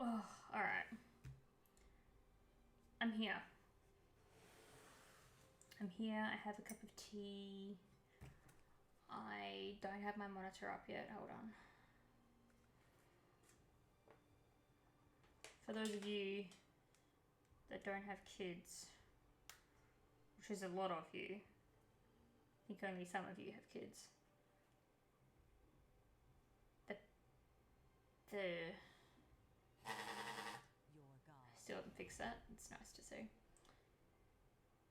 Oh, alright. I'm here. I'm here. I have a cup of tea. I don't have my monitor up yet. Hold on. For those of you that don't have kids, which is a lot of you, I think only some of you have kids. Still haven't fixed that. It's nice to see.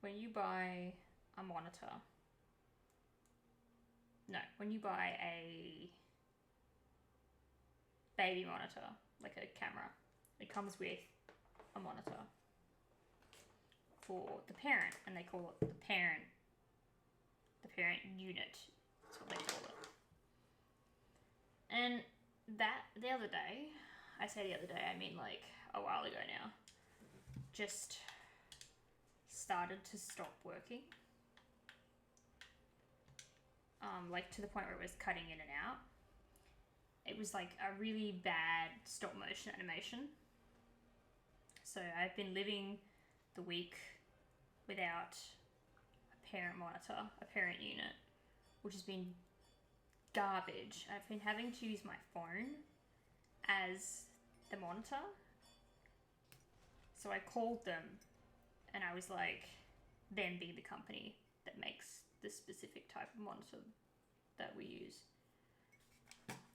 When you buy a monitor, no, when you buy a baby monitor, like a camera, it comes with a monitor for the parent, and they call it the parent unit. That's what they call it. And that the other day, I say the other day, I mean like a while ago now, just started to stop working. Like to the point where it was cutting in and out. It was like a really bad stop motion animation. So I've been living the week without a parent monitor, a parent unit, which has been garbage. I've been having to use my phone as the monitor. So I called them and I was like, them being the company that makes the specific type of monitor that we use.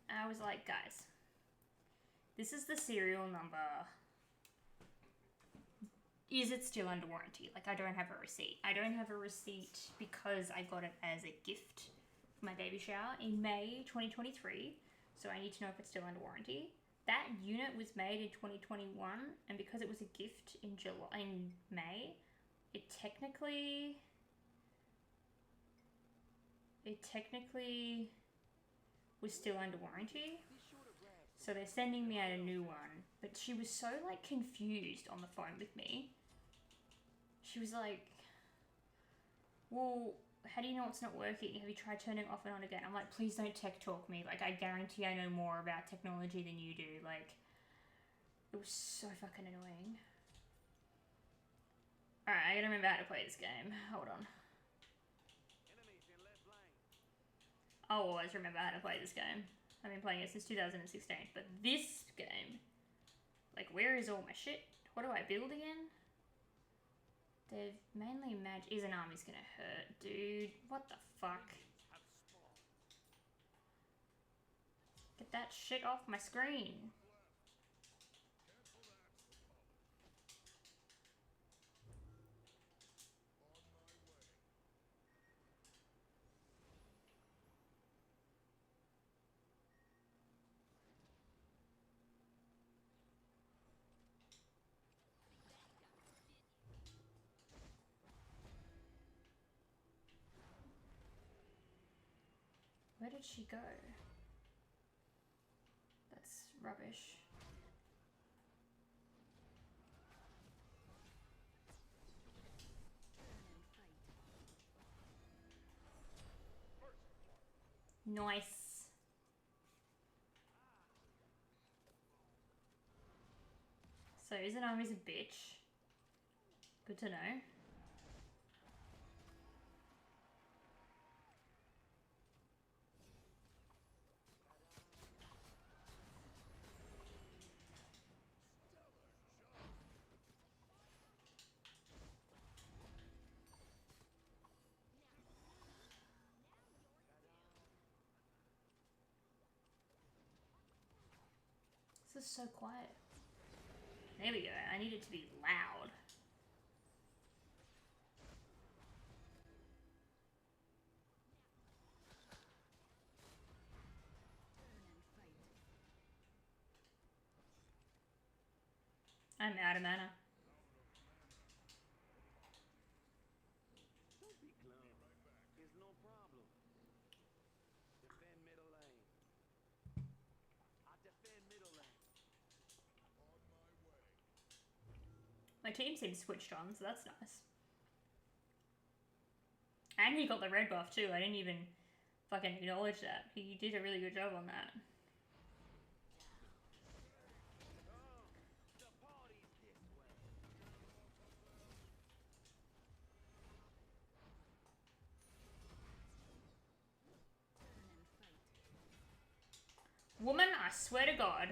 And I was like, guys, this is the serial number. Is it still under warranty? Like, I don't have a receipt. I don't have a receipt because I got it as a gift for my baby shower in May 2023. So I need to know if it's still under warranty. That unit was made in 2021, and because it was a gift in May, it technically was still under warranty. So they're sending me out a new one. But she was so like confused on the phone with me. She was like, well, how do you know it's not working? Have you tried turning it off and on again? I'm like, please don't tech talk me. Like, I guarantee I know more about technology than you do. Like, it was so fucking annoying. Alright, I gotta remember how to play this game. Hold on. I'll always remember how to play this game. I've been playing it since 2016. But this game, like, where is all my shit? What do I build again? They're mainly is an army's gonna hurt, dude. What the fuck? Get that shit off my screen. Where did she go? That's rubbish. Nice. So Izanami's a bitch. Good to know. This is so quiet. There we go. I need it to be loud. I'm out of mana. My team seems switched on, so that's nice. And he got the red buff too. I didn't even fucking acknowledge that. He did a really good job on that. Woman, I swear to God.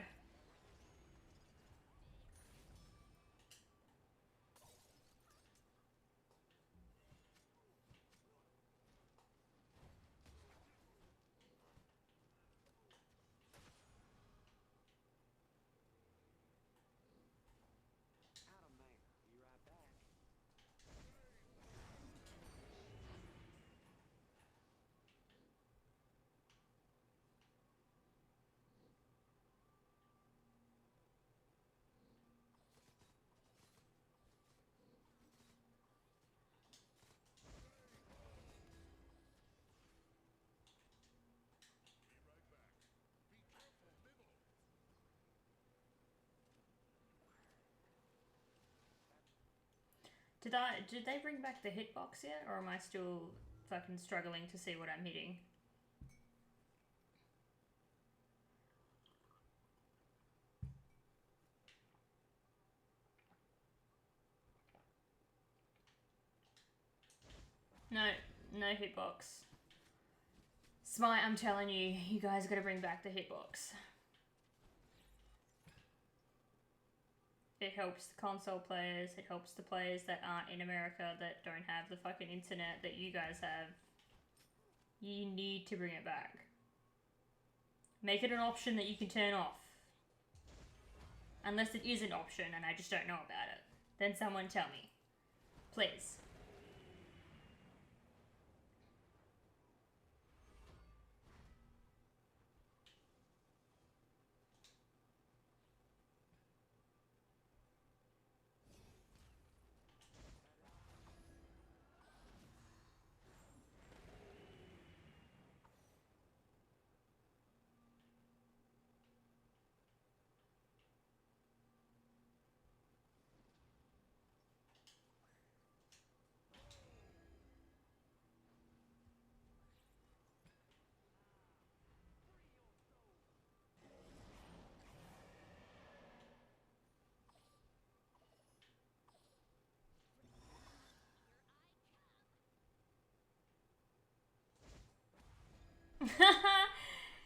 Did they bring back the hitbox yet, or am I still fucking struggling to see what I'm hitting? No, no hitbox. Smite, I'm telling you, you guys gotta bring back the hitbox. It helps the console players, it helps the players that aren't in America, that don't have the fucking internet that you guys have. You need to bring it back. Make it an option that you can turn off. Unless it is an option and I just don't know about it. Then someone tell me. Please.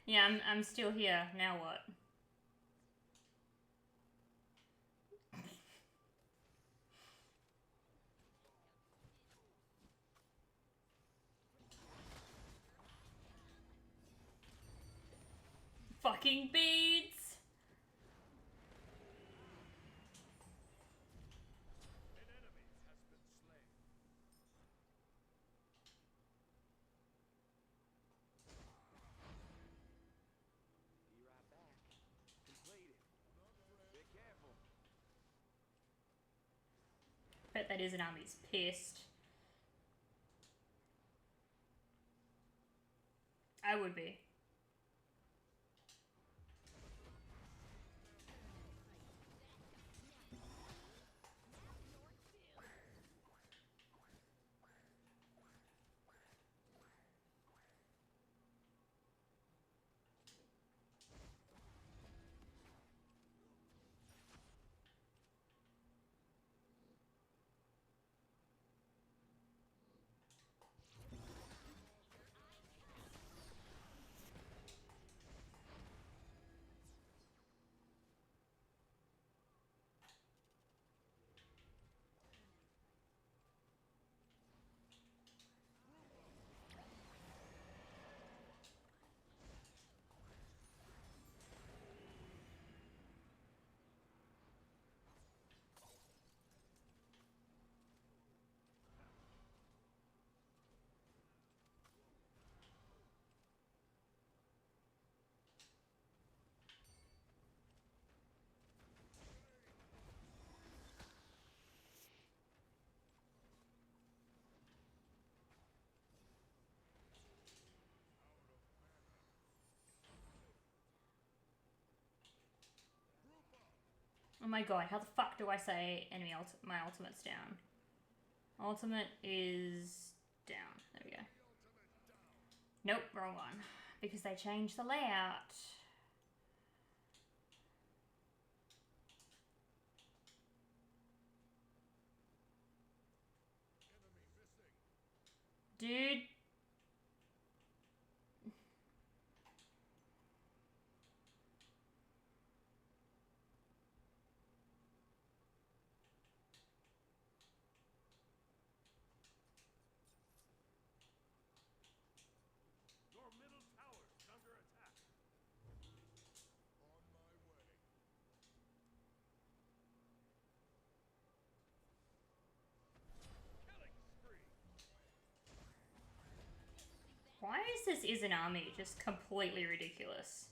Yeah, I'm still here. Now what? Fucking beads! Bet that is an army's pissed. I would be. Oh my god, how the fuck do I say enemy my ultimate's down? Ultimate is down. There we go. Nope, wrong one. Because they changed the layout. Dude. this is an army just completely ridiculous?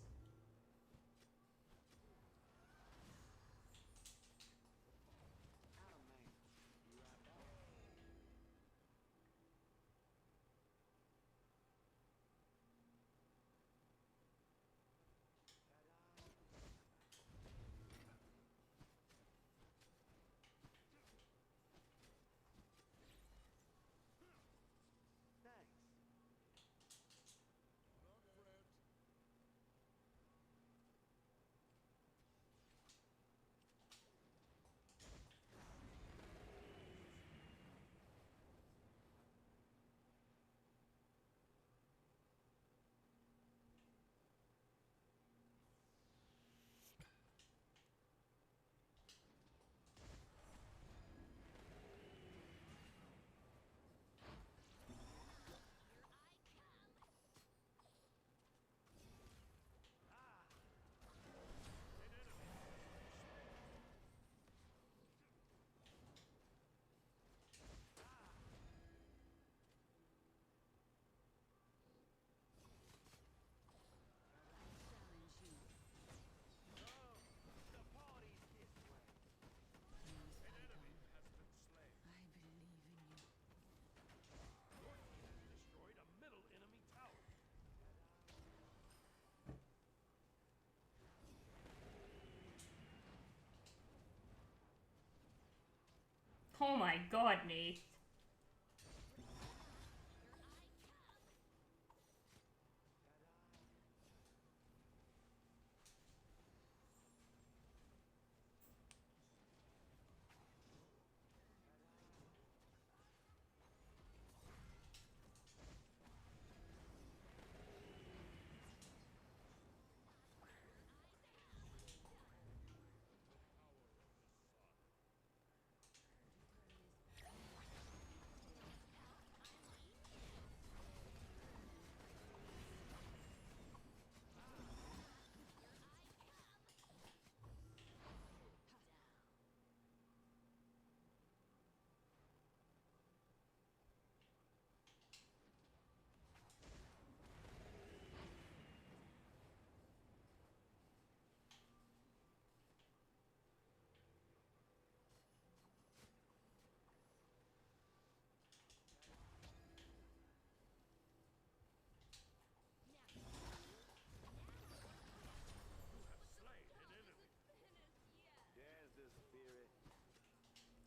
Oh my god, Neith.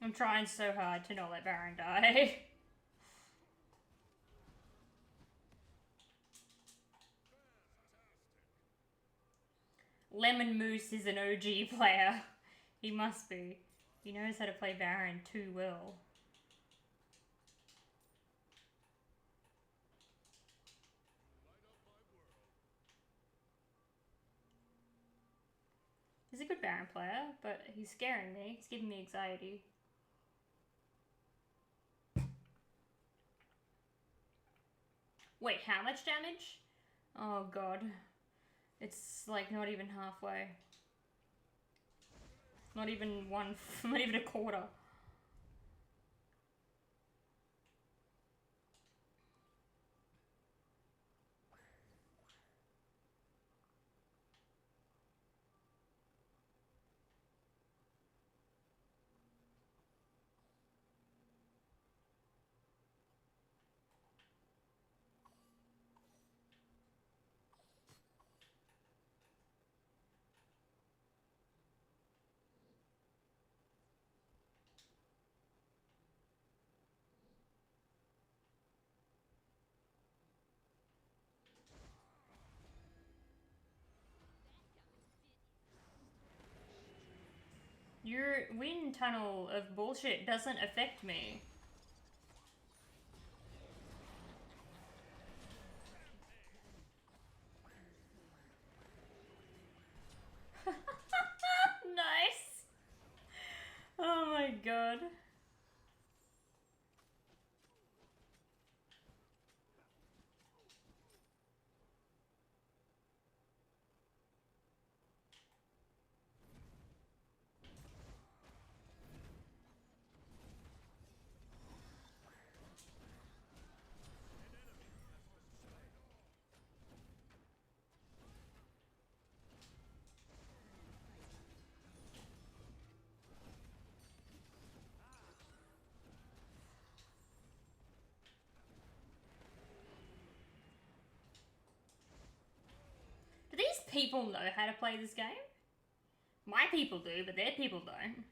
I'm trying so hard to not let Baron die. Lemon Moose is an OG player. He must be. He knows how to play Baron too well. He's a good Baron player, but he's scaring me. He's giving me anxiety. Wait, how much damage? Oh god. It's like not even halfway. Not even not even a quarter. Your wind tunnel of bullshit doesn't affect me. Nice. Oh my god. people know how to play this game. My people do, but their people don't.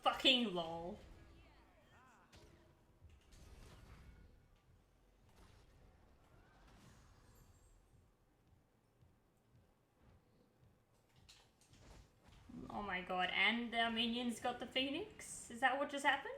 Fucking lol. Oh my god, and our minions got the Phoenix? Is that what just happened?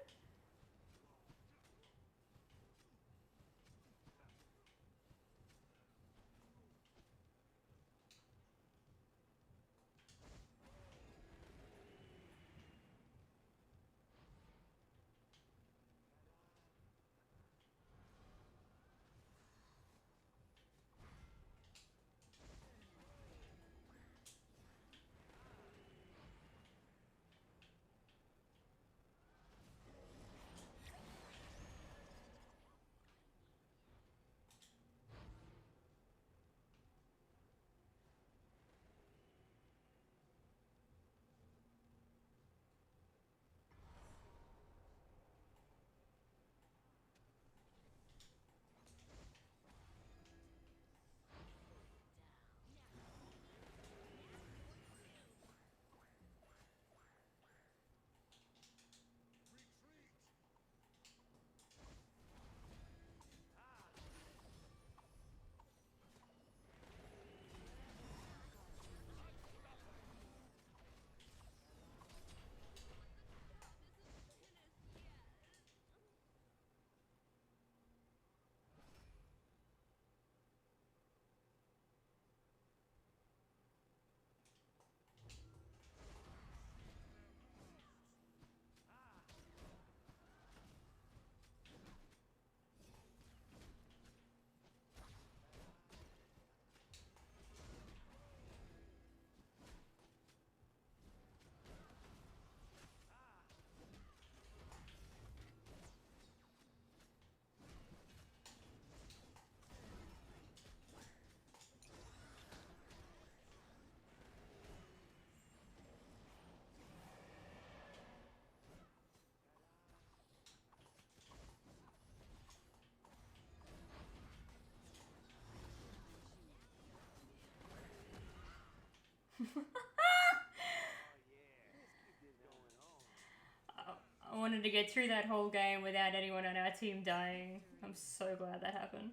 I wanted to get through that whole game without anyone on our team dying. I'm so glad that happened.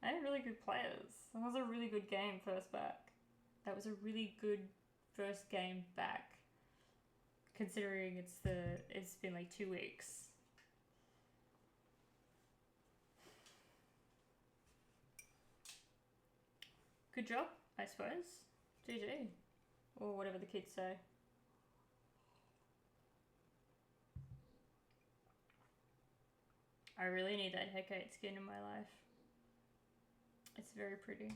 I had really good players. That was a really good game first back. That was a really good first game back. Considering it's been like 2 weeks. Good job, I suppose. GG. Or whatever the kids say. I really need that Hecate skin in my life. It's very pretty.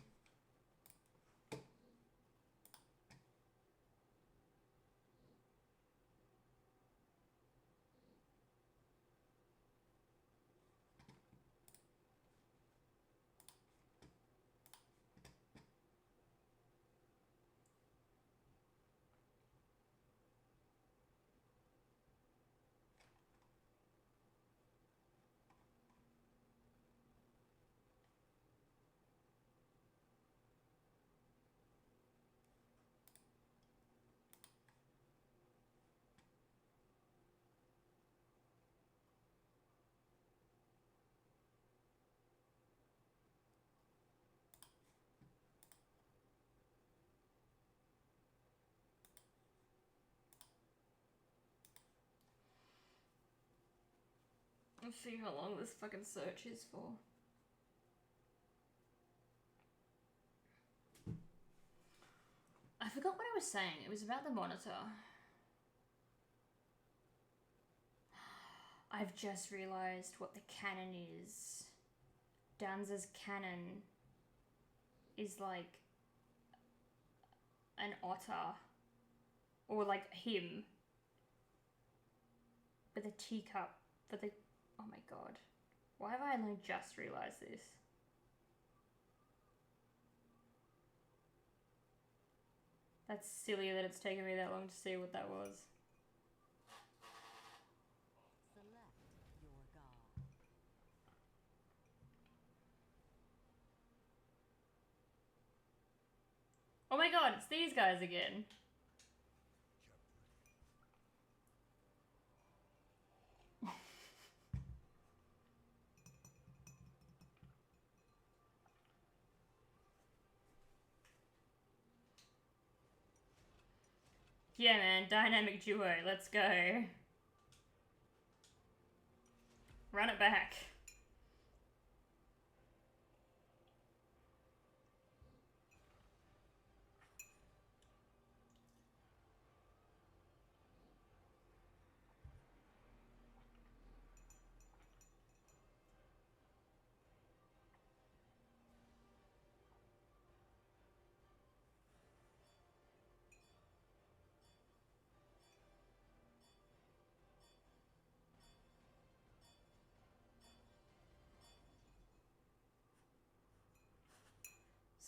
Let's see how long this fucking search is for. I forgot what I was saying. It was about the monitor. I've just realised what the cannon is. Danza's cannon is like an otter. Or like him. With a teacup for the... Oh my god. Why have I only just realised this? That's silly that it's taken me that long to see what that was. Select your god. Oh my god, it's these guys again. Yeah, man, dynamic duo, let's go. Run it back.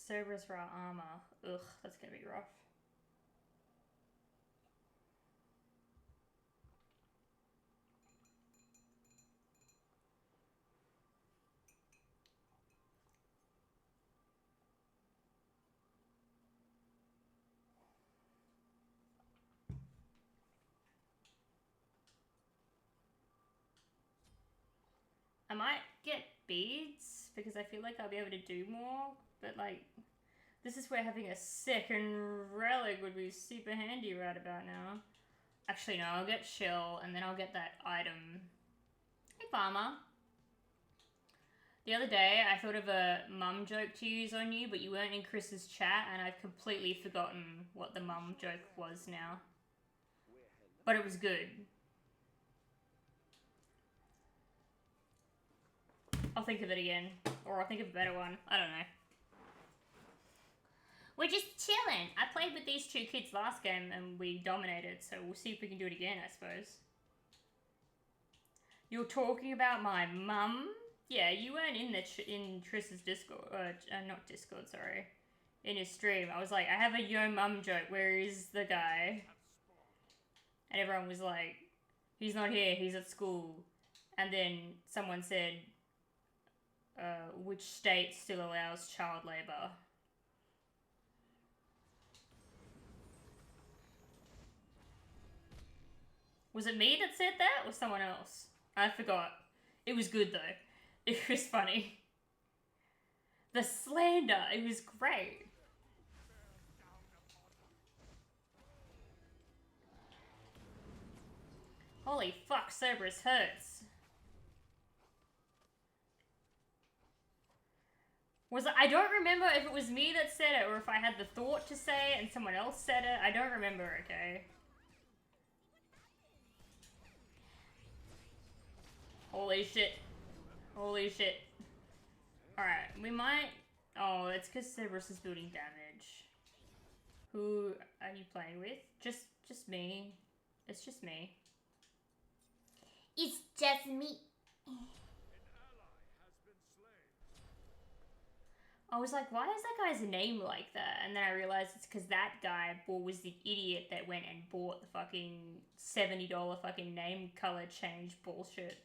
Cerberus for our armor. Ugh, that's gonna be rough. I might get beads because I feel like I'll be able to do more, but like, this is where having a second relic would be super handy right about now. Actually, no, I'll get shell and then I'll get that item. Hey, farmer. The other day, I thought of a mum joke to use on you, but you weren't in Chris's chat, and I've completely forgotten what the mum joke was now. But it was good. I'll think of it again. Or I'll think of a better one. I don't know. We're just chilling. I played with these two kids last game and we dominated, so we'll see if we can do it again, I suppose. You're talking about my mum? Yeah, you weren't in in Triss's Discord, not Discord, sorry. In his stream. I was like, I have a yo mum joke, where is the guy? And everyone was like, he's not here, he's at school. And then someone said, which state still allows child labour? Was it me that said that, or someone else? I forgot. It was good though. It was funny. The slander, it was great. Holy fuck, Cerberus hurts. I don't remember if it was me that said it or if I had the thought to say it and someone else said it. I don't remember, okay? Holy shit. Holy shit. Alright, we might... Oh, it's because Cerberus is building damage. Who are you playing with? Just me. It's just me. It's just me. I was like, why is that guy's name like that? And then I realized it's because that guy was the idiot that went and bought the fucking $70 fucking name color change bullshit.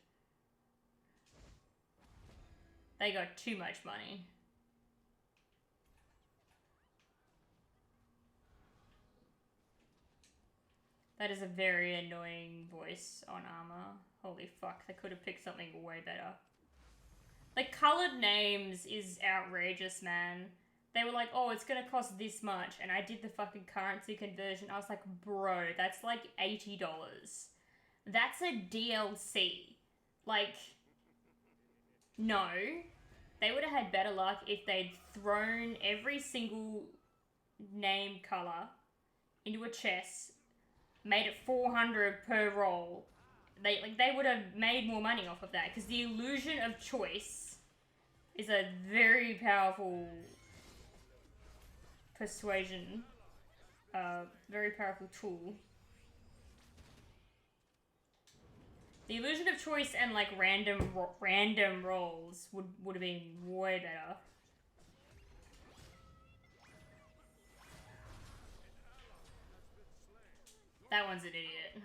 They got too much money. That is a very annoying voice on armor. Holy fuck, they could have picked something way better. Like, colored names is outrageous, man. They were like, oh, it's gonna cost this much, and I did the fucking currency conversion. I was like, bro, that's like $80. That's a DLC. Like, No. They would have had better luck if they'd thrown every single name color into a chest, made it 400 per roll. They would have made more money off of that, because the illusion of choice is a very powerful persuasion, very powerful tool. The illusion of choice and like random rolls would have been way better. That one's an idiot.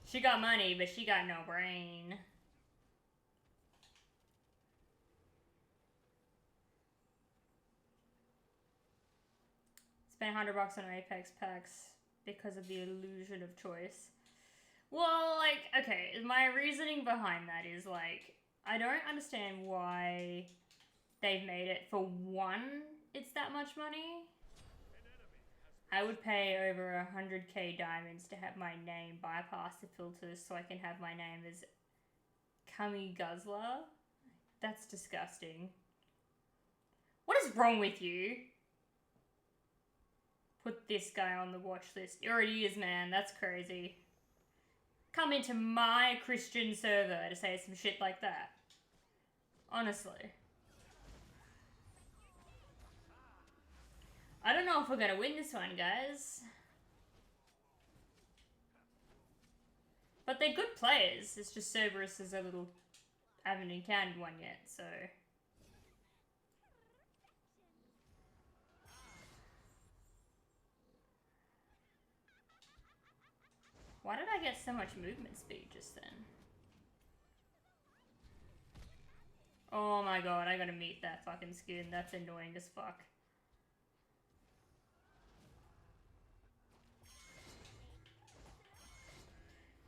She got money, but she got no brain. Spent $100 on Apex packs because of the illusion of choice. Well, like, okay, my reasoning behind that is, like, I don't understand why they've made it for one, it's that much money. I would pay over 100k diamonds to have my name bypass the filters so I can have my name as Kami Guzzler. That's disgusting. What is wrong with you? Put this guy on the watch list. He already is, man. That's crazy. Come into my Christian server to say some shit like that. Honestly. I don't know if we're gonna win this one, guys. But they're good players. It's just Cerberus is a little... I haven't encountered one yet, so... Why did I get so much movement speed just then? Oh my god, I gotta meet that fucking skin. That's annoying as fuck.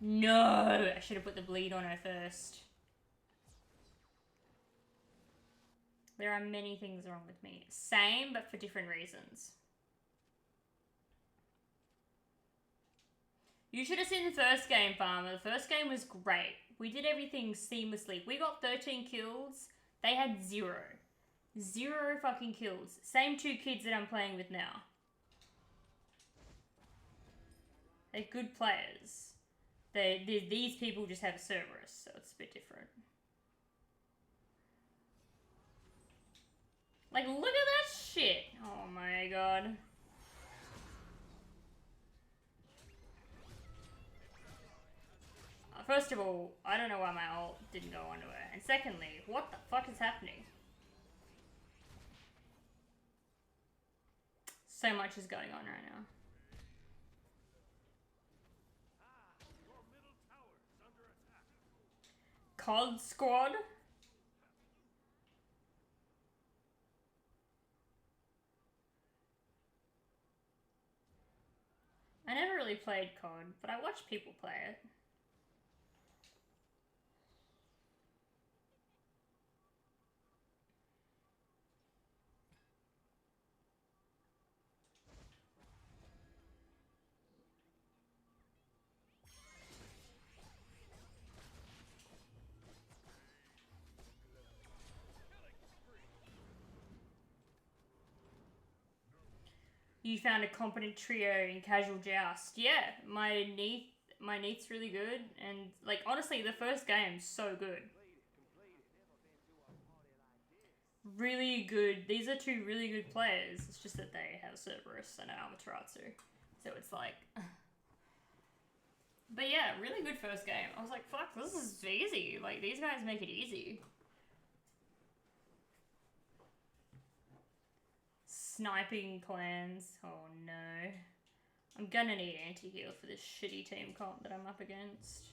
No! I should have put the bleed on her first. There are many things wrong with me. Same, but for different reasons. You should have seen the first game, Farmer. The first game was great. We did everything seamlessly. We got 13 kills. They had 0. 0 fucking kills. Same 2 kids that I'm playing with now. They're good players. These people just have Cerberus, so it's a bit different. Like, look at that shit! Oh my god. First of all, I don't know why my ult didn't go onto her. And secondly, what the fuck is happening? So much is going on right now. COD squad? I never really played COD, but I watched people play it. You found a competent trio in casual joust. Yeah, my Neath's really good, and like honestly, the first game's so good. Really good. These are 2 really good players. It's just that they have Cerberus and Amaterasu, so it's like. But yeah, really good first game. I was like, fuck, this is easy. Like these guys make it easy. Sniping clans. Oh no. I'm gonna need anti-heal for this shitty team comp that I'm up against.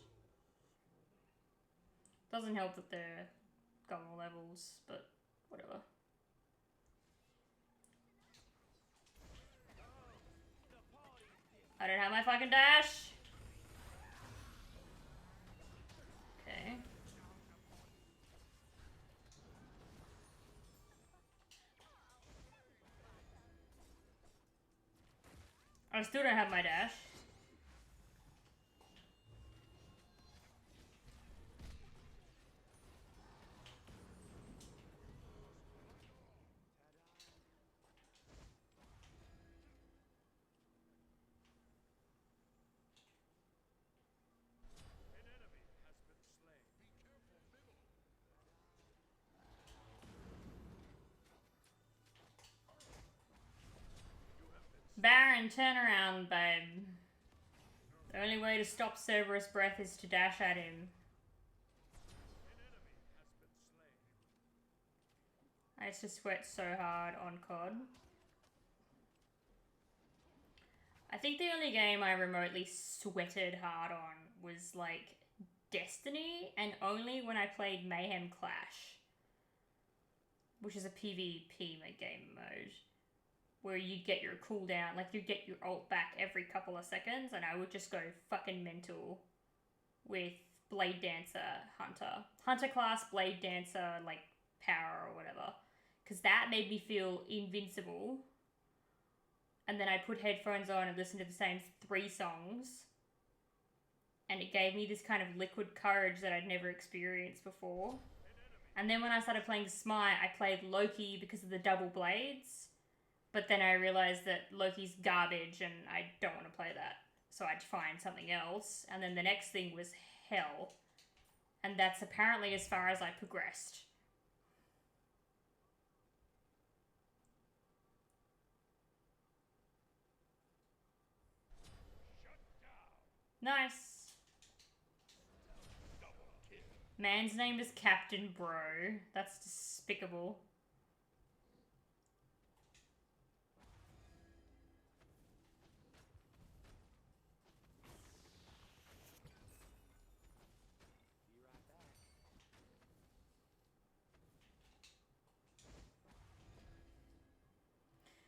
Doesn't help that they're goal levels, but whatever. I don't have my fucking dash. Okay. I still don't have my dash. around, babe. The only way to stop Cerberus' breath is to dash at him. I used to sweat so hard on COD. I think the only game I remotely sweated hard on was like Destiny, and only when I played Mayhem Clash, which is a PvP game mode, where you get your cooldown, like you get your ult back every couple of seconds, and I would just go fucking mental with Blade Dancer, Hunter class, Blade Dancer, like power or whatever, because that made me feel invincible. And then I put headphones on and listened to the same 3 songs. And it gave me this kind of liquid courage that I'd never experienced before. And then when I started playing Smite, I played Loki because of the double blades. But then I realized that Loki's garbage and I don't want to play that. So I'd find something else. And then the next thing was Hell. And that's apparently as far as I progressed. Nice. Man's name is Captain Bro. That's despicable.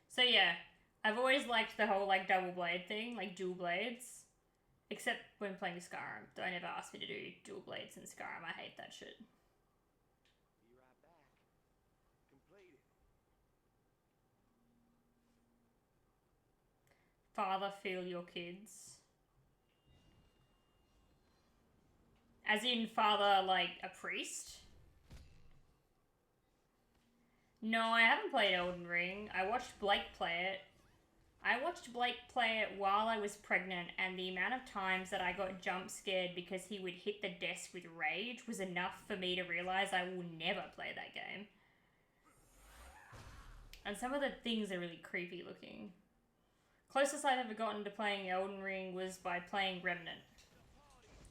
So yeah, I've always liked the whole like double blade thing, like dual blades. Except when playing Skyrim. Don't ever ask me to do dual blades in Skyrim. I hate that shit. Be right back. Completed. Father, feel your kids. As in father, like a priest? No, I haven't played Elden Ring. I watched Blake play it. I watched Blake play it while I was pregnant, and the amount of times that I got jump scared because he would hit the desk with rage was enough for me to realize I will never play that game. And some of the things are really creepy looking. Closest I've ever gotten to playing Elden Ring was by playing Remnant.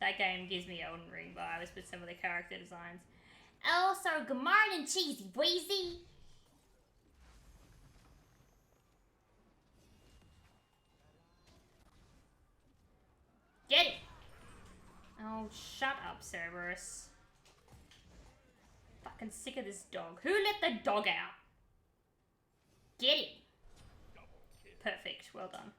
That game gives me Elden Ring vibes with some of the character designs. Also, good morning, Cheesy Breezy! Get it! Oh, shut up, Cerberus. Fucking sick of this dog. Who let the dog out? Get it! Perfect, well done.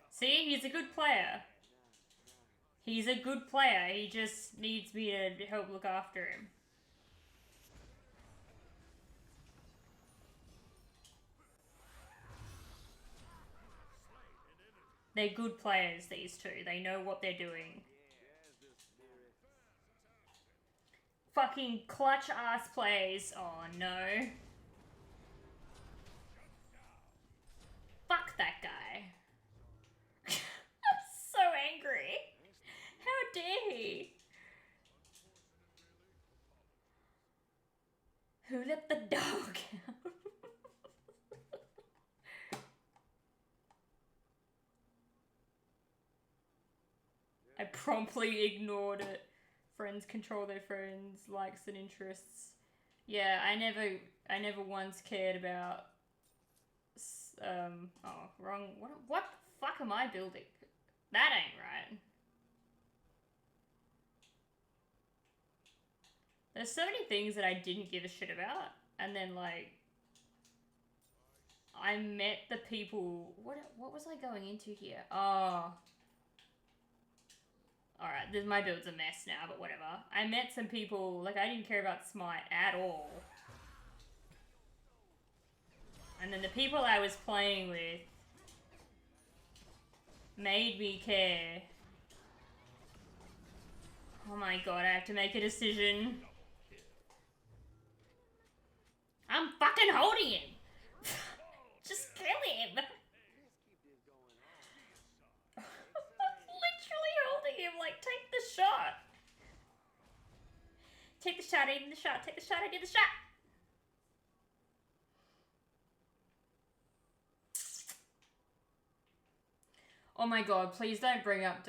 See, he's a good player. He's a good player. He just needs me to help look after him. They're good players, these two. They know what they're doing. Fucking clutch ass plays. Oh no. Fuck that guy. I'm so angry. How dare he? Who let the dog out? I promptly ignored it. Friends control their friends, likes and interests. Yeah, I never once cared about. Oh, wrong. What the fuck am I building? That ain't right. There's so many things that I didn't give a shit about, and then like I met the people. What was I going into here? Oh. Alright, my build's a mess now, but whatever. I met some people, like I didn't care about Smite at all. And then the people I was playing with made me care. Oh my god, I have to make a decision. I'm fucking holding him! take the shot, I need the shot, take the shot, I need the shot. Oh my god, please don't bring up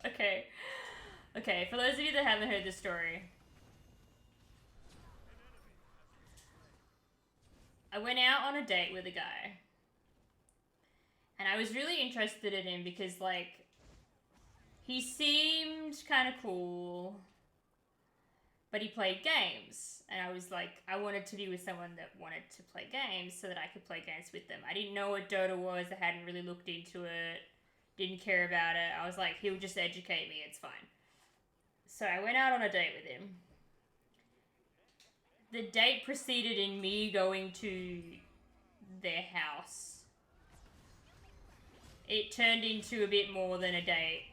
Okay. Okay, for those of you that haven't heard this story. I went out on a date with a guy. And I was really interested in him because, like, he seemed kind of cool. But he played games. And I was like, I wanted to be with someone that wanted to play games so that I could play games with them. I didn't know what Dota was. I hadn't really looked into it. Didn't care about it. I was like, he'll just educate me. It's fine. So I went out on a date with him. The date proceeded in me going to their house. It turned into a bit more than a date,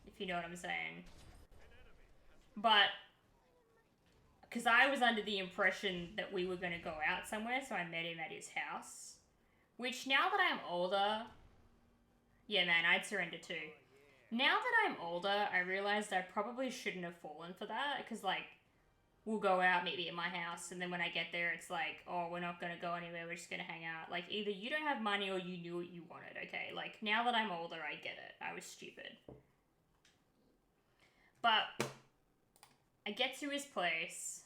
if you know what I'm saying. But because I was under the impression that we were going to go out somewhere, so I met him at his house. Which, now that I'm older... Yeah, man, I'd surrender too. Now that I'm older, I realized I probably shouldn't have fallen for that, because, like, we'll go out, meet me at my house, and then when I get there, it's like, oh, we're not going to go anywhere, we're just going to hang out. Like, either you don't have money or you knew what you wanted, okay? Like, now that I'm older, I get it. I was stupid. But I get to his place.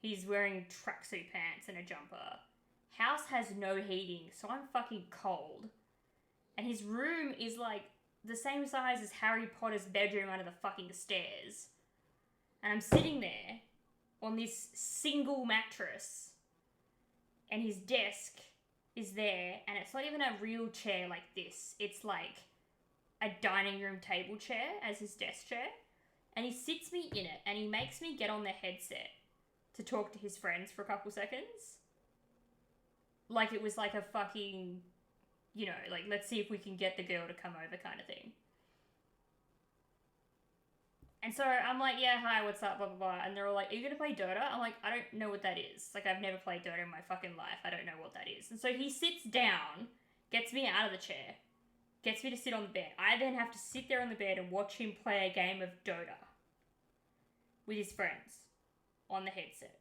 He's wearing tracksuit pants and a jumper. House has no heating, so I'm fucking cold. And his room is like the same size as Harry Potter's bedroom under the fucking stairs. And I'm sitting there on this single mattress. And his desk is there. And it's not even a real chair like this. It's like a dining room table chair as his desk chair. And he sits me in it. And he makes me get on the headset to talk to his friends for a couple seconds. Like it was like a fucking... You know, like, let's see if we can get the girl to come over kind of thing. And so I'm like, yeah, hi, what's up, blah, blah, blah. And they're all like, are you going to play Dota? I'm like, I don't know what that is. Like, I've never played Dota in my fucking life. I don't know what that is. And so he sits down, gets me out of the chair, gets me to sit on the bed. I then have to sit there on the bed and watch him play a game of Dota with his friends on the headset.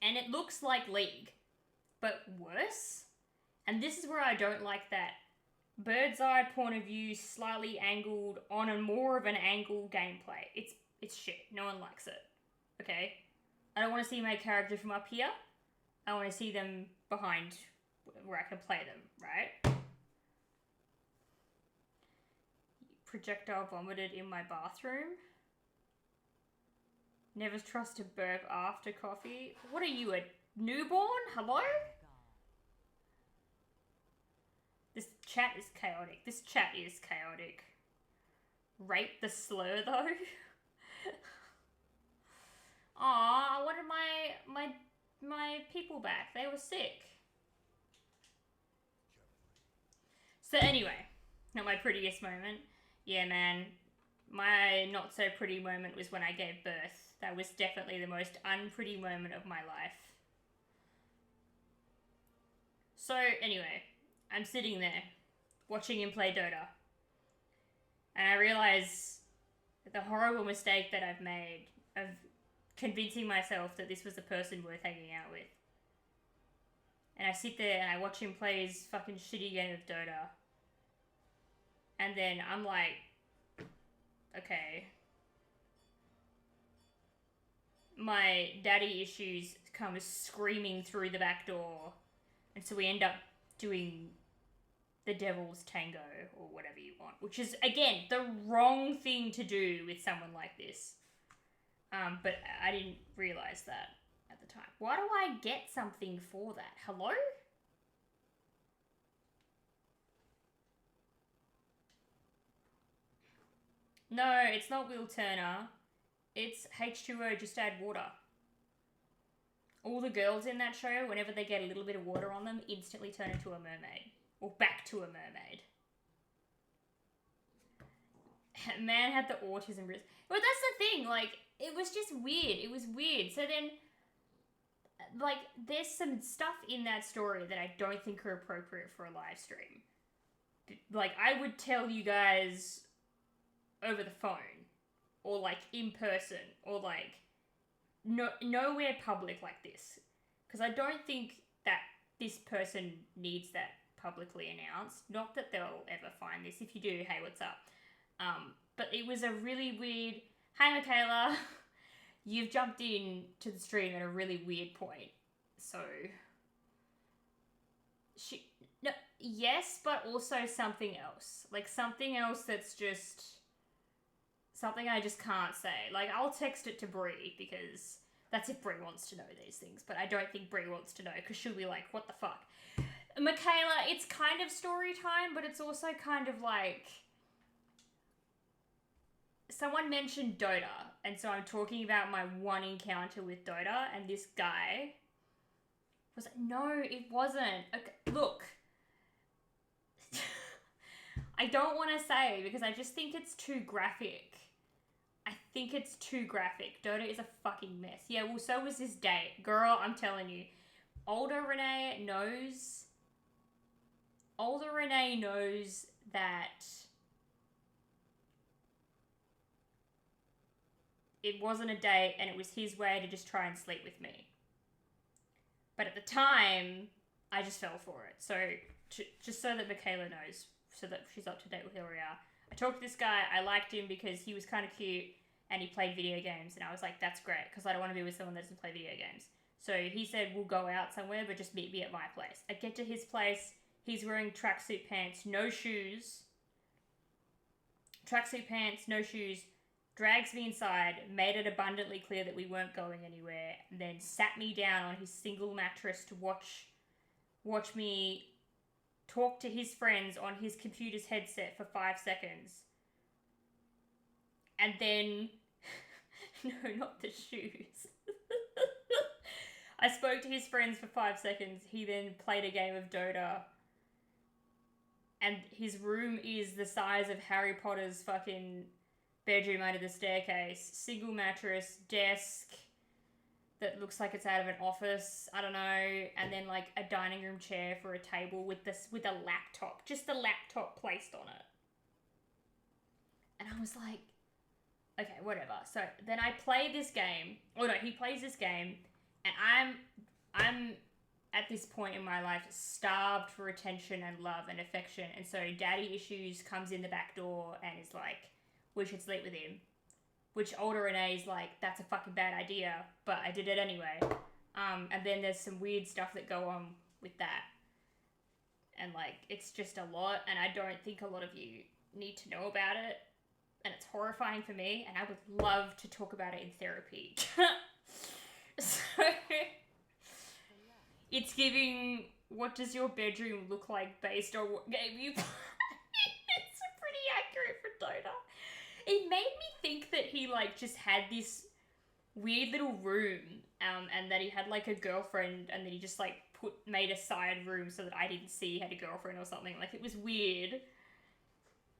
And it looks like League, but worse. And this is where I don't like that bird's eye point of view, slightly angled, on a more of an angle gameplay. It's shit. No one likes it. Okay? I don't want to see my character from up here. I want to see them behind where I can play them, right? Projectile vomited in my bathroom. Never trust a burp after coffee. What are you, a newborn? Hello? This chat is chaotic. This chat is chaotic. Rate the slur though. Aw, I wanted my people back. They were sick. So anyway, not my prettiest moment. Yeah, man. My not so pretty moment was when I gave birth. That was definitely the most unpretty moment of my life. So anyway, I'm sitting there, watching him play Dota. And I realise the horrible mistake that I've made of convincing myself that this was the person worth hanging out with. And I sit there and I watch him play his fucking shitty game of Dota. And then I'm like, okay. My daddy issues come screaming through the back door. And so we end up doing the devil's tango or whatever you want, which is again the wrong thing to do with someone like this, but I didn't realize that at the time. Why do I get something for that? Hello? No, it's not Will Turner, it's H2O, just add water. All the girls in that show, whenever they get a little bit of water on them, instantly turn into a mermaid. Or back to a mermaid. Man had the autism risk. But that's the thing, like, it was just weird. It was weird. So then, like, there's some stuff in that story that I don't think are appropriate for a live stream. Like, I would tell you guys over the phone. or like in person or like nowhere public like this, because I don't think that this person needs that publicly announced. Not that they'll ever find this. If you do, hey, what's up? But it was a really weird, hey Michaela, you've jumped in to the stream at a really weird point. So yes, but also something else. Like something else that's just something I just can't say. Like I'll text it to Brie because that's if Brie wants to know these things, but I don't think Brie wants to know because she'll be like, what the fuck? Michaela, it's kind of story time, but it's also kind of like someone mentioned Dota, and so I'm talking about my one encounter with Dota, and this guy was like, no, it wasn't. Okay, look, I don't want to say because I just think it's too graphic. I think it's too graphic. Dota is a fucking mess. Yeah, well, so was this date. Girl, I'm telling you. Older Renee knows that it wasn't a date and it was his way to just try and sleep with me. But at the time, I just fell for it. So, just so that Michaela knows, so that she's up to date with who we are. I talked to this guy, I liked him because he was kind of cute and he played video games, and I was like, that's great, because I don't want to be with someone that doesn't play video games. So he said, we'll go out somewhere, but just meet me at my place. I get to his place, he's wearing tracksuit pants, no shoes. Tracksuit pants, no shoes, drags me inside, made it abundantly clear that we weren't going anywhere, and then sat me down on his single mattress to watch me talk to his friends on his computer's headset for 5 seconds. And then, no, not the shoes. I spoke to his friends for 5 seconds. He then played a game of Dota. And his room is the size of Harry Potter's fucking bedroom under the staircase. Single mattress, desk that looks like it's out of an office. I don't know. And then like a dining room chair for a table with a laptop. Just a laptop placed on it. And I was like, okay, whatever. So then I play this game. Oh no, he plays this game. And I'm at this point in my life starved for attention and love and affection. And so daddy issues comes in the back door and is like, we should sleep with him. Which older Renee's like, that's a fucking bad idea. But I did it anyway. And then there's some weird stuff that go on with that. And like, it's just a lot. And I don't think a lot of you need to know about it. And it's horrifying for me. And I would love to talk about it in therapy. So, it's giving, what does your bedroom look like based on what game you play? It's pretty accurate for Dota. It made me think that he, like, just had this weird little room, and that he had, like, a girlfriend, and that he just, like, made a side room so that I didn't see he had a girlfriend or something. Like, it was weird.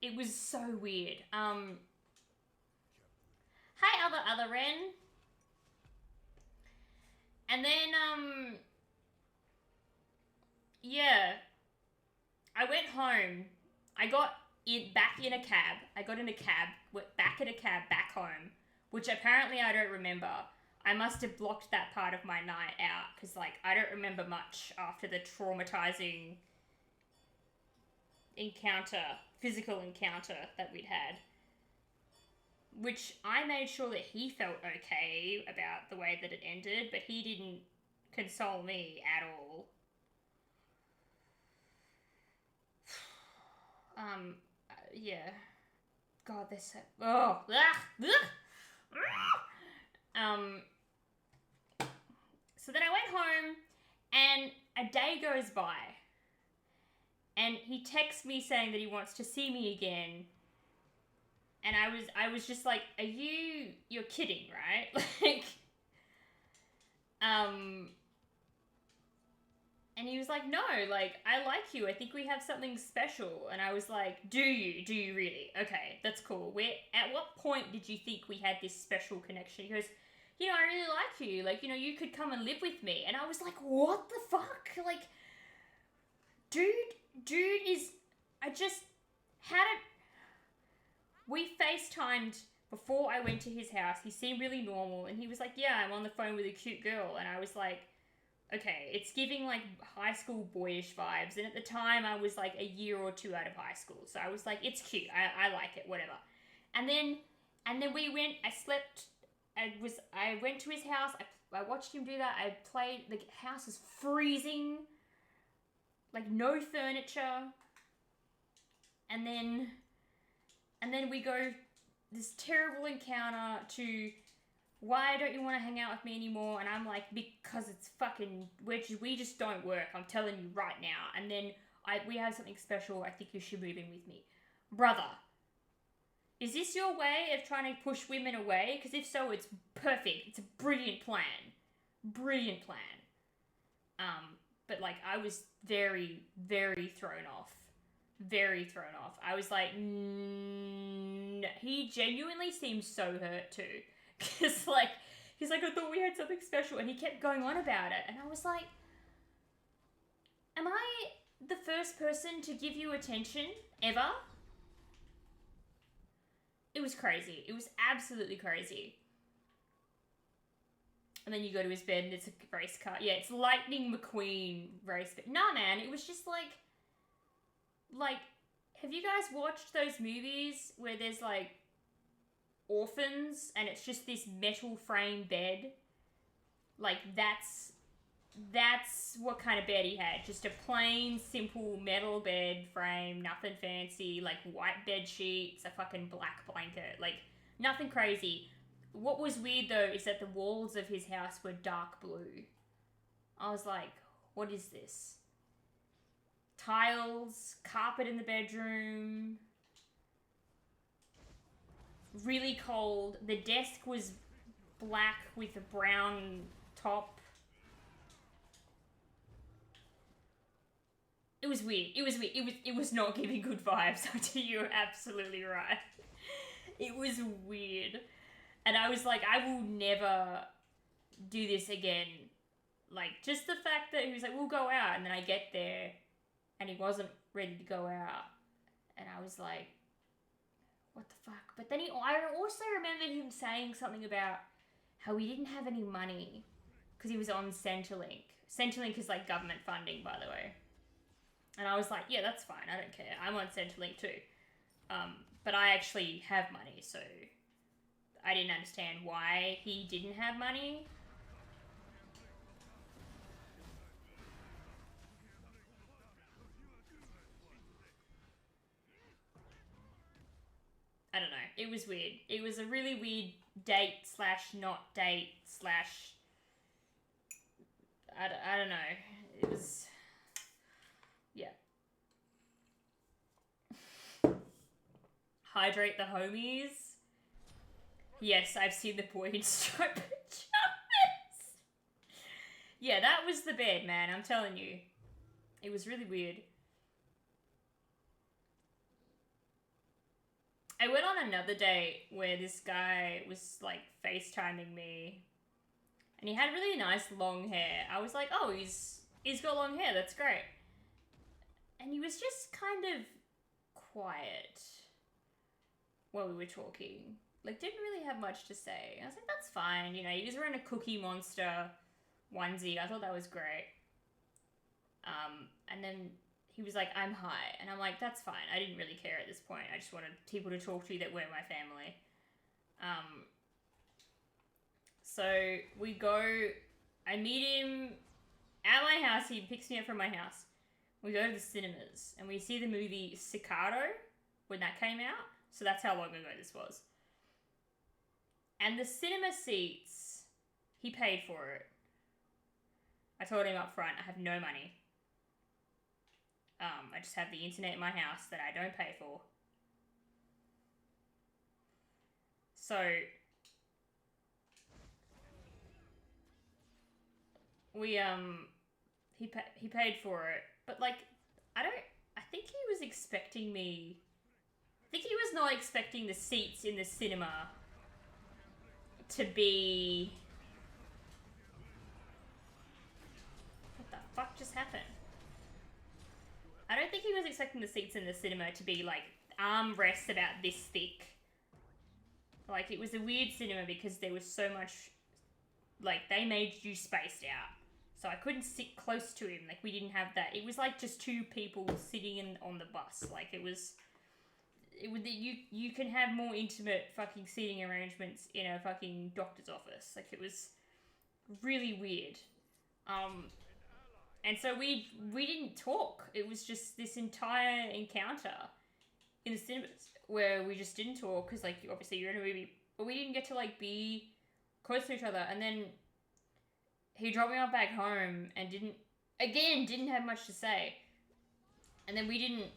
It was so weird. Hi, other Ren. And then, yeah, I went home. I got back in a cab. I got in a cab, went back in a cab back home, which apparently I don't remember. I must have blocked that part of my night out because, like, I don't remember much after the traumatizing physical encounter that we'd had. Which I made sure that he felt okay about the way that it ended, but he didn't console me at all. Yeah. God, they're so... Oh! So then I went home, and a day goes by, and he texts me saying that he wants to see me again. And I was just like, you're kidding, right? Like, and he was like, no, like, I like you. I think we have something special. And I was like, do you really? Okay, that's cool. At what point did you think we had this special connection? He goes, I really like you. Like, you could come and live with me. And I was like, what the fuck? Like, dude is, we FaceTimed before I went to his house, he seemed really normal, and he was like, yeah, I'm on the phone with a cute girl, and I was like, okay, it's giving like high school boyish vibes, and at the time I was like a year or two out of high school, so I was like, it's cute, I like it, whatever. And then we went, I went to his house, I watched him do that, I played, the house is freezing, like no furniture, and then we go this terrible encounter to, why don't you want to hang out with me anymore? And I'm like, because it's fucking, we just don't work, I'm telling you right now. And then we have something special, I think you should move in with me. Brother, is this your way of trying to push women away? Because if so, it's perfect. It's a brilliant plan. Brilliant plan. But like, I was very, very thrown off. Very thrown off. I was like, he genuinely seemed so hurt too. Because like, he's like, I thought we had something special, and he kept going on about it. And I was like, am I the first person to give you attention ever? It was crazy. It was absolutely crazy. And then you go to his bed and it's a race car. Yeah, it's Lightning McQueen race. Nah, man, it was just like, have you guys watched those movies where there's like orphans and it's just this metal frame bed? Like, that's what kind of bed he had. Just a plain, simple metal bed frame, nothing fancy, like white bed sheets, a fucking black blanket, like nothing crazy. What was weird though is that the walls of his house were dark blue. I was like, what is this? Tiles, carpet in the bedroom, really cold. The desk was black with a brown top. It was weird. It was not giving good vibes. You're absolutely right. It was weird. And I was like, I will never do this again. Like, just the fact that he was like, we'll go out. And then I get there and he wasn't ready to go out. And I was like, what the fuck? But then I also remembered him saying something about how he didn't have any money because he was on Centrelink. Centrelink is like government funding, by the way. And I was like, yeah, that's fine. I don't care. I'm on Centrelink too. But I actually have money, so I didn't understand why he didn't have money. I don't know. It was weird. It was a really weird date / not date / I don't know. It was... yeah. Hydrate the homies. Yes, I've seen the boy in striped pajamas. Yeah, that was the bed, man. I'm telling you. It was really weird. I went on another date where this guy was like FaceTiming me. And he had really nice long hair. I was like, oh, he's got long hair. That's great. And he was just kind of quiet while we were talking. Like, didn't really have much to say. I was like, that's fine. You know, he was wearing a Cookie Monster onesie. I thought that was great. And then he was like, I'm high. And I'm like, that's fine. I didn't really care at this point. I just wanted people to talk to that weren't my family. So we go, I meet him at my house. He picks me up from my house. We go to the cinemas and we see the movie Staccato when that came out. So that's how long ago this was. And the cinema seats, he paid for it. I told him up front, I have no money. I just have the internet in my house that I don't pay for. So we he paid for it, but like I think he was expecting me. I think he was not expecting the seats in the cinema to be. What the fuck just happened? I don't think he was expecting the seats in the cinema to be like armrests about this thick. Like, it was a weird cinema because there was so much, like, they made you spaced out. So I couldn't sit close to him. Like, we didn't have that. It was like just two people sitting on the bus. Like, it was you can have more intimate fucking seating arrangements in a fucking doctor's office. Like, it was really weird. And so we didn't talk. It was just this entire encounter in the cinemas where we just didn't talk because, like, obviously you're in a movie, but we didn't get to, like, be close to each other. And then he dropped me off back home and didn't have much to say. And then we didn't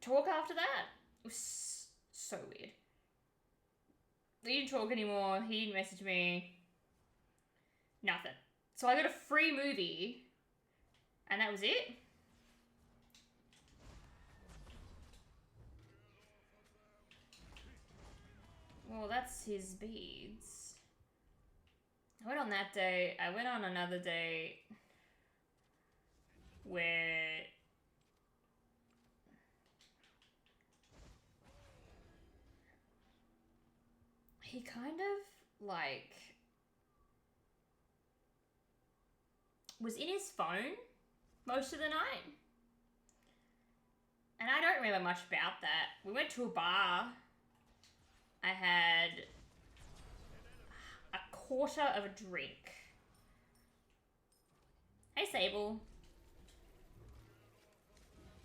talk after that. It was so weird. We didn't talk anymore. He didn't message me. Nothing. So I got a free movie, and that was it. Well, that's his beads. I went on that day. I went on another day where he kind of, like, was in his phone most of the night. And I don't remember much about that. We went to a bar. I had a quarter of a drink. Hey, Sable.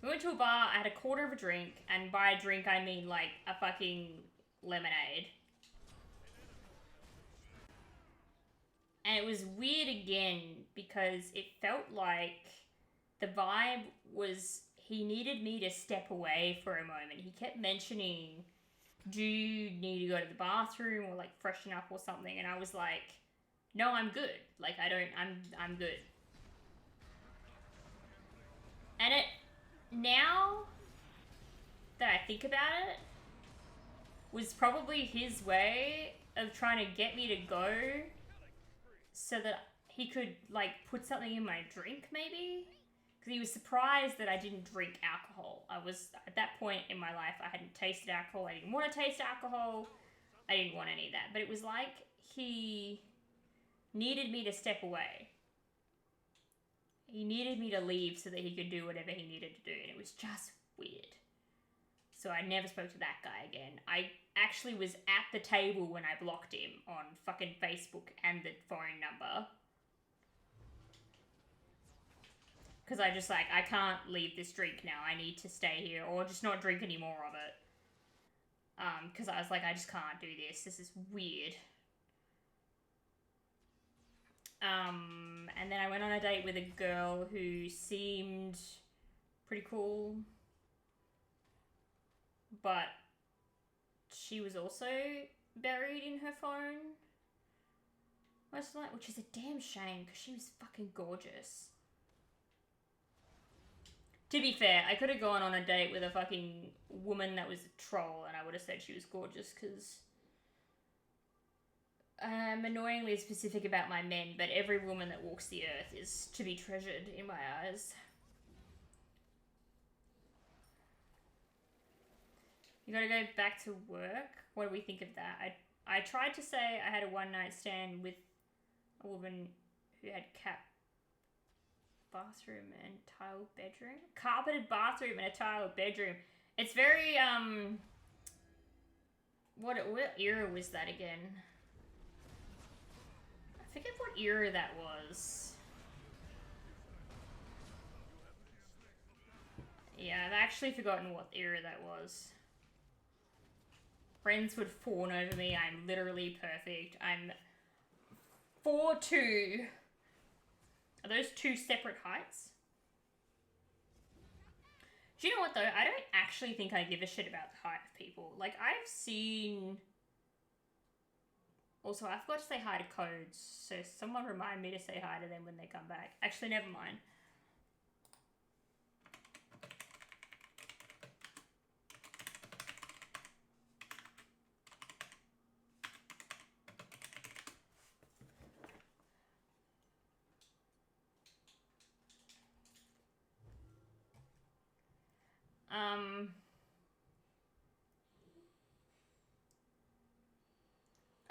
We went to a bar, I had a quarter of a drink, and by a drink I mean, like, a fucking lemonade. And it was weird again because it felt like the vibe was he needed me to step away for a moment. He kept mentioning, do you need to go to the bathroom or, like, freshen up or something? And I was like, no, I'm good. Like, I'm good. And now that I think about it, was probably his way of trying to get me to go so that he could, like, put something in my drink, maybe? Because he was surprised that I didn't drink alcohol. I was, at that point in my life, I hadn't tasted alcohol. I didn't want to taste alcohol. I didn't want any of that. But it was like he needed me to step away. He needed me to leave so that he could do whatever he needed to do. And it was just weird. So I never spoke to that guy again. I actually was at the table when I blocked him on fucking Facebook and the phone number. Because I just, like, I can't leave this drink now. I need to stay here or just not drink any more of it. Because I was like, I just can't do this. This is weird. And then I went on a date with a girl who seemed pretty cool. But she was also buried in her phone most of the night, which is a damn shame because she was fucking gorgeous. To be fair, I could have gone on a date with a fucking woman that was a troll and I would have said she was gorgeous because I'm annoyingly specific about my men, but every woman that walks the earth is to be treasured in my eyes. You gotta go back to work? What do we think of that? I tried to say I had a one-night stand with a woman who had bathroom and tiled bedroom? Carpeted bathroom and a tiled bedroom. It's very, what era was that again? I forget what era that was. Yeah, I've actually forgotten what era that was. Friends would fawn over me. I'm literally perfect. I'm 4'2". Are those two separate heights? Do you know what though? I don't actually think I give a shit about the height of people. Like, I've seen... Also, I forgot to say hi to Codes, so someone remind me to say hi to them when they come back. Actually, never mind.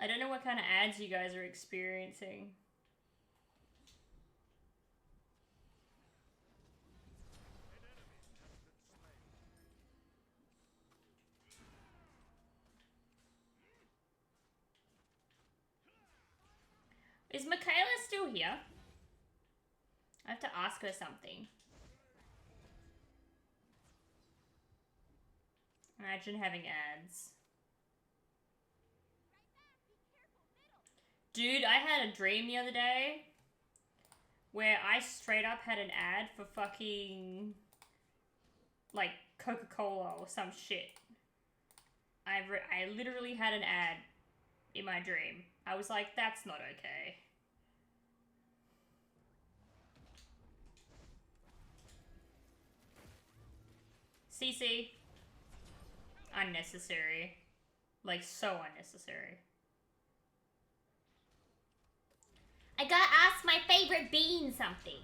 I don't know what kind of ads you guys are experiencing. Is Michaela still here? I have to ask her something. Imagine having ads. Dude, I had a dream the other day where I straight up had an ad for fucking, like, Coca-Cola or some shit. I literally had an ad in my dream. I was like, that's not okay. CC. Unnecessary. Like, so unnecessary. I gotta ask my favorite bean something.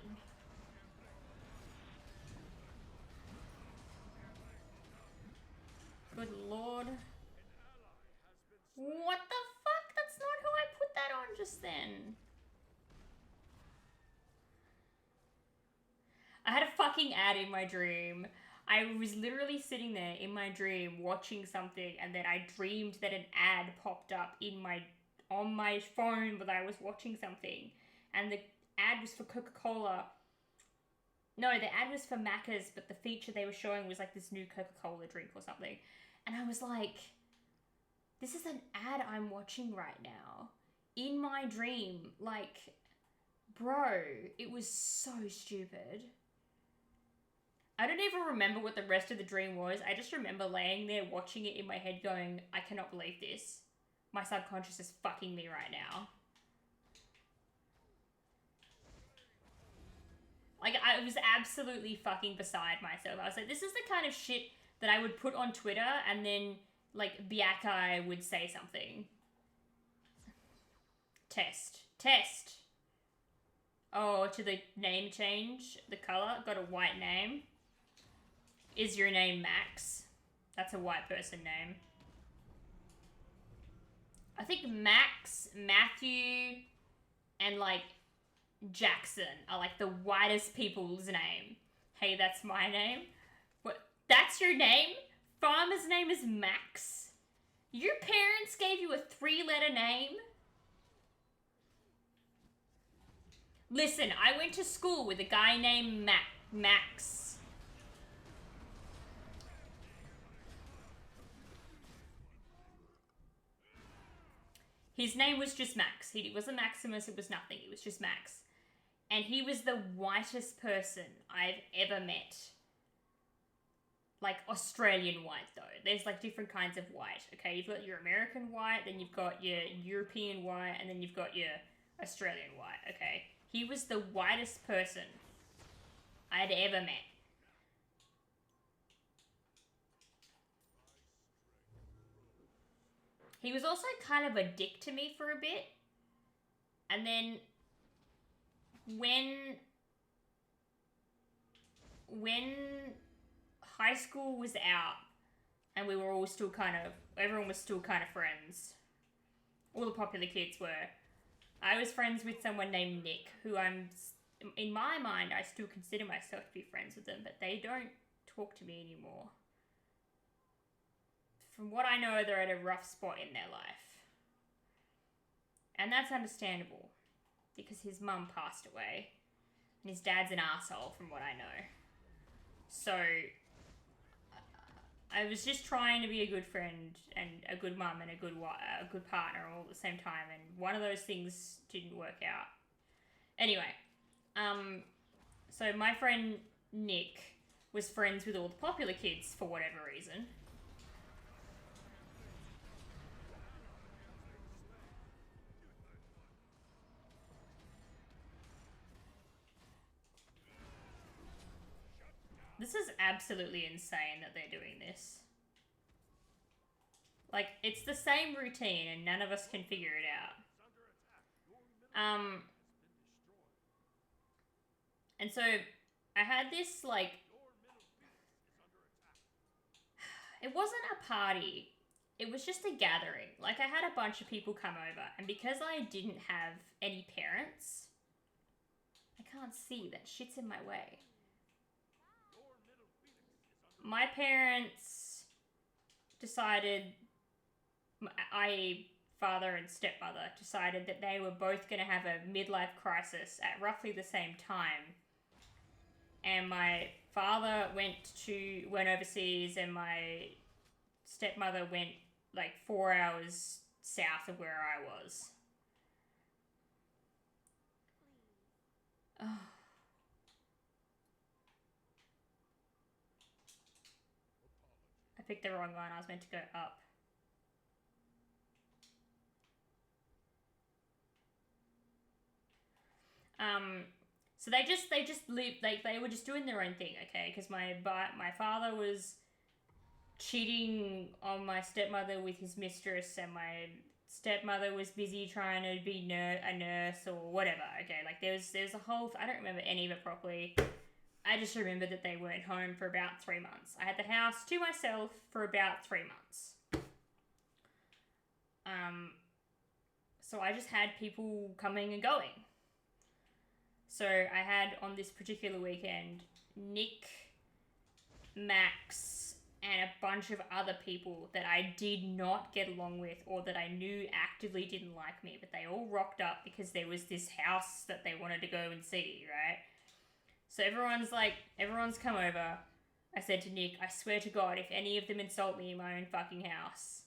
Good lord. What the fuck? That's not who I put that on just then. I had a fucking ad in my dream. I was literally sitting there in my dream watching something, and then I dreamed that an ad popped up on my phone while I was watching something, and the ad was for Coca-Cola. No, the ad was for Macca's, but the feature they were showing was like this new Coca-Cola drink or something. And I was like, this is an ad I'm watching right now in my dream. Like, bro, it was so stupid. I don't even remember what the rest of the dream was. I just remember laying there watching it in my head going, I cannot believe this. My subconscious is fucking me right now. Like, I was absolutely fucking beside myself. I was like, this is the kind of shit that I would put on Twitter and then, like, Biakai would say something. Test. Oh, to the name change, the color, got a white name. Is your name Max? That's a white person name. I think Max, Matthew, and like Jackson are like the whitest people's name. Hey, that's my name. What? That's your name? Farmer's name is Max? Your parents gave you a 3-letter name? Listen, I went to school with a guy named Max. His name was just Max. He wasn't Maximus, it was nothing. It was just Max. And he was the whitest person I've ever met. Like, Australian white, though. There's, like, different kinds of white, okay? You've got your American white, then you've got your European white, and then you've got your Australian white, okay? He was the whitest person I'd ever met. He was also kind of a dick to me for a bit. And then when high school was out and we were all still everyone was still kind of friends. All the popular kids were. I was friends with someone named Nick, who in my mind, I still consider myself to be friends with them, but they don't talk to me anymore. From what I know, they're at a rough spot in their life. And that's understandable, because his mum passed away, and his dad's an asshole, from what I know. So, I was just trying to be a good friend, and a good mum, and a good partner all at the same time, and one of those things didn't work out. Anyway, so my friend Nick was friends with all the popular kids for whatever reason. This is absolutely insane that they're doing this. Like, it's the same routine and none of us can figure it out. And so, I had this, like... It wasn't a party. it was just a gathering. Like, I had a bunch of people come over, and because I didn't have any parents, I can't see, that shit's in my way. My parents decided, father and stepmother decided that they were both going to have a midlife crisis at roughly the same time. And my father went overseas, and my stepmother went like 4 hours south of where I was. Oh. I picked the wrong one. I was meant to go up. So they just lived, like, they were just doing their own thing, okay? Because my father was cheating on my stepmother with his mistress, and my stepmother was busy trying to be a nurse or whatever, okay? Like, there's a whole, I don't remember any of it properly. I just remember that they weren't home for about 3 months. I had the house to myself for about 3 months. So I just had people coming and going. So I had, on this particular weekend, Nick, Max, and a bunch of other people that I did not get along with, or that I knew actively didn't like me, but they all rocked up because there was this house that they wanted to go and see, right? So everyone's come over. I said to Nick, I swear to God, if any of them insult me in my own fucking house,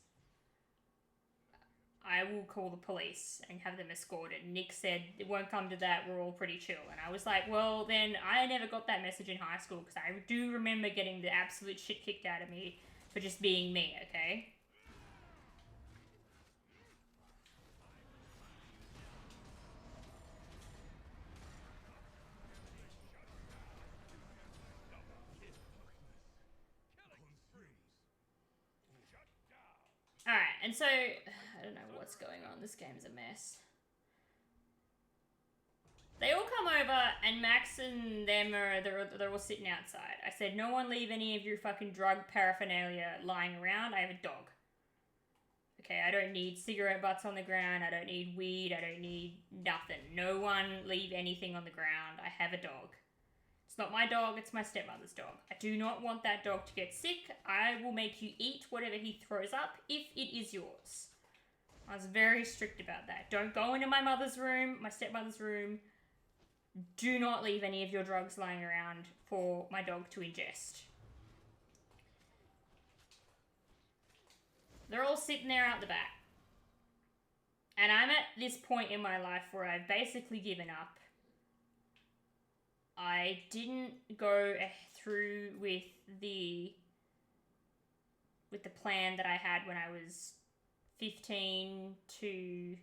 I will call the police and have them escorted. Nick said, it won't come to that, we're all pretty chill. And I was like, well, then I never got that message in high school, because I do remember getting the absolute shit kicked out of me for just being me, okay? Alright, and so, I don't know what's going on. This game's a mess. They all come over, and Max and them they're all sitting outside. I said, no one leave any of your fucking drug paraphernalia lying around. I have a dog. Okay, I don't need cigarette butts on the ground. I don't need weed. I don't need nothing. No one leave anything on the ground. I have a dog. It's not my dog, it's my stepmother's dog. I do not want that dog to get sick. I will make you eat whatever he throws up if it is yours. I was very strict about that. Don't go into my mother's room, my stepmother's room. Do not leave any of your drugs lying around for my dog to ingest. They're all sitting there out the back. And I'm at this point in my life where I've basically given up. I didn't go through with the plan that I had when I was 15 to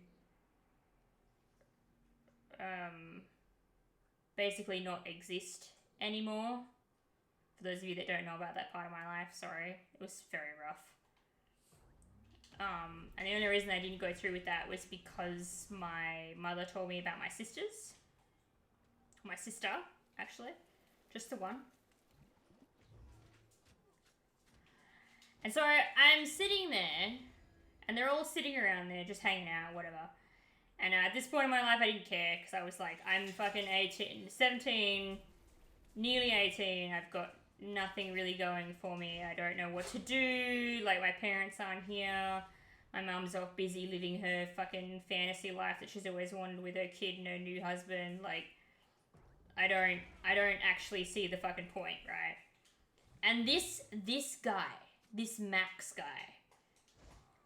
basically not exist anymore. For those of you that don't know about that part of my life, sorry. It was very rough. And the only reason I didn't go through with that was because my mother told me about my sisters. My sister, actually. Just the one. And so I'm sitting there, and they're all sitting around there just hanging out, whatever. And at this point in my life, I didn't care, because I was like, I'm fucking 17, nearly 18. I've got nothing really going for me. I don't know what to do. Like, my parents aren't here. My mum's off busy living her fucking fantasy life that she's always wanted with her kid and her new husband. Like, I don't actually see the fucking point, right? And this guy, this Max guy,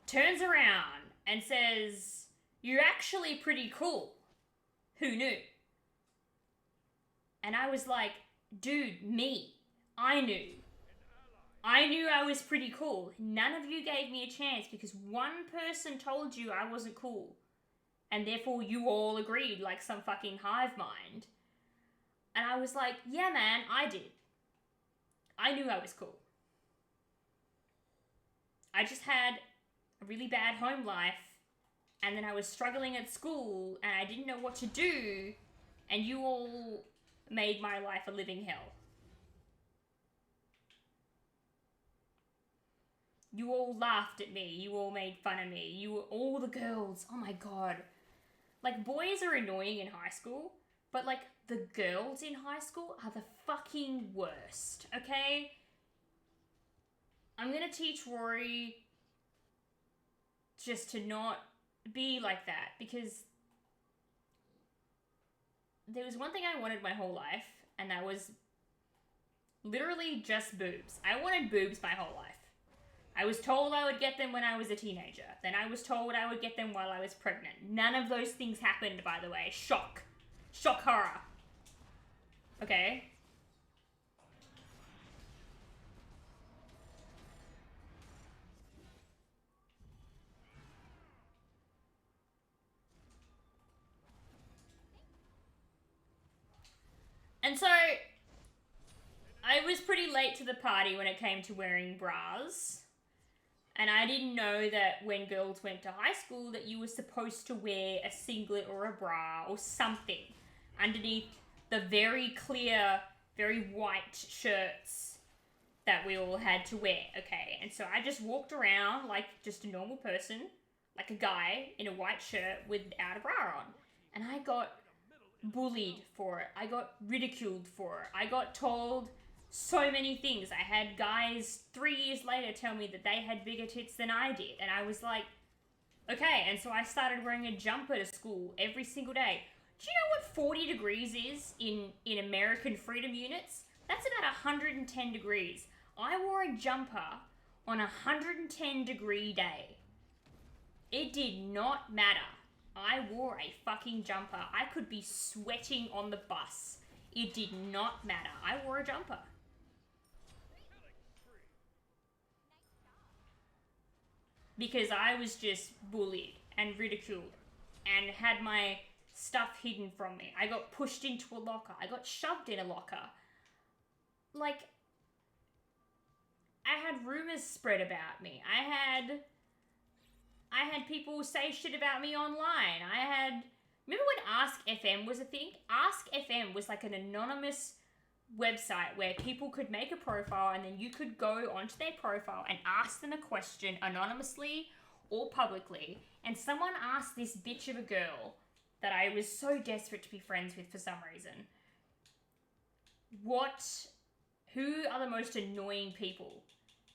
turns around and says, you're actually pretty cool. Who knew? And I was like, dude, me. I knew. I knew I was pretty cool. None of you gave me a chance because one person told you I wasn't cool. And therefore you all agreed like some fucking hive mind. And I was like, yeah, man, I did. I knew I was cool. I just had a really bad home life. And then I was struggling at school and I didn't know what to do. And you all made my life a living hell. You all laughed at me. You all made fun of me. You were all the girls. Oh my god. Like, boys are annoying in high school, but like, the girls in high school are the fucking worst, okay? I'm gonna teach Rory just to not be like that, because there was one thing I wanted my whole life, and that was literally just boobs. I wanted boobs my whole life. I was told I would get them when I was a teenager. Then I was told I would get them while I was pregnant. None of those things happened, by the way. Shock. Shock horror. Okay? And so, I was pretty late to the party when it came to wearing bras. And I didn't know that when girls went to high school that you were supposed to wear a singlet or a bra or something underneath the very clear, very white shirts that we all had to wear, okay? And so I just walked around like just a normal person, like a guy in a white shirt without a bra on. And I got bullied for it. I got ridiculed for it. I got told so many things. I had guys 3 years later tell me that they had bigger tits than I did. And I was like, okay. And so I started wearing a jumper to school every single day. Do you know what 40 degrees is in American freedom units? That's about 110 degrees. I wore a jumper on a 110 degree day. It did not matter. I wore a fucking jumper. I could be sweating on the bus. It did not matter. I wore a jumper. Because I was just bullied and ridiculed and had my stuff hidden from me. I got pushed into a locker. I got shoved in a locker. Like, I had rumors spread about me. I had people say shit about me online. Remember when Ask FM was a thing? Ask FM was like an anonymous website where people could make a profile and then you could go onto their profile and ask them a question anonymously or publicly. And someone asked this bitch of a girl that I was so desperate to be friends with for some reason, who are the most annoying people?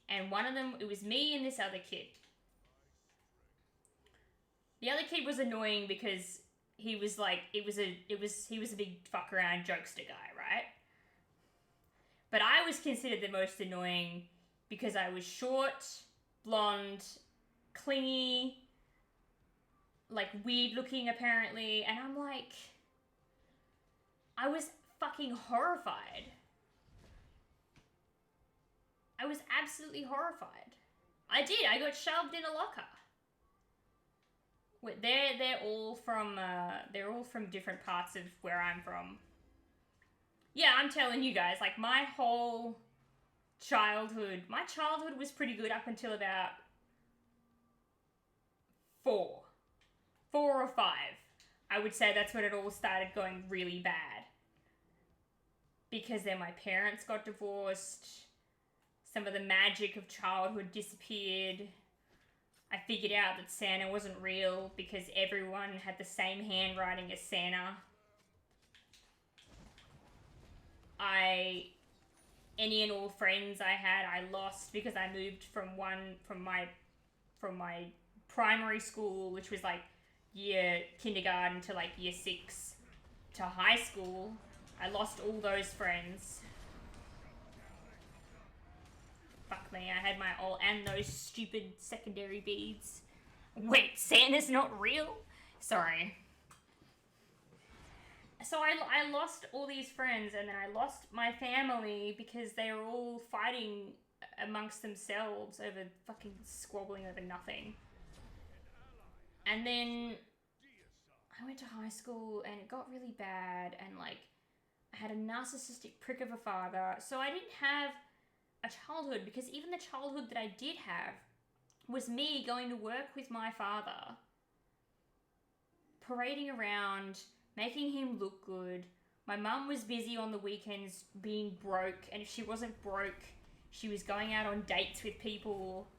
And one of them, it was me and this other kid. The other kid was annoying because he was like, he was a big fuck around jokester guy, right? But I was considered the most annoying because I was short, blonde, clingy, like weird looking apparently, and I'm like, I was fucking horrified. I was absolutely horrified. I got shoved in a locker. Wait, they're all from different parts of where I'm from. Yeah, I'm telling you guys, like my childhood was pretty good up until about 4 or 5. I would say that's when it all started going really bad. Because then my parents got divorced. Some of the magic of childhood disappeared. I figured out that Santa wasn't real because everyone had the same handwriting as Santa. Any and all friends I had, I lost because I moved from my primary school, which was like kindergarten to like year 6 to high school. I lost all those friends. Fuck me, I had and those stupid secondary beads. Wait, Santa's not real? Sorry. So I lost all these friends, and then I lost my family because they were all fighting amongst themselves over fucking squabbling over nothing. And then I went to high school and it got really bad, and like I had a narcissistic prick of a father, so I didn't have a childhood, because even the childhood that I did have was me going to work with my father, parading around, making him look good. My mum was busy on the weekends being broke, and if she wasn't broke, she was going out on dates with people.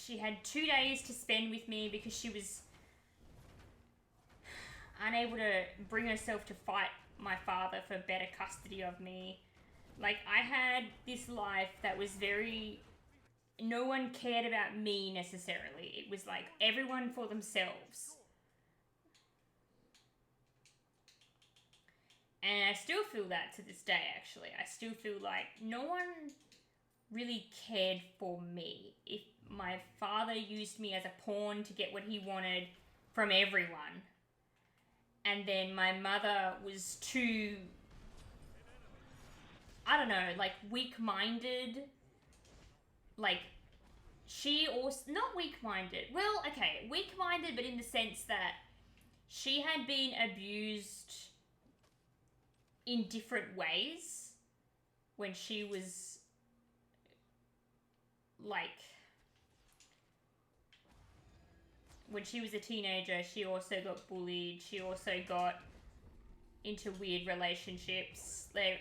she had 2 days to spend with me because she was unable to bring herself to fight my father for better custody of me. Like, I had this life that was very... No one cared about me necessarily. It was like everyone for themselves. And I still feel that to this day, actually. I still feel like no one really cared for me. If my father used me as a pawn to get what he wanted from everyone, and then my mother was too, I don't know, like weak-minded. Like, she also, not weak-minded, well, okay, weak-minded, but in the sense that she had been abused in different ways when she was, like, when she was a teenager. She also got bullied. She also got into weird relationships. A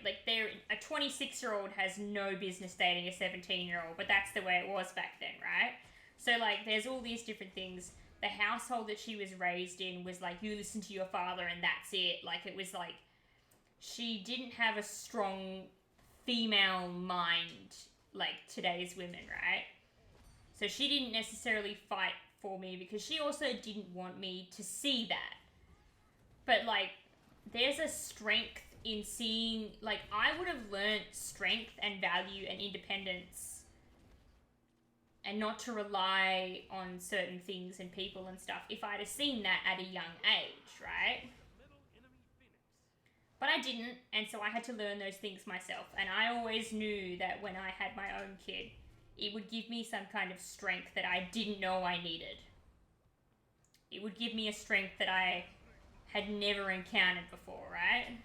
26-year-old has no business dating a 17-year-old, but that's the way it was back then, right? So, like, there's all these different things. The household that she was raised in was like, you listen to your father and that's it. Like, it was like, she didn't have a strong female mind like today's women, right? So she didn't necessarily fight for me because she also didn't want me to see that. But, like, there's a strength in seeing, like, I would have learnt strength and value and independence and not to rely on certain things and people and stuff if I'd have seen that at a young age, right? But I didn't, and so I had to learn those things myself. And I always knew that when I had my own kid, it would give me some kind of strength that I didn't know I needed. It would give me a strength that I had never encountered before, right?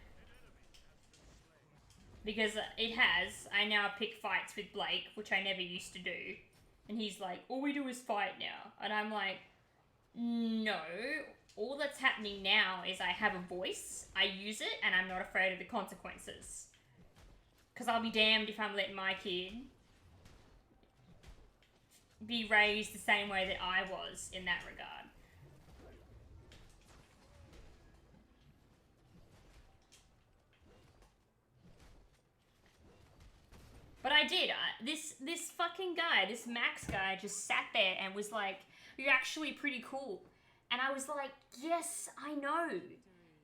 Because it has. I now pick fights with Blake, which I never used to do. And he's like, all we do is fight now. And I'm like, no. All that's happening now is I have a voice, I use it, and I'm not afraid of the consequences. Because I'll be damned if I'm letting my kid be raised the same way that I was in that regard. But I did. This fucking guy, this Max guy, just sat there and was like, you're actually pretty cool. And I was like, yes, I know.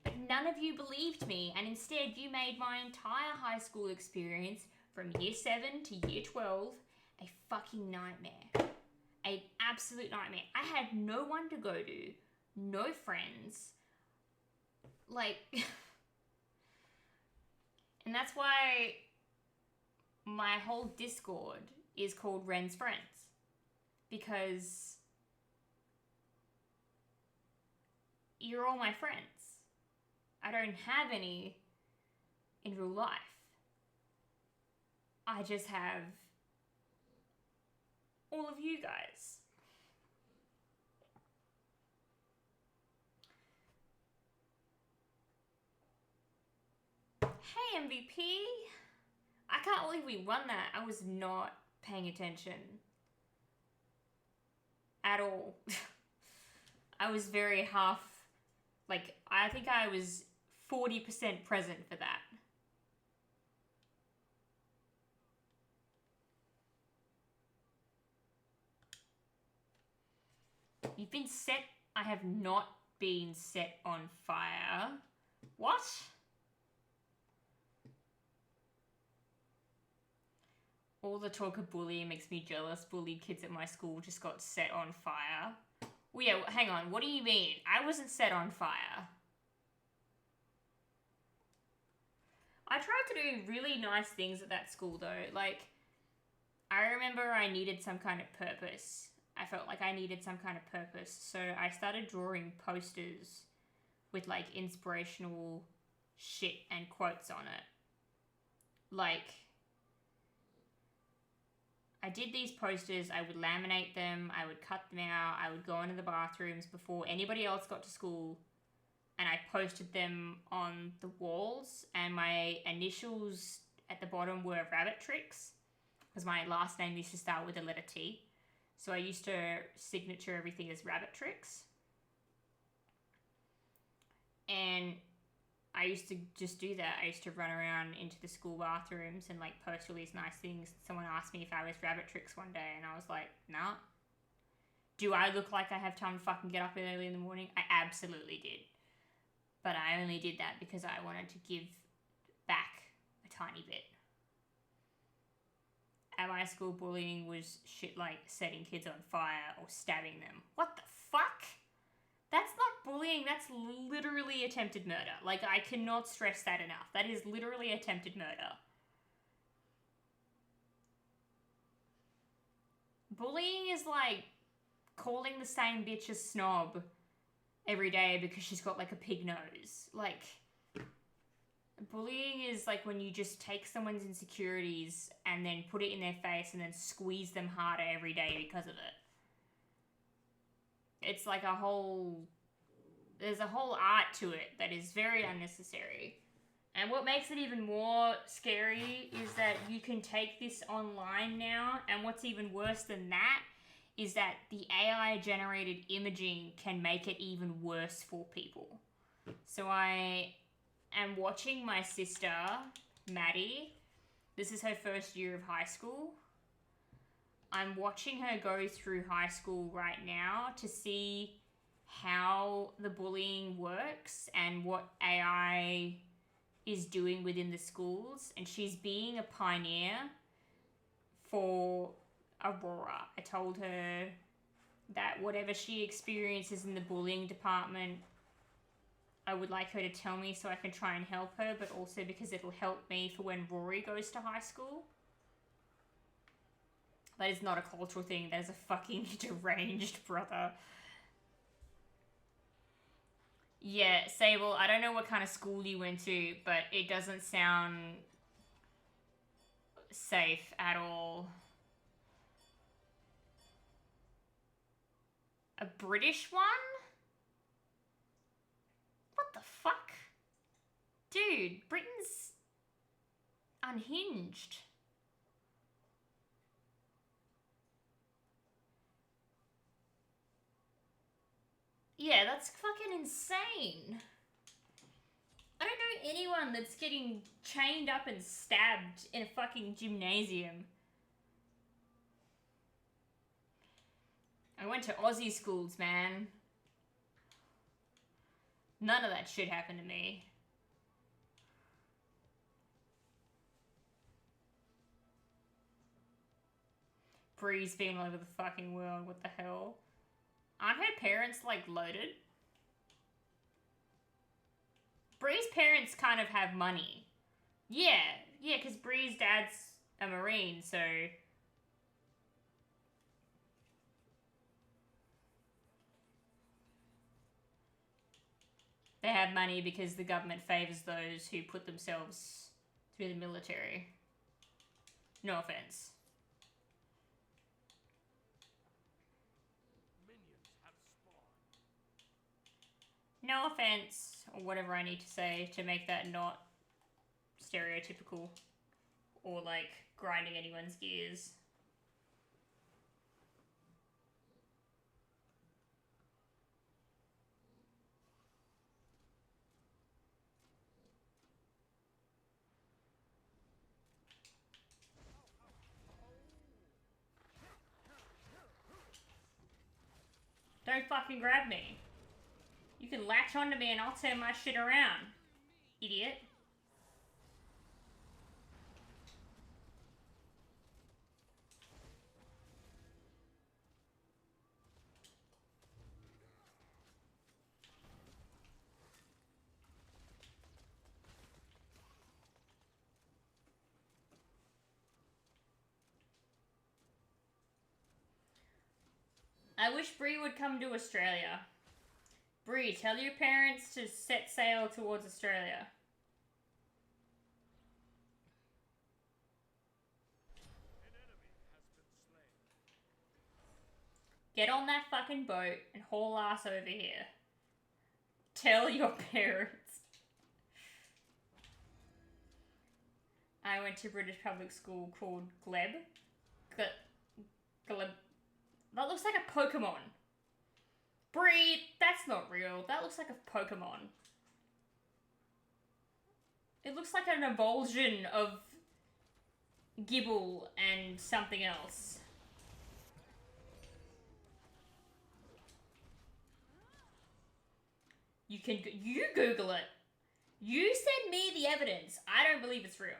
But none of you believed me. And instead, you made my entire high school experience from year 7 to year 12 a fucking nightmare. An absolute nightmare. I had no one to go to. No friends. Like... And that's why my whole Discord is called Ren's Friends. Because... you're all my friends. I don't have any in real life. I just have all of you guys. Hey MVP! I can't believe we won that. I was not paying attention at all. I was very half... Like, I think I was 40% present for that. You've been set... I have not been set on fire. What? All the talk of bullying makes me jealous. Bullied kids at my school just got set on fire. Well, yeah, hang on. What do you mean? I wasn't set on fire. I tried to do really nice things at that school, though. Like, I remember I needed some kind of purpose. I felt like I needed some kind of purpose. So I started drawing posters with, like, inspirational shit and quotes on it. Like... I did these posters, I would laminate them, I would cut them out, I would go into the bathrooms before anybody else got to school, and I posted them on the walls, and my initials at the bottom were Rabbit Tricks, because my last name used to start with the letter T. So I used to signature everything as rabbit tricks. And I used to just do that. I used to run around into the school bathrooms and like post all these nice things. Someone asked me if I was rabbit tricks one day, and I was like, nah. Do I look like I have time to fucking get up early in the morning? I absolutely did. But I only did that because I wanted to give back a tiny bit. At my school, bullying was shit like setting kids on fire or stabbing them. What the fuck? That's not bullying, that's literally attempted murder. Like, I cannot stress that enough. That is literally attempted murder. Bullying is like calling the same bitch a snob every day because she's got like a pig nose. Like, bullying is like when you just take someone's insecurities and then put it in their face and then squeeze them harder every day because of it. It's like there's a whole art to it that is very unnecessary. And what makes it even more scary is that you can take this online now, and what's even worse than that is that the AI generated imaging can make it even worse for people. So I am watching my sister, Maddie. This is her first year of high school. I'm watching her go through high school right now to see how the bullying works and what AI is doing within the schools. And she's being a pioneer for Aurora. I told her that whatever she experiences in the bullying department, I would like her to tell me so I can try and help her, but also because it'll help me for when Rory goes to high school. That is not a cultural thing. That is a fucking deranged brother. Yeah, Sable, I don't know what kind of school you went to, but it doesn't sound safe at all. A British one? What the fuck? Dude, Britain's unhinged. Yeah, that's fucking insane. I don't know anyone that's getting chained up and stabbed in a fucking gymnasium. I went to Aussie schools, man. None of that shit happened to me. Bree's been all over the fucking world, what the hell? Aren't her parents, like, loaded? Bree's parents kind of have money. Yeah, because Bree's dad's a Marine, so... They have money because the government favours those who put themselves through the military. No offense. No offense, or whatever I need to say to make that not stereotypical or like grinding anyone's gears. Don't fucking grab me. You can latch onto me and I'll turn my shit around, idiot. I wish Bree would come to Australia. Bree, tell your parents to set sail towards Australia. Get on that fucking boat and haul ass over here. Tell your parents. I went to British public school called Gleb. Gleb. That looks like a Pokemon. Breathe. That's not real. That looks like a Pokemon. It looks like an emulsion of Gibble and something else. You Google it. You send me the evidence. I don't believe it's real.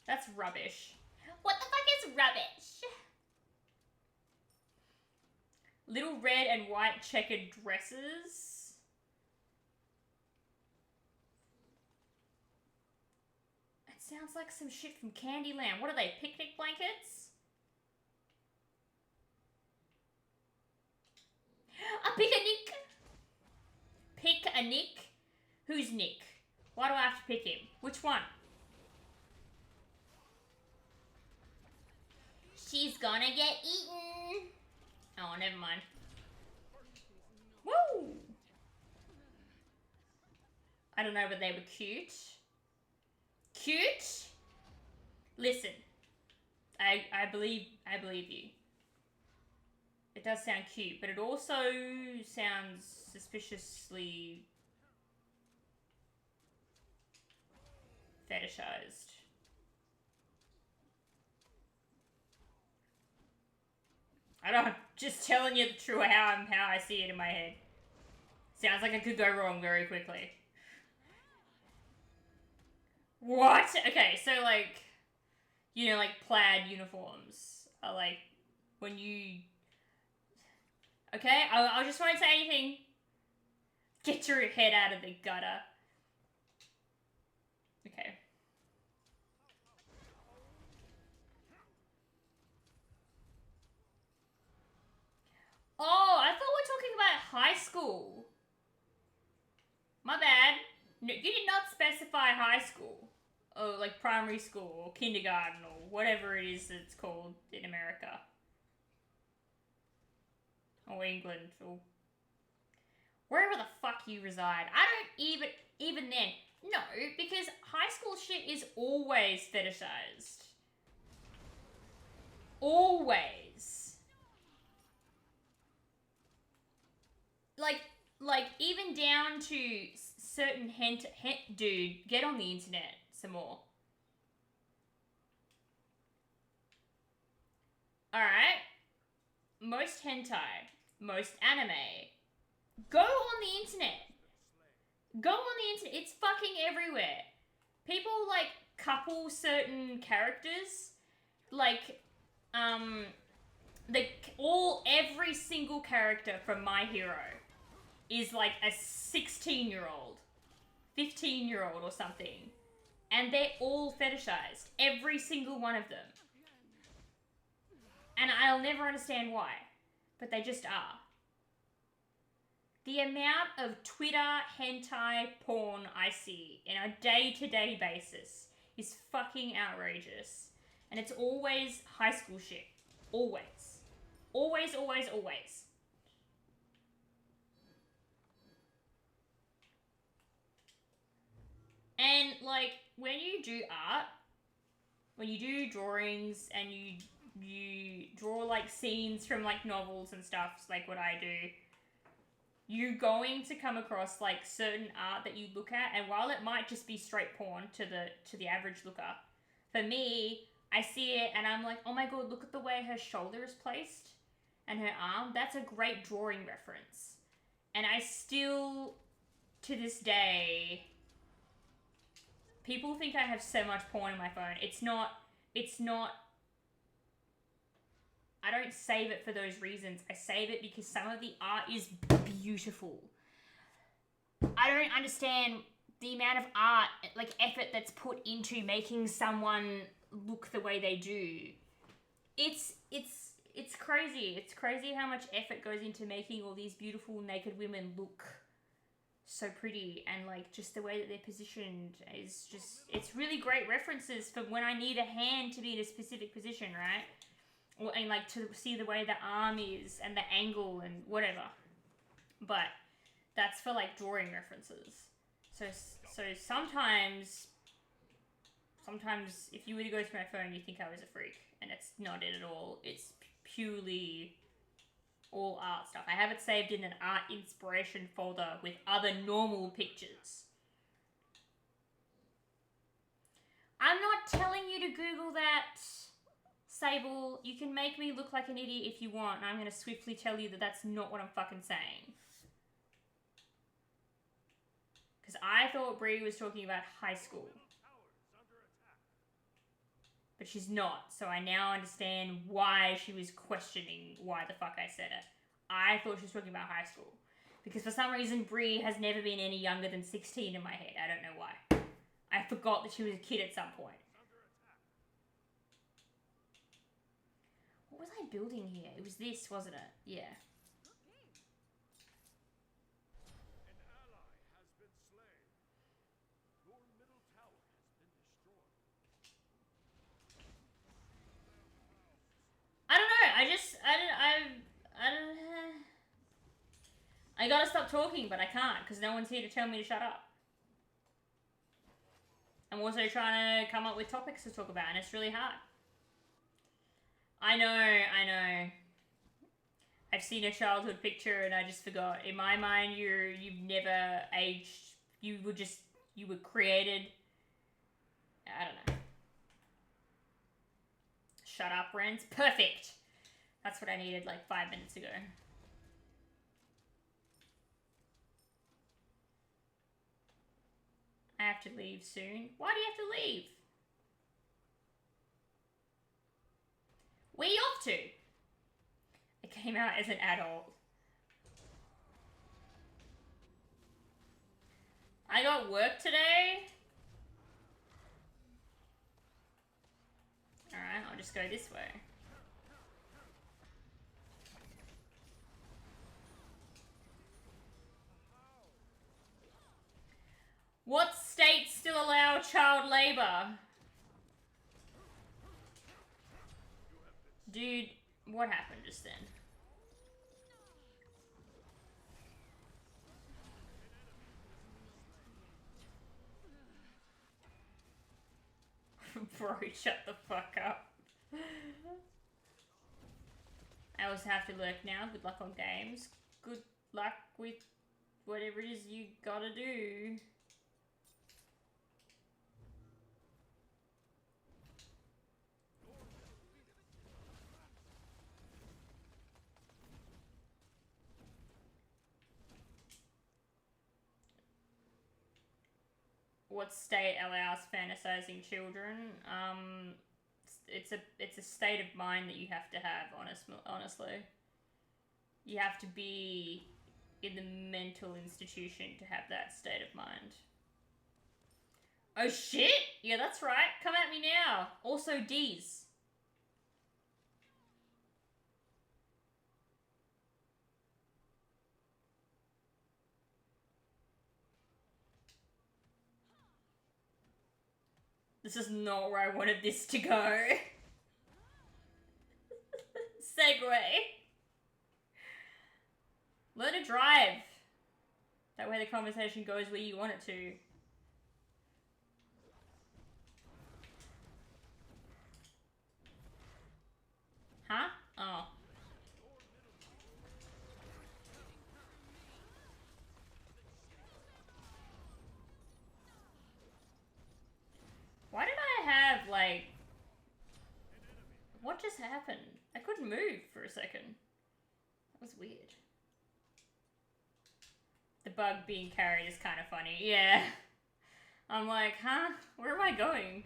That's rubbish. What the fuck is rubbish? Little red and white checkered dresses. It sounds like some shit from Candyland. What are they, picnic blankets? A pick-a-nick. Pick a Nick? Who's Nick? Why do I have to pick him? Which one? She's gonna get eaten. Oh, never mind. Woo! I don't know, but they were cute. Cute? Listen. I believe you. It does sound cute, but it also sounds suspiciously fetishized. I don't know, just telling you the truth how I see it in my head. Sounds like it could go wrong very quickly. What? Okay, so like, you know, like plaid uniforms are like when you. Okay, I just won't say anything. Get your head out of the gutter. Okay. Oh, I thought we were talking about high school. My bad. No, you did not specify high school. Or like primary school or kindergarten or whatever it is it's called in America. Or England or wherever the fuck you reside. I don't even then. No, because high school shit is always fetishized. Always. Like even down to certain dude, get on the internet some more. Alright. Most hentai, most anime. Go on the internet. Go on the internet. It's fucking everywhere. People like couple certain characters. Like, every single character from My Hero is like a 16-year-old, 15-year-old or something. And they're all fetishized. Every single one of them. And I'll never understand why. But they just are. The amount of Twitter hentai porn I see on a day-to-day basis is fucking outrageous. And it's always high school shit. Always. Always, always, always. And, like, when you do art, when you do drawings and you draw, like, scenes from, like, novels and stuff, like what I do, you're going to come across, like, certain art that you look at, and while it might just be straight porn to the average looker, for me, I see it and I'm like, oh my god, look at the way her shoulder is placed and her arm. That's a great drawing reference. And I still, to this day, people think I have so much porn on my phone. It's not, I don't save it for those reasons. I save it because some of the art is beautiful. I don't understand the amount of art, like effort that's put into making someone look the way they do. It's crazy. It's crazy how much effort goes into making all these beautiful naked women look so pretty, and like just the way that they're positioned is just, it's really great references for when I need a hand to be in a specific position, right? Or, and like to see the way the arm is and the angle and whatever. But that's for like drawing references. So sometimes if you were to go through my phone, you think I was a freak, and it's not it at all. It's purely all art stuff. I have it saved in an art inspiration folder with other normal pictures. I'm not telling you to Google that, Sable. You can make me look like an idiot if you want, and I'm going to swiftly tell you that that's not what I'm fucking saying. Because I thought Brie was talking about high school. But she's not, so I now understand why she was questioning why the fuck I said it. I thought she was talking about high school. Because for some reason, Brie has never been any younger than 16 in my head. I don't know why. I forgot that she was a kid at some point. What was I building here? It was this, wasn't it? Yeah. I don't know. I gotta stop talking, but I can't because no one's here to tell me to shut up. I'm also trying to come up with topics to talk about, and it's really hard. I know. I've seen a childhood picture and I just forgot. In my mind, you've never aged. You were created. I don't know. Shut up, Rens. Perfect. That's what I needed like 5 minutes ago. I have to leave soon. Why do you have to leave? Where you off to? I came out as an adult. I got work today. Alright, I'll just go this way. What states still allow child labor? Dude, what happened just then? Bro, shut the fuck up. I also have to lurk now. Good luck on games. Good luck with whatever it is you gotta do. What state allows fantasizing children? It's a state of mind that you have to have. Honestly, you have to be in the mental institution to have that state of mind. Oh shit! Yeah, that's right. Come at me now. Also D's. This is not where I wanted this to go. Segue. Learn to drive. That way the conversation goes where you want it to. Huh? Oh. Why did I have, like... What just happened? I couldn't move for a second. That was weird. The bug being carried is kind of funny. Yeah. I'm like, huh? Where am I going?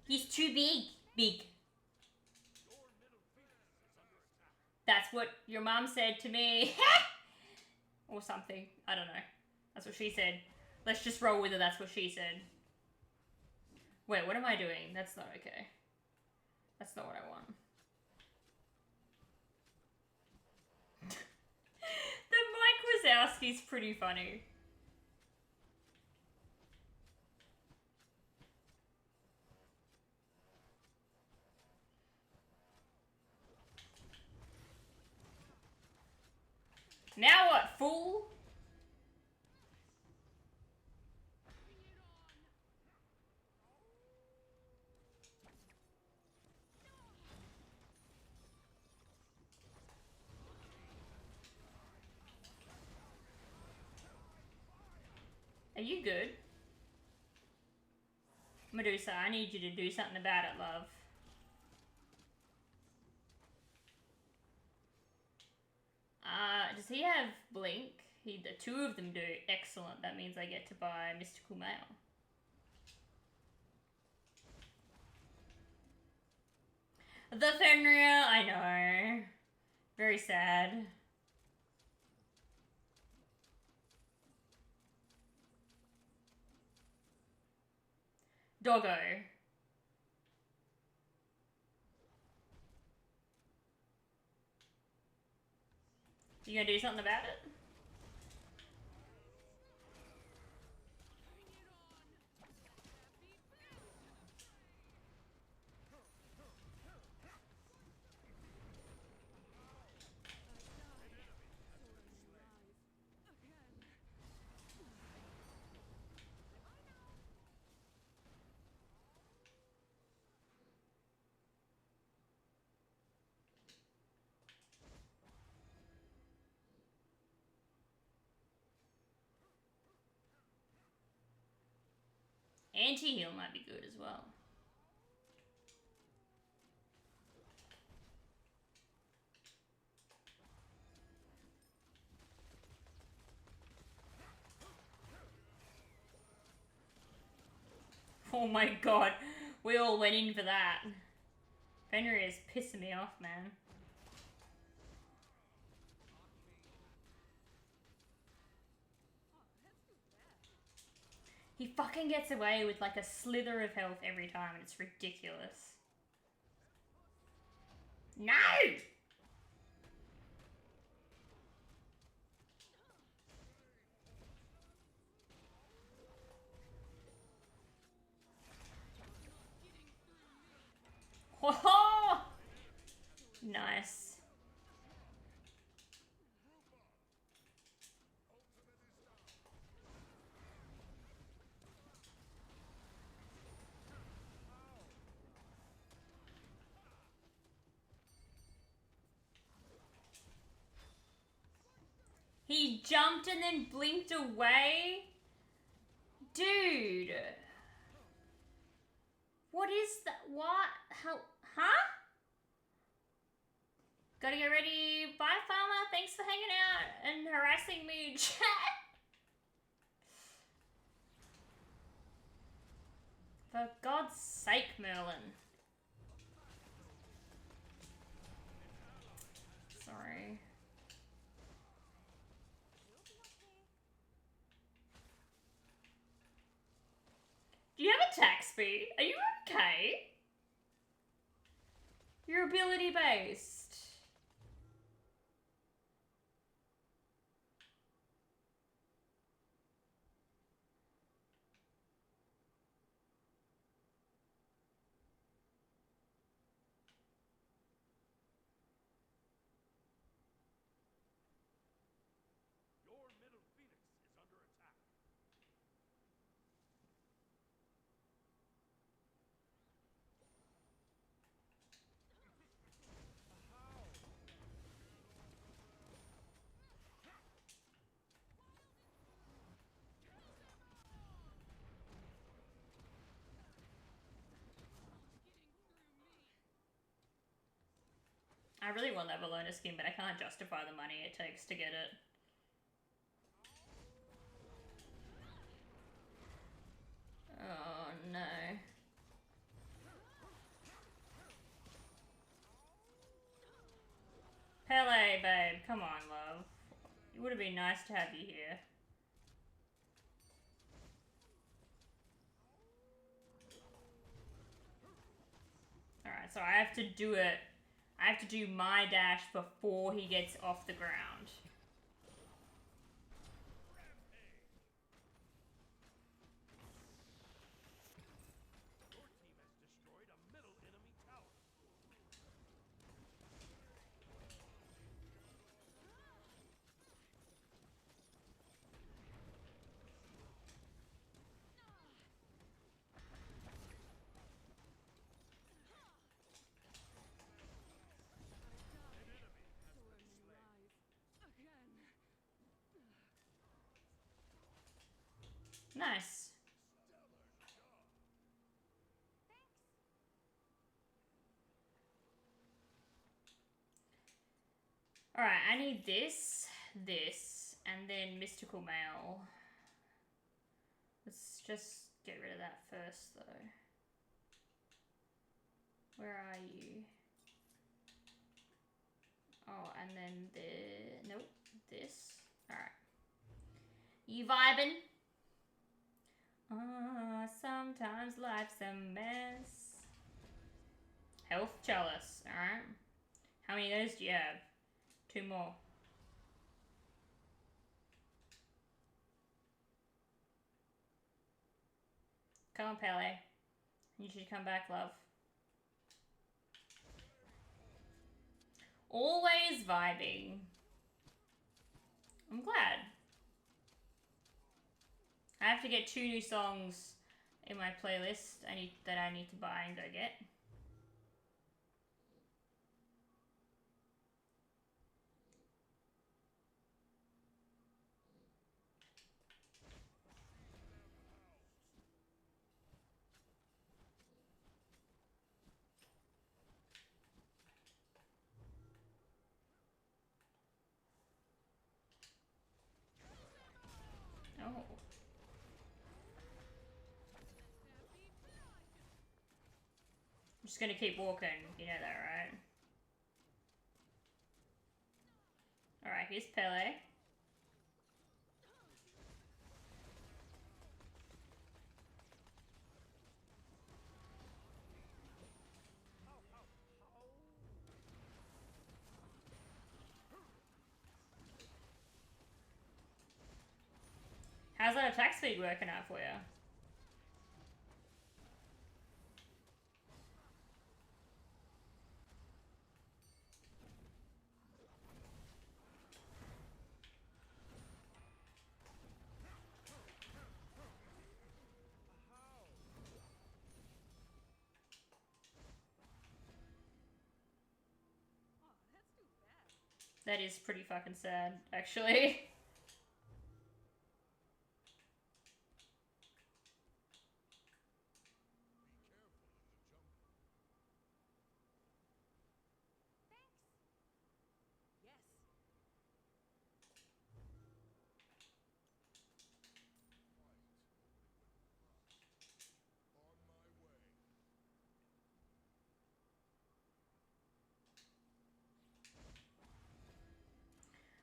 He's too big. Big. That's what your mom said to me. Or something. I don't know. That's what she said. Let's just roll with it. That's what she said. Wait, what am I doing? That's not okay. That's not what I want. The Mike Wazowski's pretty funny. Now what, fool? Are you good? Medusa, I need you to do something about it, love. Does he have Blink? The two of them do. Excellent. That means I get to buy Mystical Mail. The Fenrir, I know. Very sad. Doggo. You gonna do something about it? Anti-heal might be good as well. Oh my god, we all went in for that. Fenrir is pissing me off, man. He fucking gets away with like a slither of health every time and it's ridiculous. No! Whoa! Nice. He jumped and then blinked away? Dude. What is that? What? How? Huh? Gotta get ready. Bye, Farmer. Thanks for hanging out and harassing me in chat. For God's sake, Merlin. Sorry. Do you have attack speed? Are you okay? You're ability based. Your middle phoenix is under attack. I really want that Valona skin, but I can't justify the money it takes to get it. Oh no. Pele, babe, come on, love. It would have been nice to have you here. Alright, so I have to do it. I have to do my dash before he gets off the ground. Your team has destroyed a middle enemy tower. Nice. Alright, I need this, and then Mystical Mail. Let's just get rid of that first, though. Where are you? Oh, and then nope, this. Alright. You vibing? Sometimes life's a mess. Health Chalice, alright. How many of those do you have? 2 more. Come on, Pele. You should come back, love. Always vibing. I'm glad. I have to get 2 new songs in my playlist that I need to buy and go get. Oh. I'm just gonna keep walking, you know that, right? Alright, here's Pele. How's that attack speed working out for you? That is pretty fucking sad, actually.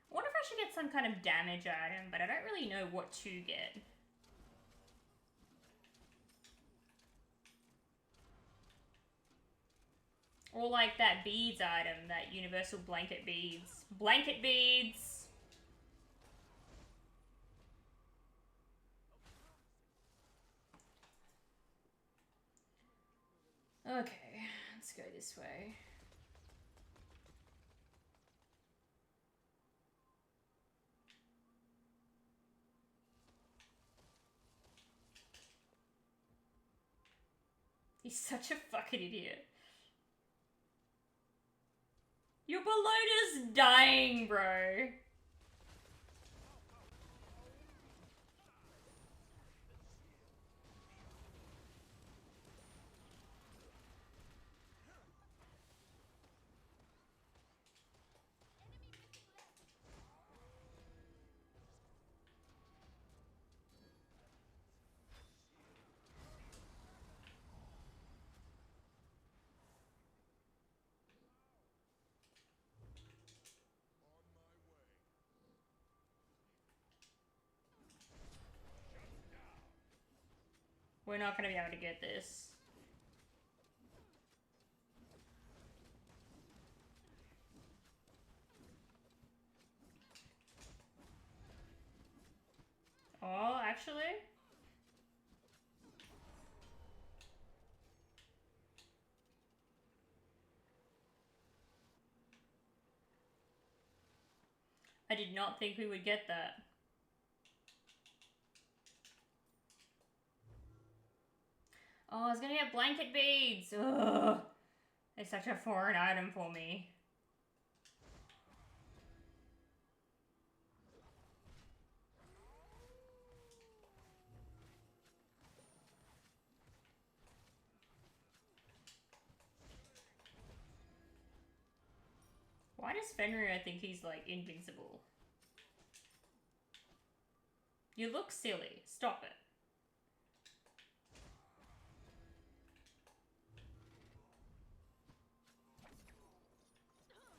I wonder if I should get some kind of damage item, but I don't really know what to get. Or like that beads item, that universal blanket beads. Blanket beads! Okay, let's go this way. He's such a fucking idiot. Your Ballona's dying, bro. We're not gonna be able to get this. Oh, actually? I did not think we would get that. Oh, I was gonna get blanket beads. Ugh. It's such a foreign item for me. does Fenrir think he's like invincible? You look silly. Stop it.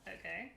Okay.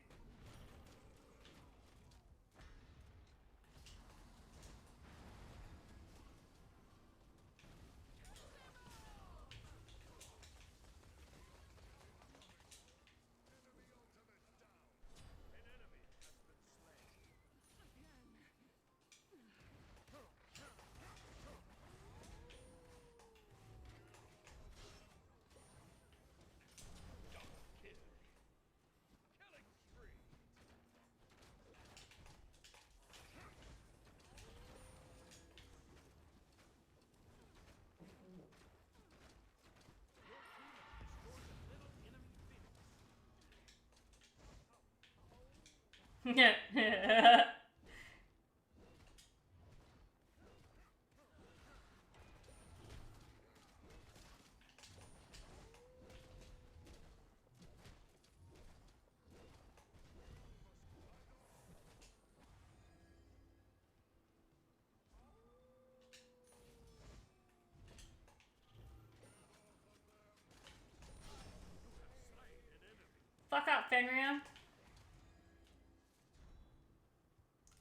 Fuck up, Fenrir.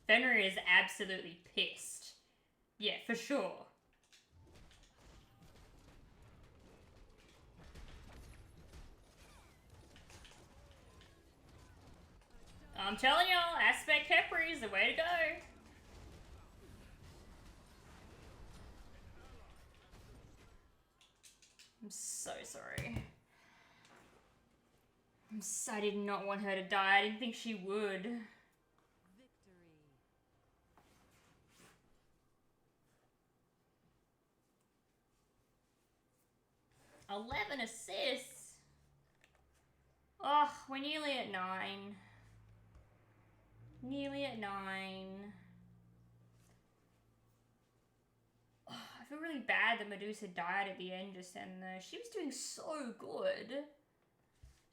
Fenrir is absolutely pissed. Yeah, for sure. I'm telling y'all, aspect Khepri is the way to go. I'm so sorry. I did not want her to die. I didn't think she would. Victory. 11 assists. Oh, we're nearly at 9. Nearly at 9. Oh, I feel really bad that Medusa died at the end just then though. She was doing so good.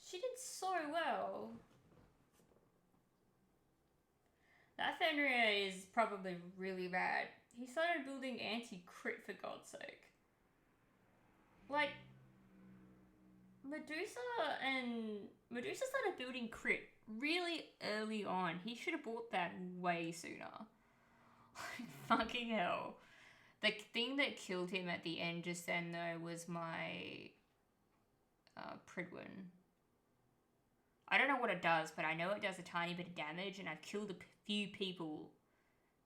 She did so well. That Fenrir is probably really bad. He started building anti-crit for God's sake. Like, Medusa started building crit really early on. He should have bought that way sooner. Fucking hell. The thing that killed him at the end just then though was my Pridwin. I don't know what it does, but I know it does a tiny bit of damage and I've killed a few people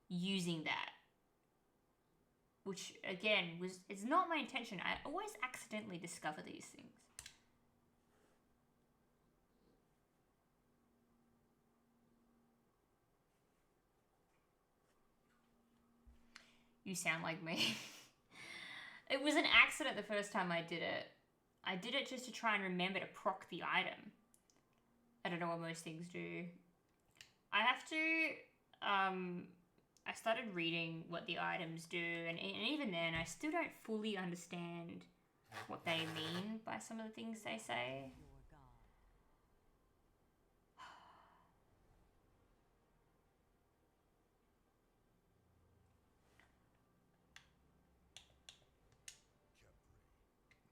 using that. Which again it's not my intention. I always accidentally discover these things. You sound like me. It was an accident the first time I did it. I did it just to try and remember to proc the item. I don't know what most things do. I have to, I started reading what the items do, and even then, I still don't fully understand what they mean by some of the things they say.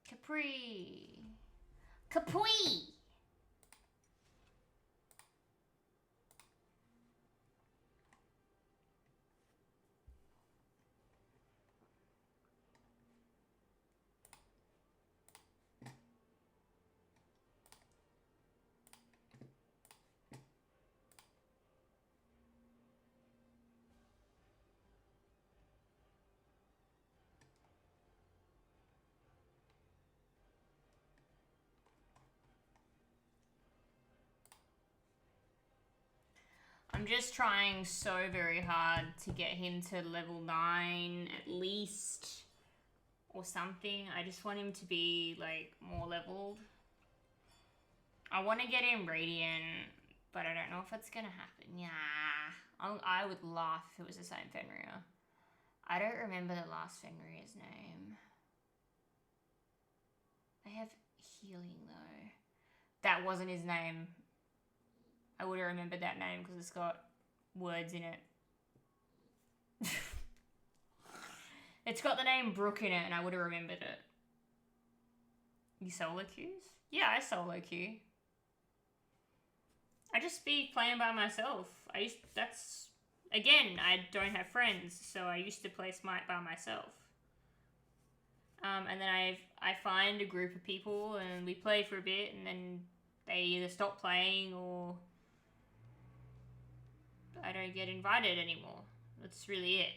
Your god. Khepri. Khepri! I'm just trying so very hard to get him to level 9 at least, or something. I just want him to be like more leveled. I want to get him Radiant, but I don't know if it's gonna happen. Yeah, I would laugh if it was the same Fenrir. I don't remember the last Fenrir's name. They have healing though. That wasn't his name. I would have remembered that name because it's got words in it. It's got the name Brooke in it, and I would have remembered it. You solo queues? Yeah, I solo queue. I just be playing by myself. Again, I don't have friends, so I used to play Smite by myself. And then I find a group of people and we play for a bit, and then they either stop playing or I don't get invited anymore. That's really it.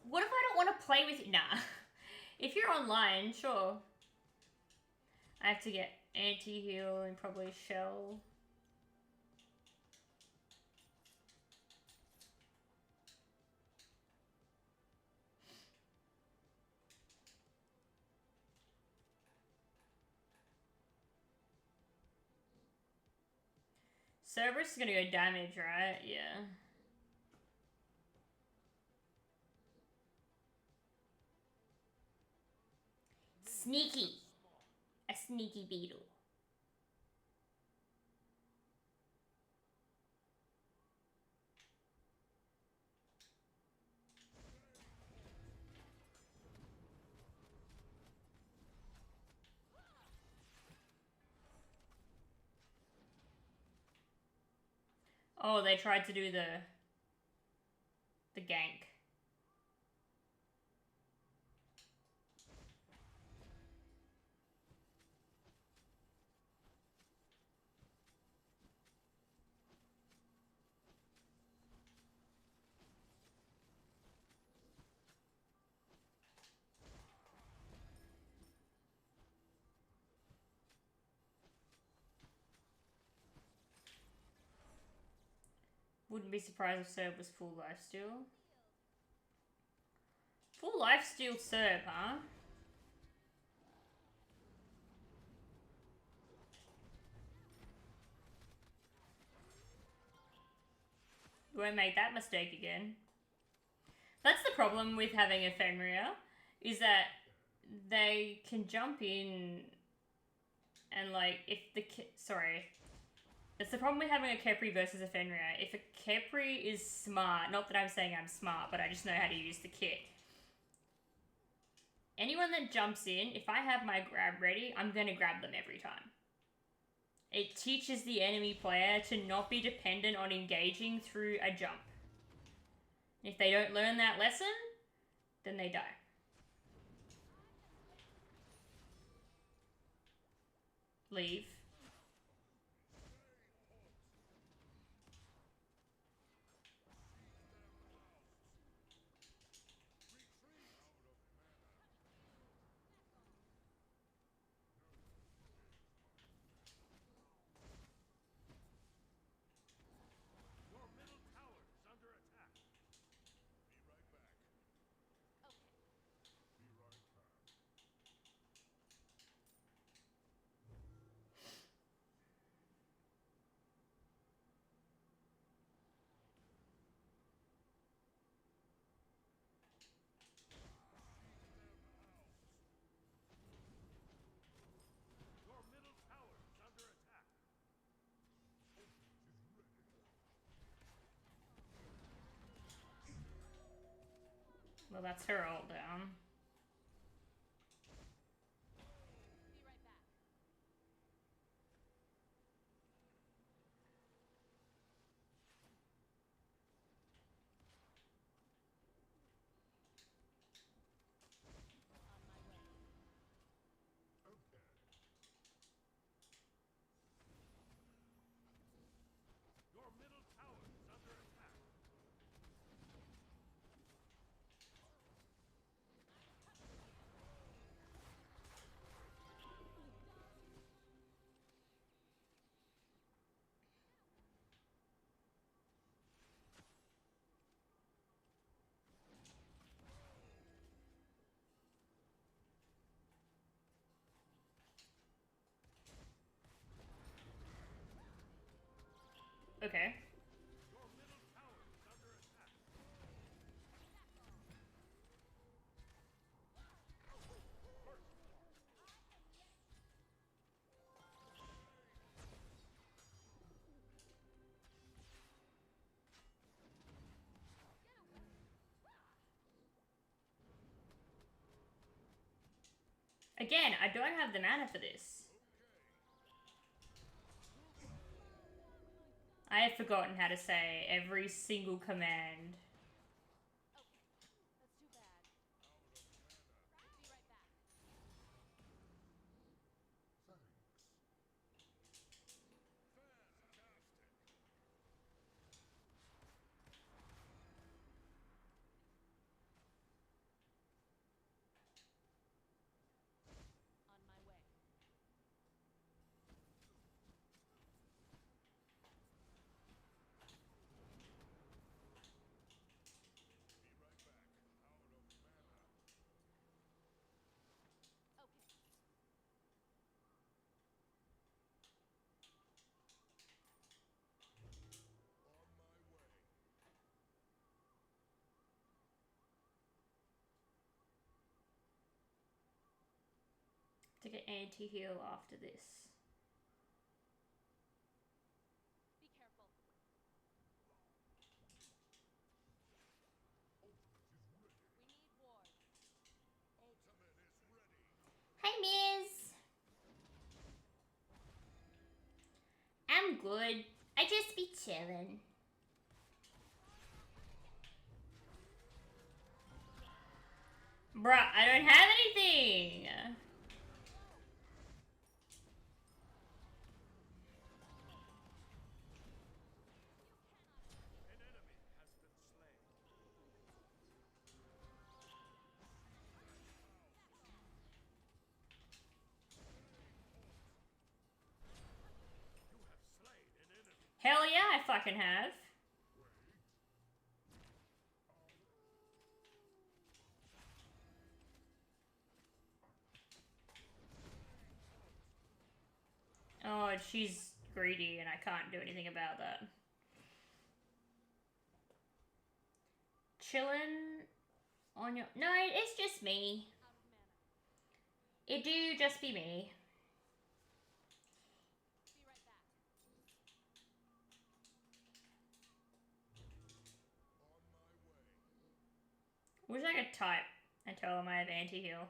What if I don't want to play with you? Nah. If you're online, sure. I have to get anti-heal and probably shell. Cerberus is gonna go damage, right? Yeah. Sneaky. A sneaky beetle. Oh, they tried to do the gank. Wouldn't be surprised if Serb was full lifesteal. Full lifesteal Serb, huh? We won't make that mistake again. That's the problem with having a Fenrir, is that they can jump in and like, if the... Sorry. It's the problem with having a Khepri versus a Fenrir. If a Khepri is smart, not that I'm saying I'm smart, but I just know how to use the kit. Anyone that jumps in, if I have my grab ready, I'm going to grab them every time. It teaches the enemy player to not be dependent on engaging through a jump. If they don't learn that lesson, then they die. Leave. Your middle tower is under attack. Be right back. Be right back. Your middle tower is under attack. Well, that's her all down. Your middle tower is under attack. Okay. Your middle tower is under attack. Again, I don't have the mana for this. I have forgotten how to say every single command. That's too bad. Be right back. On my way. Okay. To get anti-heal after this. Be careful. We need wards. Hey, Miz. I'm good. I just be chilling. Bruh, I don't have anything. An enemy has been slain. You have slain an enemy. Hell yeah, I fucking have. Oh, she's greedy and I can't do anything about that. Chillin' on your... No, it's just me. Out of mana. It do just be me. Be right back. Wish I could type and tell them I have anti-heal.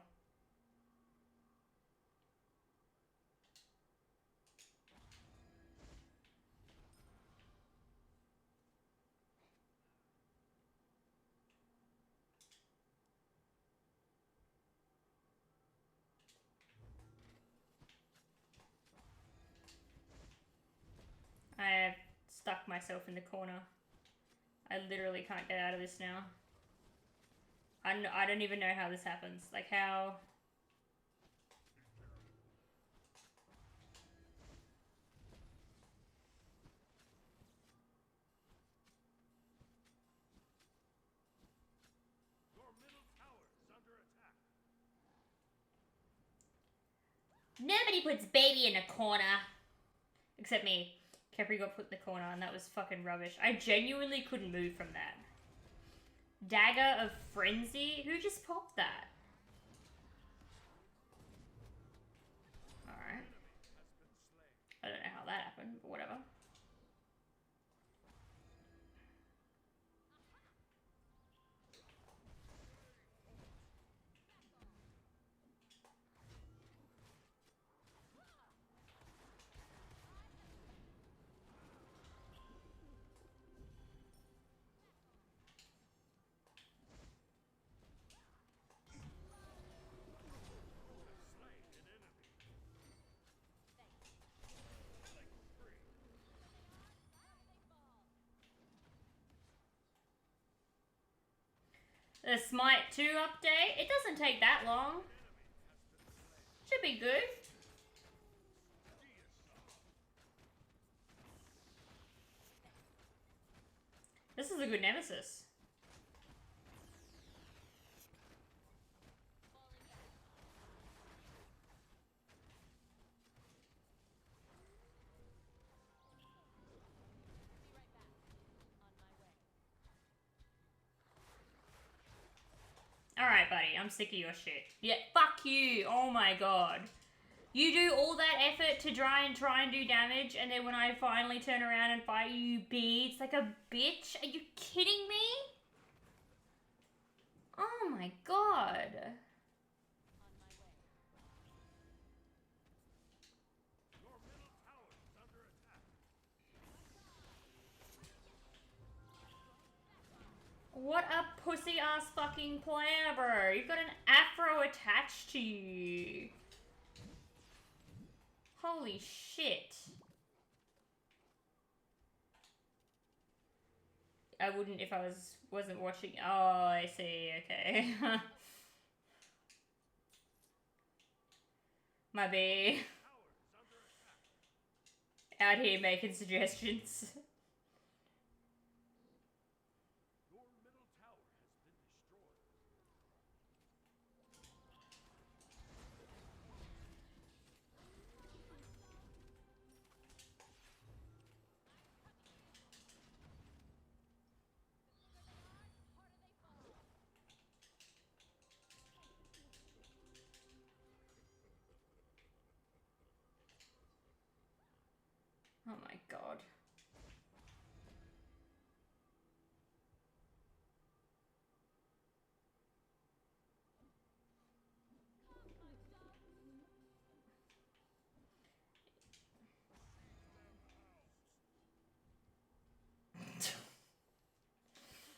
I have stuck myself in the corner. I literally can't get out of this now. I don't even know how this happens. Like how... Your middle tower is under attack. Nobody puts baby in a corner. Except me. Khepri got put in the corner and that was fucking rubbish. I genuinely couldn't move from that. Dagger of Frenzy? Who just popped that? Alright. Has been slain. I don't know how that happened, but whatever. Slain an enemy. Thanks. Killing spree. They fall. The Smite 2 update? It doesn't take that long. Should be good. This is a good nemesis. Falling back. Be right back. On my way. Alright, buddy, I'm sick of your shit. Yeah, fuck you. Oh my god. You do all that effort to try and do damage, and then when I finally turn around and fight you, you beads like a bitch? Are you kidding me? Oh my god. On my way. What a pussy ass fucking player, bro. You've got an afro attached to you. Holy shit. I wouldn't if I wasn't watching. Oh, I see. Okay. My bee. Out here making suggestions. Your middle tower has been destroyed. Oh my god. Too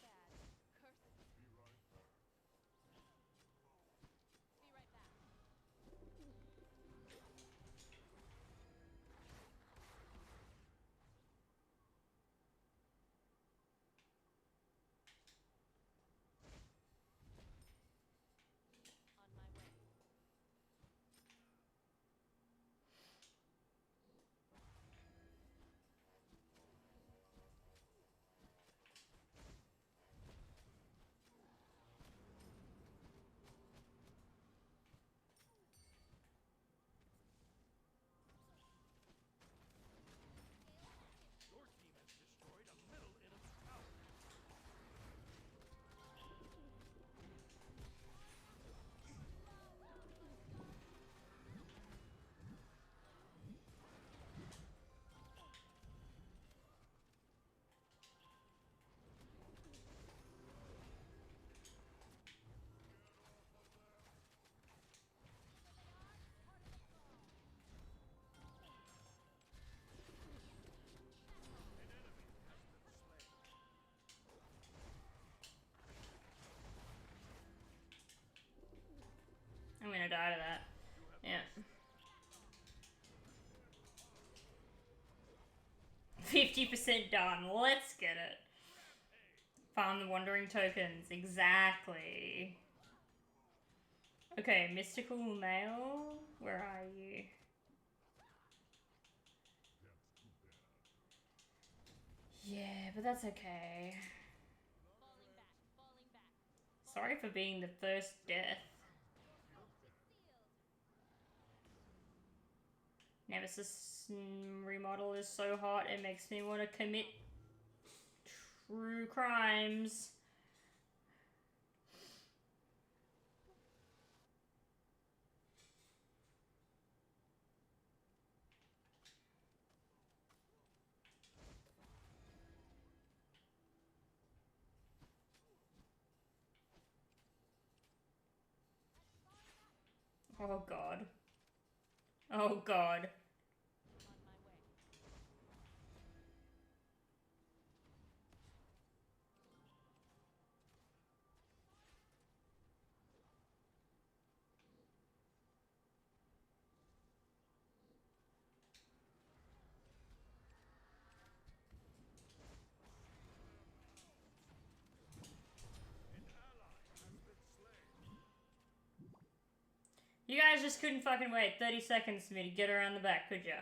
bad. Curse. Be right back. On my way. Your team has destroyed a middle enemy tower. I'm gonna die to that. Yeah. 50% done. Let's get it. Farm the wandering tokens. Exactly. Okay, mystical male. Where are you? Yeah, but that's okay. Falling back. Falling back. Sorry for being the first death. Nemesis remodel is so hot, it makes me want to commit true crimes. Oh god. Oh god. On my way. You guys just couldn't fucking wait 30 seconds for me to get around the back, could ya?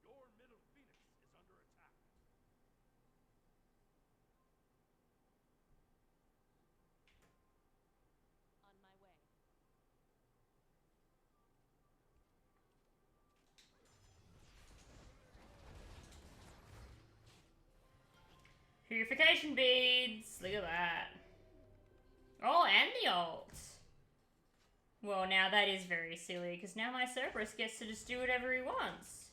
Your middle phoenix is under attack. On my way. Purification beads! Look at that. Oh, and the ult! Well, now that is very silly, because now my Cerberus gets to just do whatever he wants.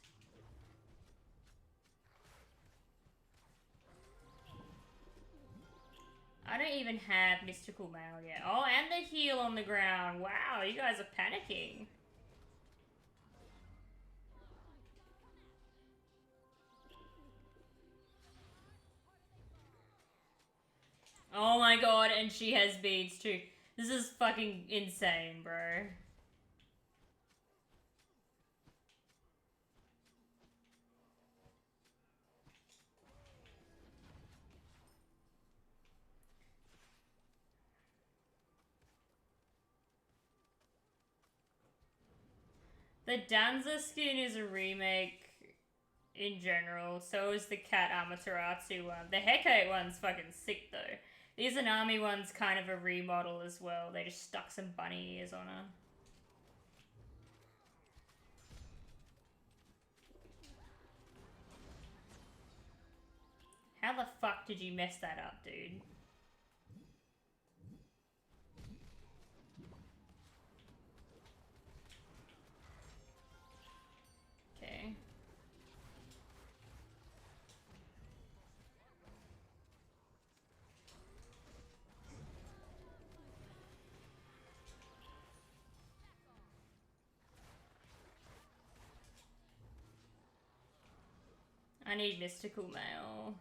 don't even have Mystical Mail yet. Oh, and the heal on the ground. Wow, you guys are panicking. Oh my god, and she has beads too. This is fucking insane, bro. The Danza skin is a remake in general. So is the Cat Amaterasu one. The Hecate one's fucking sick though. The Izanami one's kind of a remodel as well. They just stuck some bunny ears on her. How the fuck did you mess that up, dude? Okay. I need Mystical Mail.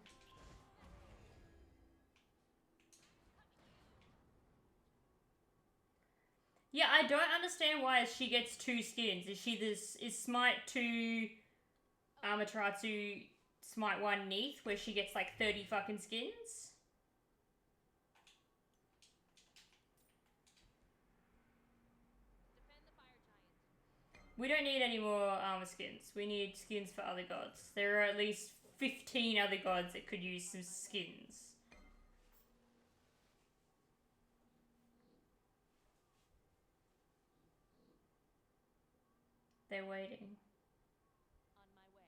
Yeah, I don't understand why she gets 2 skins. Is she this? Is Smite 2 Amaterasu Smite 1 Neath, where she gets like 30 fucking skins? Defend the fire giant. We don't need any more armor skins. We need skins for other gods. There are at least 15 other gods that could use some skins. They're waiting. On my way.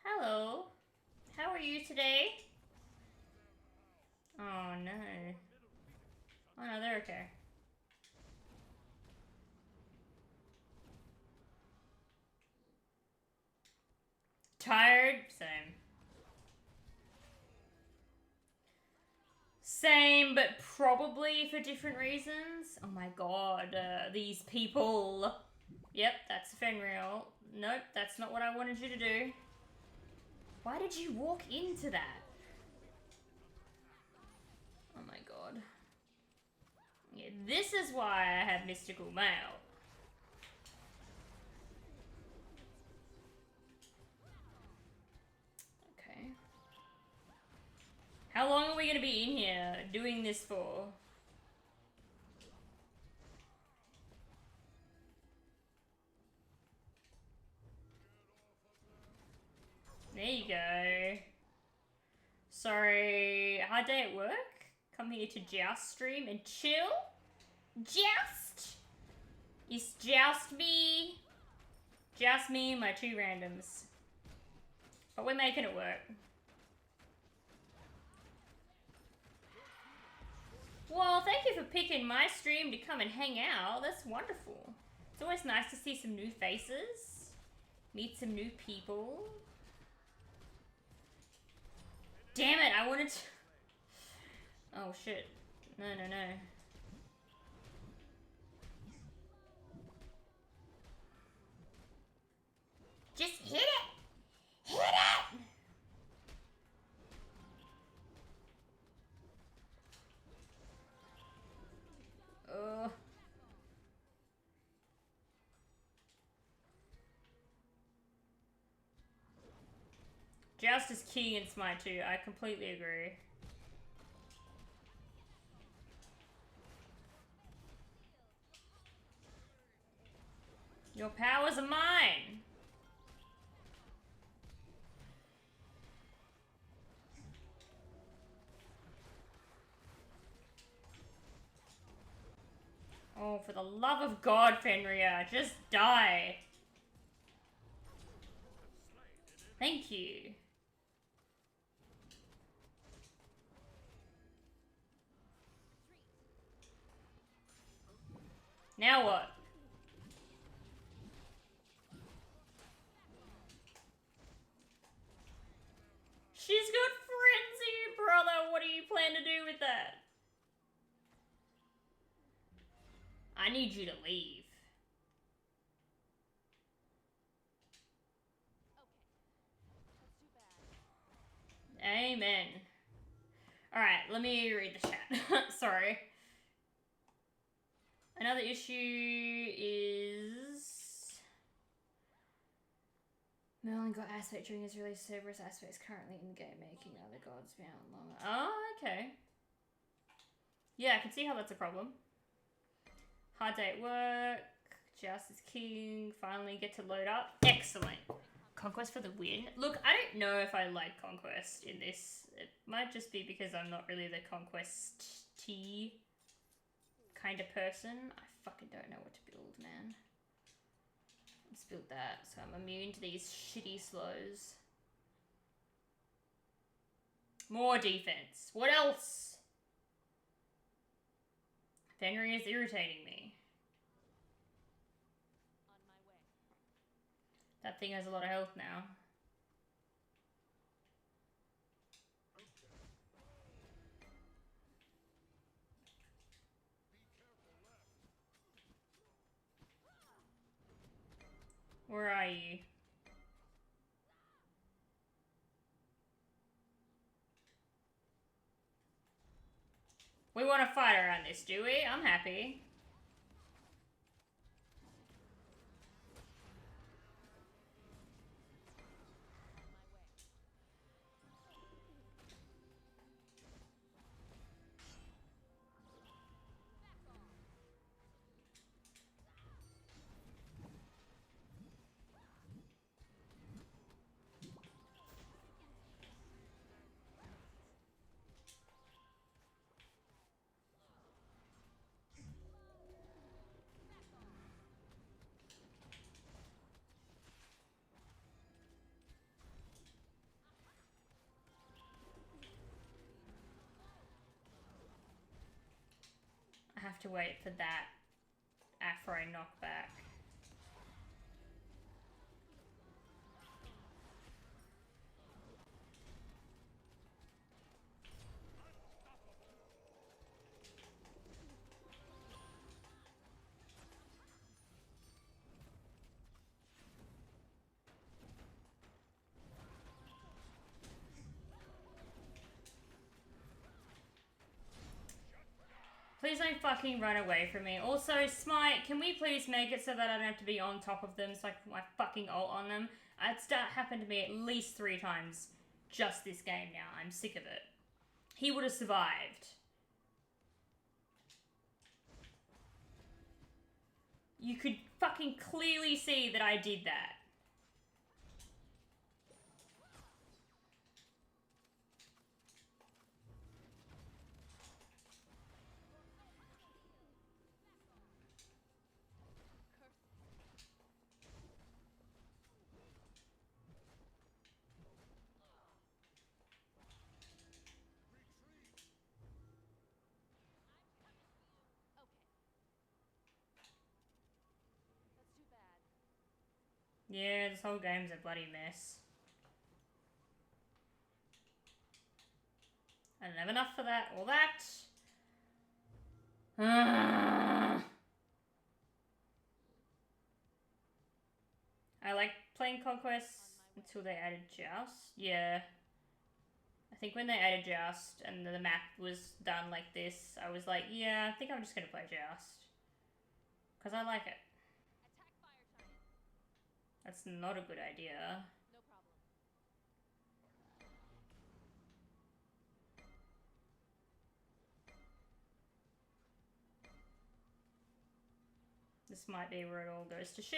Hello. How are you today? Oh no. Oh no, they're okay. Tired? Same. Same, but probably for different reasons. Oh my god, these people. Yep, that's Fenrir. Nope, that's not what I wanted you to do. Why did you walk into that? Oh my god. Yeah, this is why I have Mystical Mail. Okay. How long are we gonna be in here doing this for? There you go. Sorry, hard day at work? Come here to Joust stream and chill? Joust? It's Joust me. Joust me and my 2 randoms. But we're making it work. Well, thank you for picking my stream to come and hang out. That's wonderful. It's always nice to see some new faces. Meet some new people. Damn it, I wanted to... Oh shit. No, no, no. Just hit it! Hit it! Joust is key in Smite 2. I completely agree. Your powers are mine. Oh, for the love of God, Fenrir, just die. Thank you. Now what? She's got frenzy, brother. What do you plan to do with that? I need you to leave. Amen. Alright, let me read the chat. Sorry. Another issue is... Merlin got aspect during his release. Cerberus aspects currently in game making other gods mount longer. Oh, okay. Yeah, I can see how that's a problem. Hard day at work. Joust is king. Finally get to load up. Excellent. Conquest for the win. Look, I don't know if I like Conquest in this. It might just be because I'm not really the Conquest-y kind of person. I fucking don't know what to build, man. Let's build that so I'm immune to these shitty slows. More defense. What else? Fenrir is irritating me. On my way. That thing has a lot of health now. Where are you? We want to fight around this, do we? I'm happy. I have to wait for that Afro knockback. Please don't fucking run away from me. Also, Smite, can we please make it so that I don't have to be on top of them so I can put my fucking ult on them? It's happened to me at least 3 times just this game now. I'm sick of it. He would have survived. You could fucking clearly see that I did that. Yeah, this whole game's a bloody mess. I don't have enough for that or that. I like playing Conquest until they added Joust. Yeah. I think when they added Joust and the map was done like this, I was like, yeah, I think I'm just going to play Joust. Because I like it. That's not a good idea. No problem. This might be where it all goes to shit.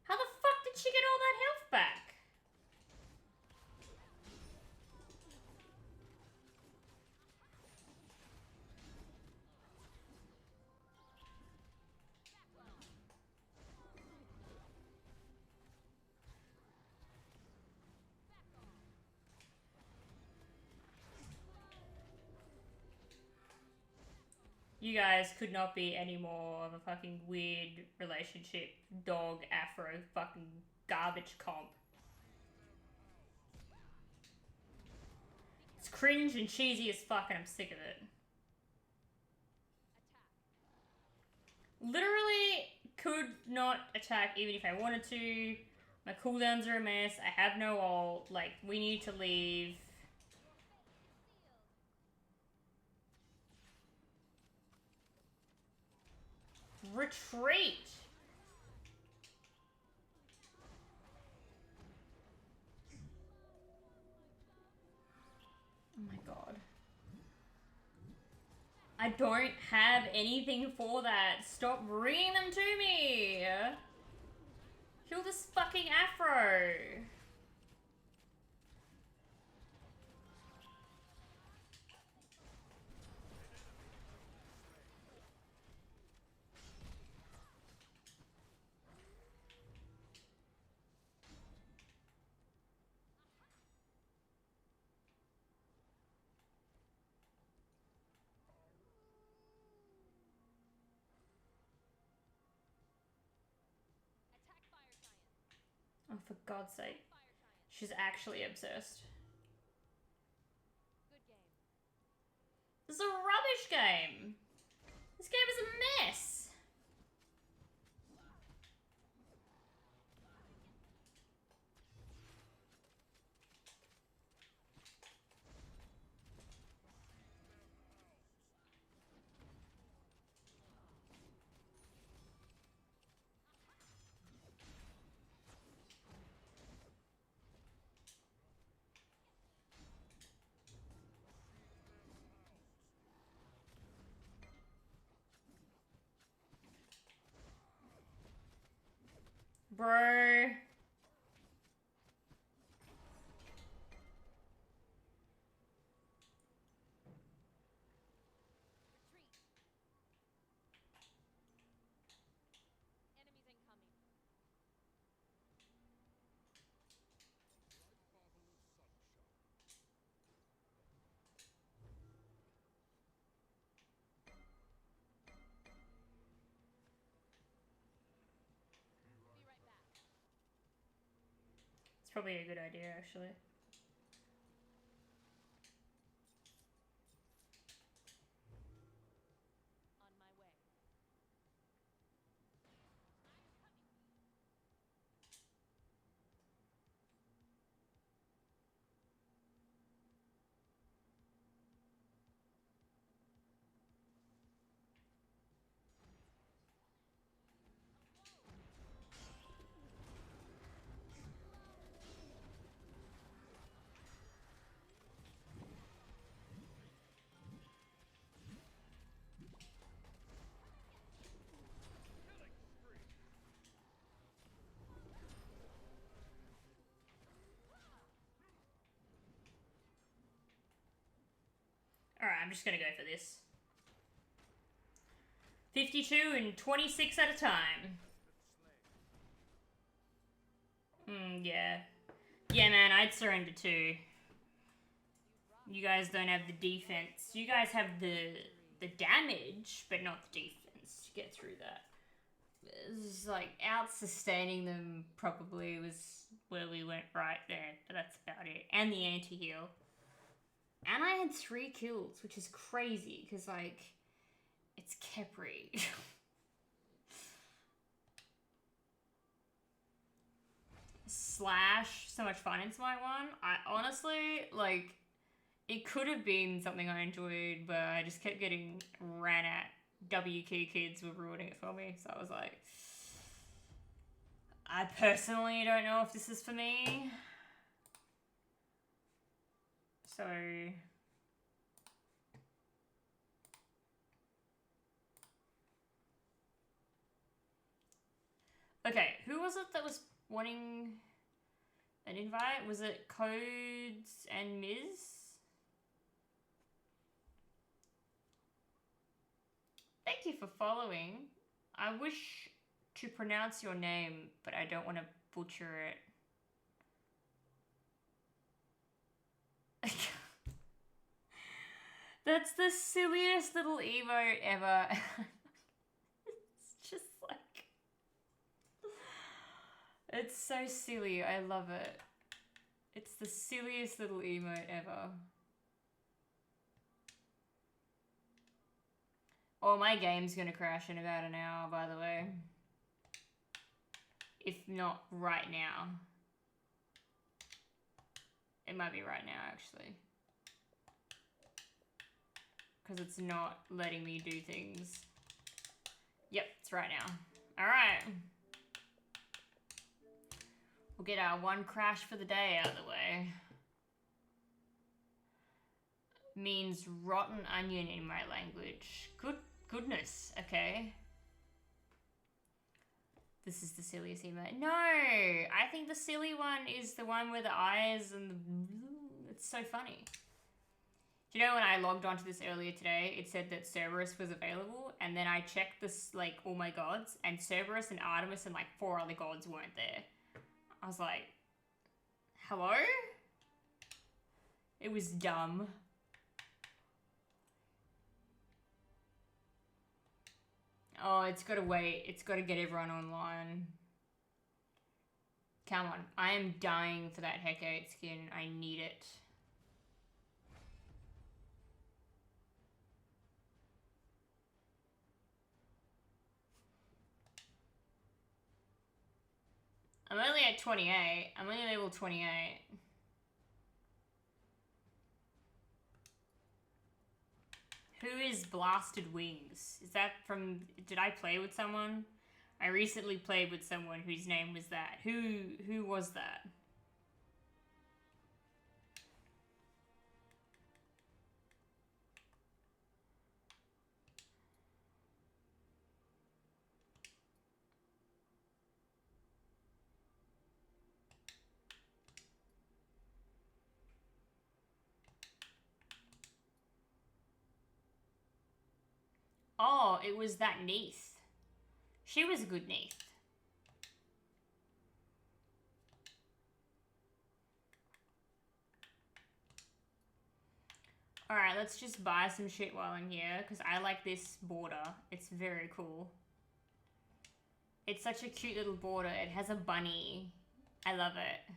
How the fuck did she get all that health back? You guys could not be any more of a fucking weird relationship, dog, afro, fucking garbage comp. It's cringe and cheesy as fuck and I'm sick of it. Literally could not attack even if I wanted to. My cooldowns are a mess. I have no ult. Like, we need to leave. Retreat! Oh my god. I don't have anything for that. Stop bringing them to me! Kill this fucking afro! Oh, for God's sake. She's actually obsessed. Good game. This is a rubbish game! This game is a mess! Bro. Retreat. Enemies incoming. Be right back. It's probably a good idea, actually. On my way. Alright, I'm just gonna go for this. 52 and 26 at a time. Yeah. Yeah, man, I'd surrender too. You guys don't have the defense. You guys have the damage, but not the defense to get through that. It's like out-sustaining them probably was where we went right there, but that's about it. And the anti-heal. And I had 3 kills, which is crazy, because, like, it's Khepri. Slash, so much fun in Smite 1. I honestly, like, It could have been something I enjoyed, but I just kept getting ran at. WK kids were ruining it for me, so I was like, I personally don't know if this is for me. So okay, who was it that was wanting an invite? Was it Codes and Miz? Thank you for following. I wish to pronounce your name, but I don't want to butcher it. That's the silliest little emote ever. It's just like... It's so silly. I love it. It's the silliest little emote ever. Oh, my game's gonna crash in about an hour, by the way. If not right now. It might be right now, actually. Because it's not letting me do things. Yep, it's right now. Alright. We'll get our one crash for the day out of the way. Means rotten onion in my language. Goodness, okay. This is the silliest emote. No! I think the silly one is the one with the eyes and the... It's so funny. Do you know when I logged onto this earlier today, it said that Cerberus was available, and then I checked this, like, all my gods, and Cerberus and Artemis and, like, 4 other gods weren't there. I was like, hello? It was dumb. Oh, it's gotta wait. It's gotta get everyone online. Come on. I am dying for that Hecate skin. I need it. I'm only at 28. I'm only level 28. Who is Blasted Wings? Is that from... Did I play with someone? I recently played with someone whose name was that. Who was that? Oh, it was that Neith. She was a good Neith. Alright, let's just buy some shit while I'm here, because I like this border. It's very cool. It's such a cute little border. It has a bunny. I love it.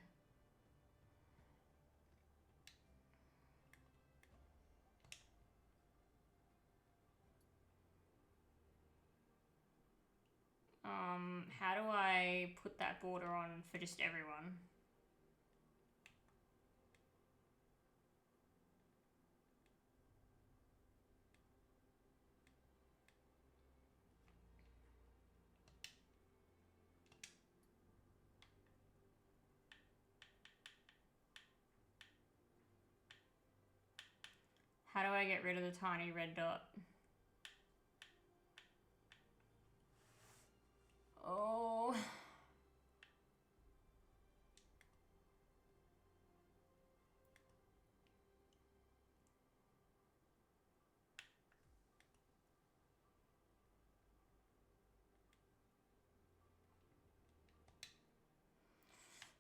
How do I put that border on for just everyone? How do I get rid of the tiny red dot? Oh.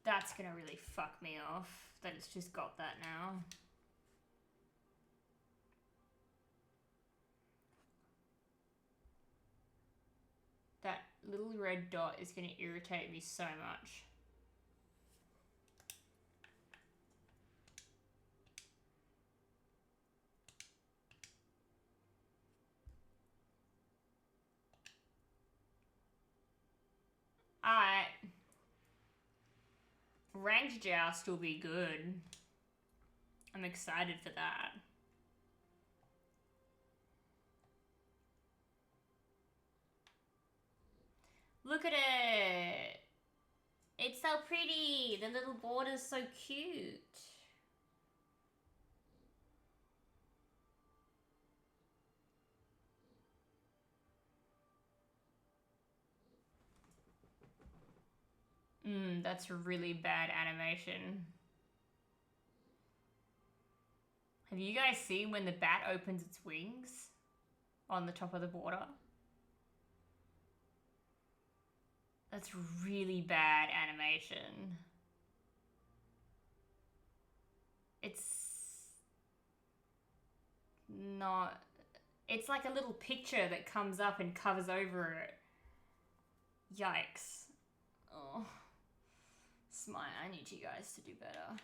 That's gonna really fuck me off, that it's just got that now. That little red dot is gonna irritate me so much. Alright. Ranked joust will be good. I'm excited for that. Look at it! It's so pretty! The little border's so cute. That's really bad animation. Have you guys seen when the bat opens its wings on the top of the border? That's really bad animation. It's not... It's like a little picture that comes up and covers over it. Yikes. Oh. Smite, I need you guys to do better.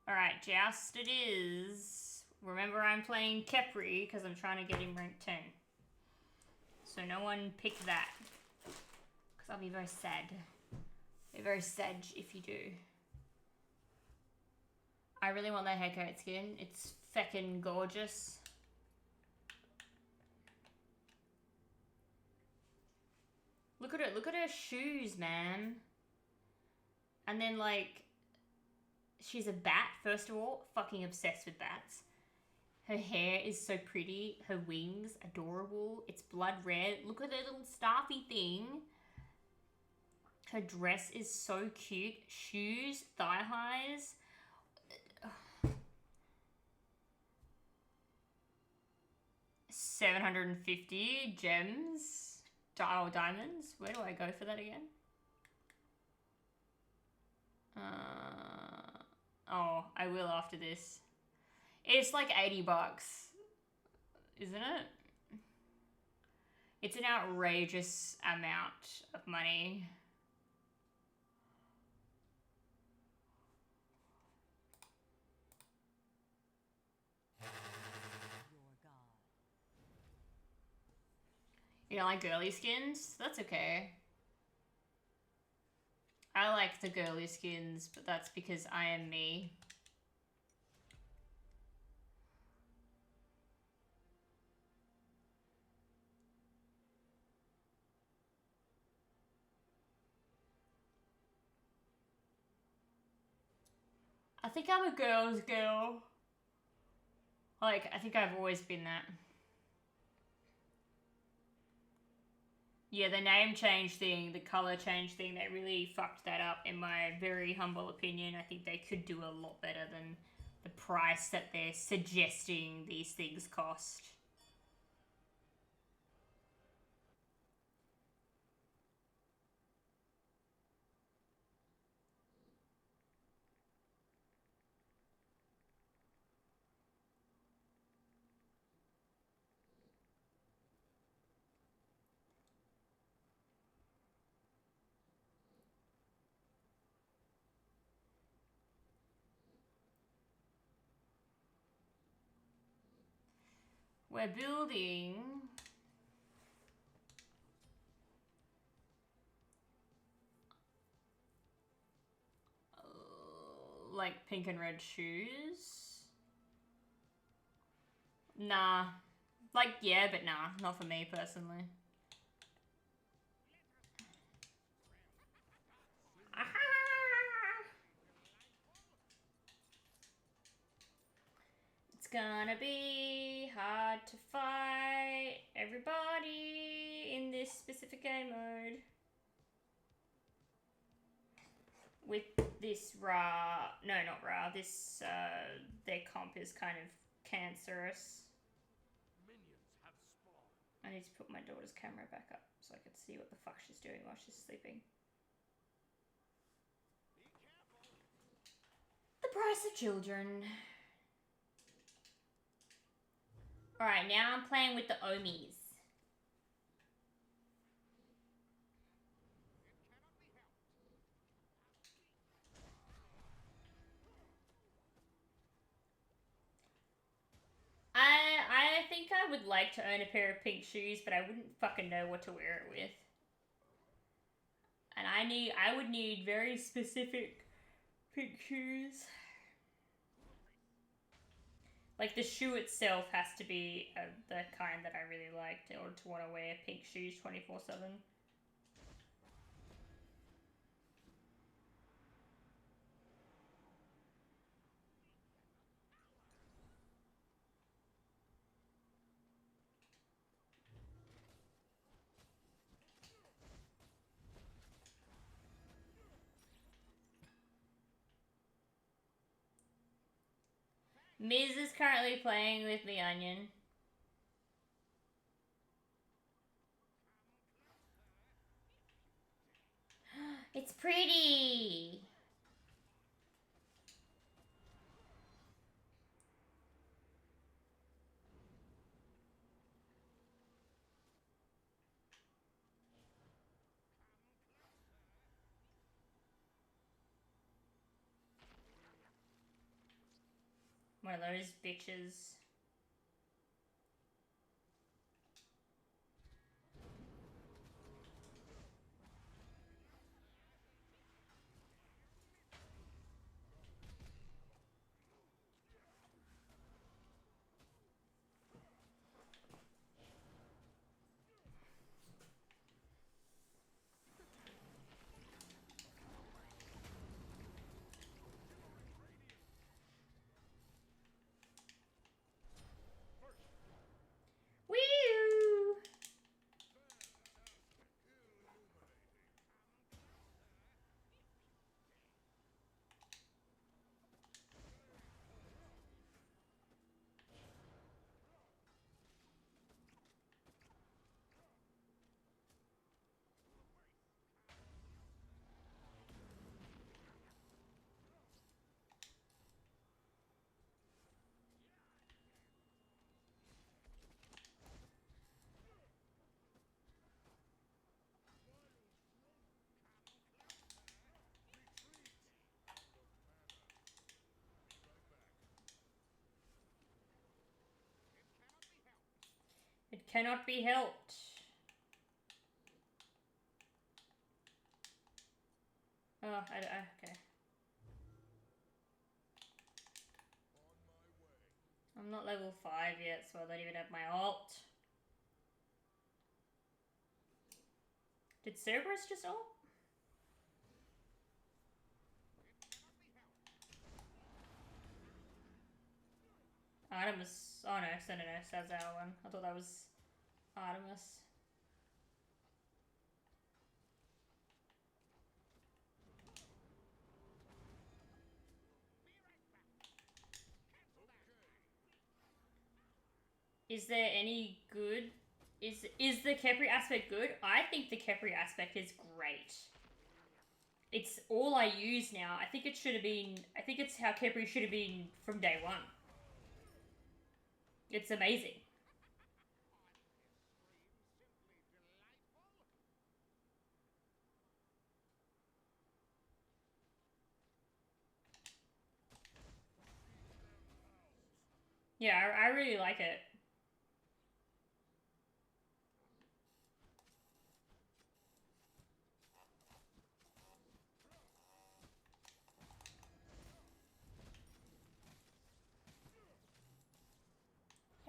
Alright, joust it is. Remember, I'm playing Khepri because I'm trying to get him rank 10. So no one pick that. Because I'll be very sad. Be very sad if you do. I really want that haircut skin. It's feckin' gorgeous. Look at it. Look at her shoes, man. And then, like, she's a bat, first of all. Fucking obsessed with bats. Her hair is so pretty. Her wings, adorable. It's blood red. Look at her little staffy thing. Her dress is so cute. Shoes, thigh highs. $750 gems. Diamonds. Where do I go for that again? Oh, I will after this. It's like $80, isn't it? It's an outrageous amount of money. You don't like girly skins? That's okay. I like the girly skins, but that's because I am me. I think I'm a girl's girl. Like, I think I've always been that. Yeah, the name change thing, the color change thing, they really fucked that up in my very humble opinion. I think they could do a lot better than the price that they're suggesting these things cost. We're building like pink and red shoes. Nah. Like, yeah, but nah. Not for me personally. It's gonna be hard to fight everybody in this specific game mode. With this Ra, no, not Ra, this, their comp is kind of cancerous. Minions have spawned. I need to put my daughter's camera back up so I can see what the fuck she's doing while she's sleeping. Be careful. The price of children. Alright, now I'm playing with the Omis. I think I would like to own a pair of pink shoes, but I wouldn't fucking know what to wear it with. and I would need very specific pink shoes. Like the shoe itself has to be the kind that I really liked in order to want to wear pink shoes 24/7. Miz is currently playing with the onion. It's pretty! One of those bitches. Woo! It cannot be helped. Oh, okay. I'm not level 5 yet, so I don't even have my ult. Did Cerberus just ult? Artemis. Oh no, that's our one. I thought that was Artemis. Is there any good? Is the Khepri aspect good? I think the Khepri aspect is great. It's all I use now. I think it should have been. I think it's how Khepri should have been from day one. It's amazing. Yeah, I really like it.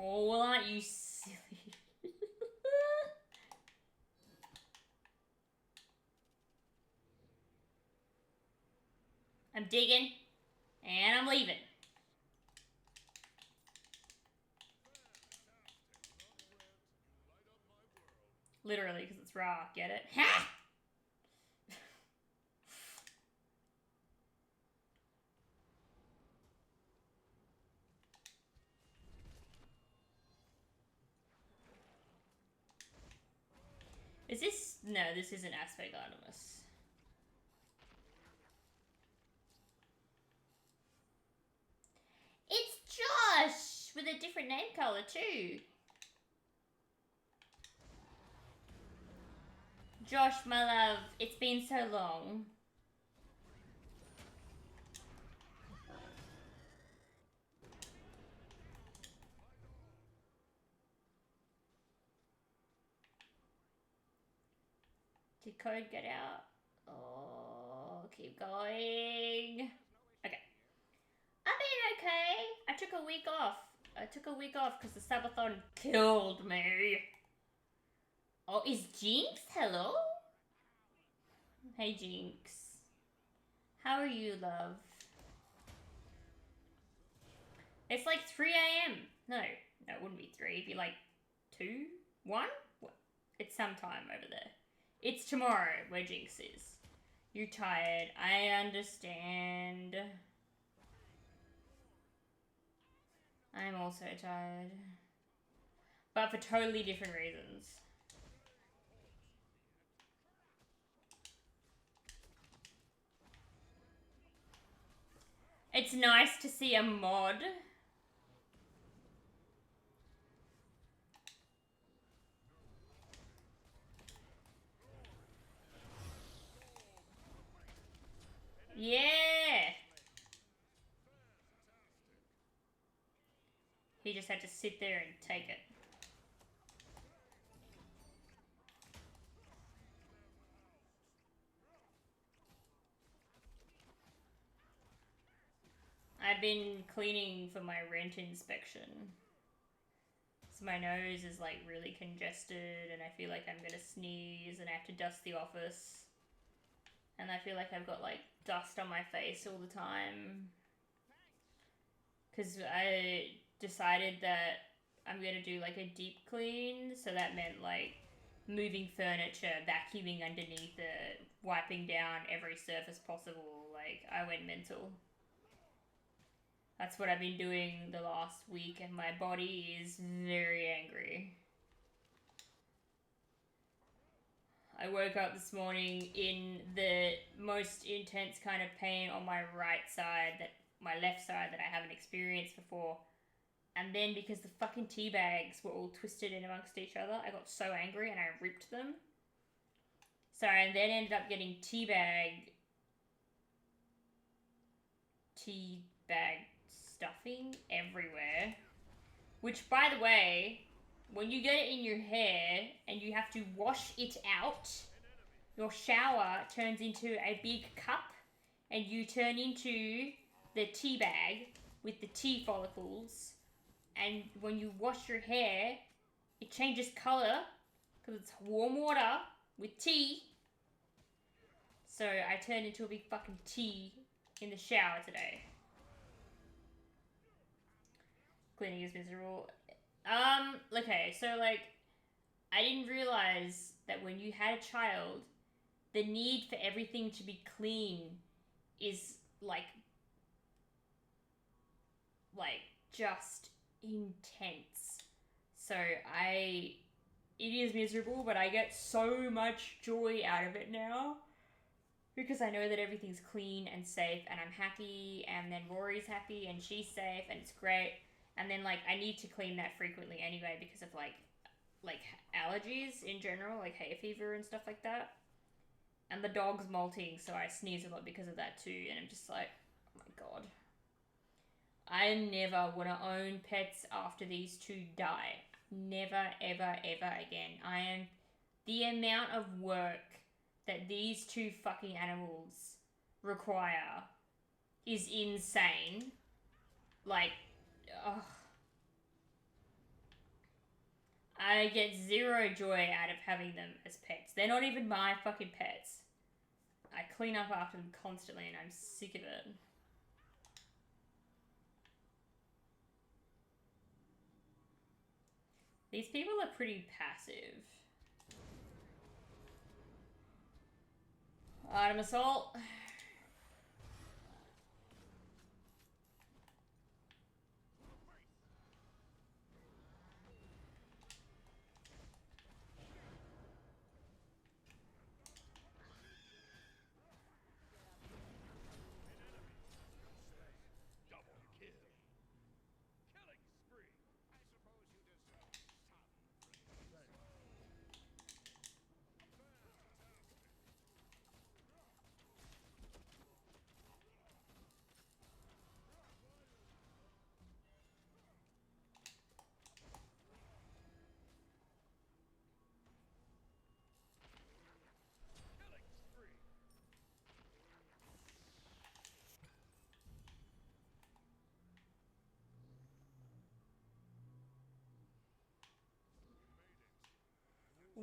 Oh, well, aren't you silly? I'm digging, and I'm leaving. Literally, because it's raw. Get it? Ha! Is this... No, this isn't Aspect Artemis. It's Josh! With a different name color, too. Josh, my love, it's been so long. Did code get out? keep going. Okay. I've been okay. I took a week off. Because the Sabathon killed me. Oh, is Jinx? Hello? Hey, Jinx. How are you, love? It's like 3 a.m. No, it wouldn't be 3. It'd be like 2? 1? What? It's sometime over there. It's tomorrow where Jinx is. You're tired. I understand. I'm also tired. But for totally different reasons. It's nice to see a mod. Yeah! He just had to sit there and take it. I've been cleaning for my rent inspection. So my nose is like really congested and I feel like I'm gonna sneeze and I have to dust the office. And I feel like I've got like dust on my face all the time. Because I decided that I'm gonna do like a deep clean. So that meant like moving furniture, vacuuming underneath it, wiping down every surface possible. Like I went mental. That's what I've been doing the last week and my body is very angry. I woke up this morning in the most intense kind of pain on my right side, my left side that I haven't experienced before. And then because the fucking tea bags were all twisted in amongst each other, I got so angry and I ripped them. So I then ended up getting tea bag stuffing everywhere. Which, by the way, when you get it in your hair and you have to wash it out, your shower turns into a big cup and you turn into the tea bag with the tea follicles. And when you wash your hair, it changes color because it's warm water with tea. So I turned into a big fucking tea in the shower today. Cleaning is miserable. Okay, so like, I didn't realize that when you had a child, the need for everything to be clean is like just intense. So it is miserable, but I get so much joy out of it now. Because I know that everything's clean and safe and I'm happy and then Rory's happy and she's safe and it's great. And then like I need to clean that frequently anyway because of like allergies in general, like hay fever and stuff like that. And the dog's molting, so I sneeze a lot because of that too. And I'm just like, oh my god. I never want to own pets after these two die. Never, ever, ever again. The amount of work that these two fucking animals require is insane. Like, ugh. I get zero joy out of having them as pets. They're not even my fucking pets. I clean up after them constantly and I'm sick of it. These people are pretty passive. Item assault. Double kill. Killing spree. I suppose you deserve some praise.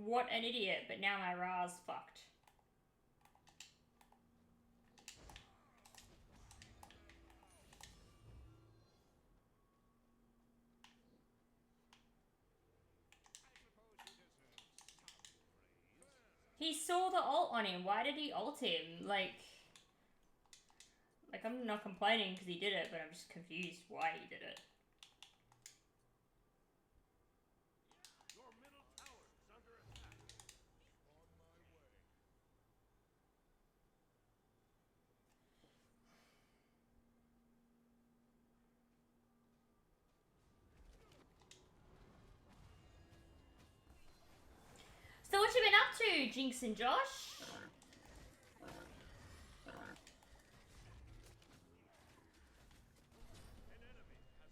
What an idiot, but now my Ra's fucked. He saw the ult on him. Why did he ult him? Like I'm not complaining because he did it, but I'm just confused why he did it. Your middle tower is under attack. On my way. So what you been up to, Jinx and Josh? An enemy has been slain.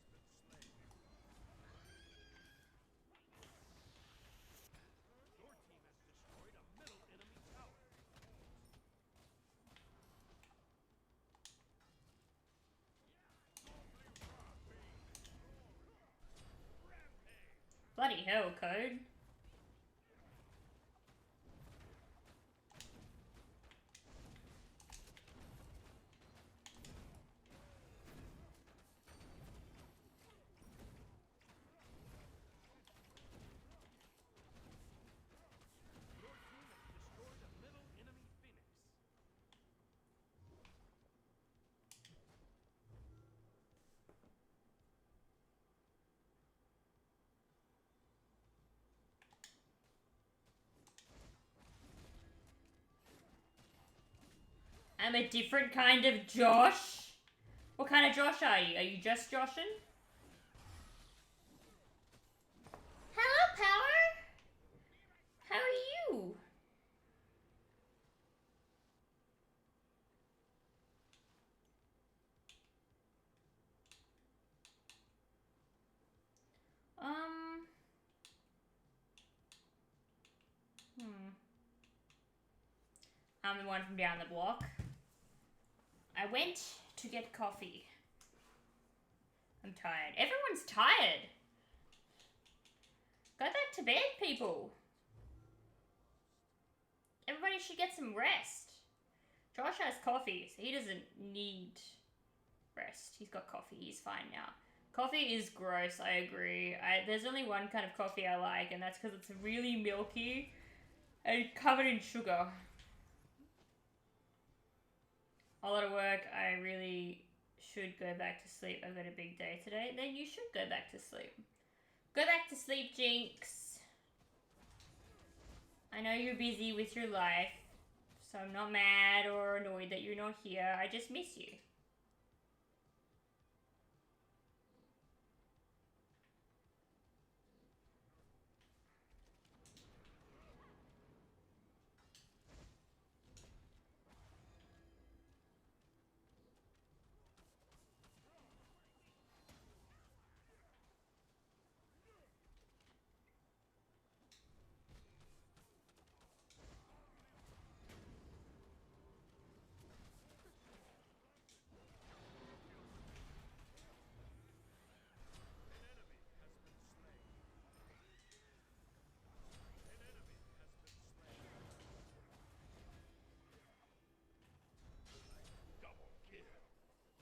Your team has destroyed a middle enemy tower. Bloody hell, Code. Your team has destroyed a middle enemy phoenix. I'm a different kind of Josh. What kind of Josh are you? Are you just Joshin? Hello, Power. How are you? I'm the one from down the block. I went to get coffee. I'm tired. Everyone's tired. Go back to bed, people. Everybody should get some rest. Josh has coffee, so he doesn't need rest. He's got coffee. He's fine now. Coffee is gross, I agree. There's only one kind of coffee I like, and that's because it's really milky and covered in sugar. A lot of work. I really should go back to sleep. I've got a big day today. Then you should go back to sleep. Go back to sleep, Jinx. I know you're busy with your life, so I'm not mad or annoyed that you're not here. I just miss you.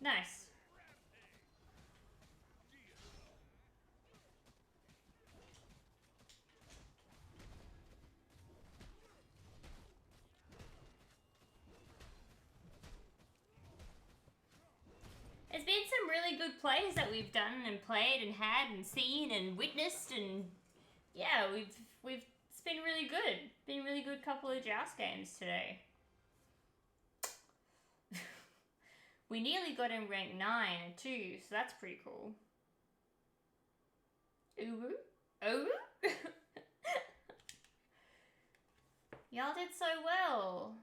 Nice. There's been some really good plays that we've done and played and had and seen and witnessed, and yeah, it's been really good. Been a really good couple of Joust games today. We nearly got in rank 9 too, so that's pretty cool. Ooh. Oh. Y'all did so well.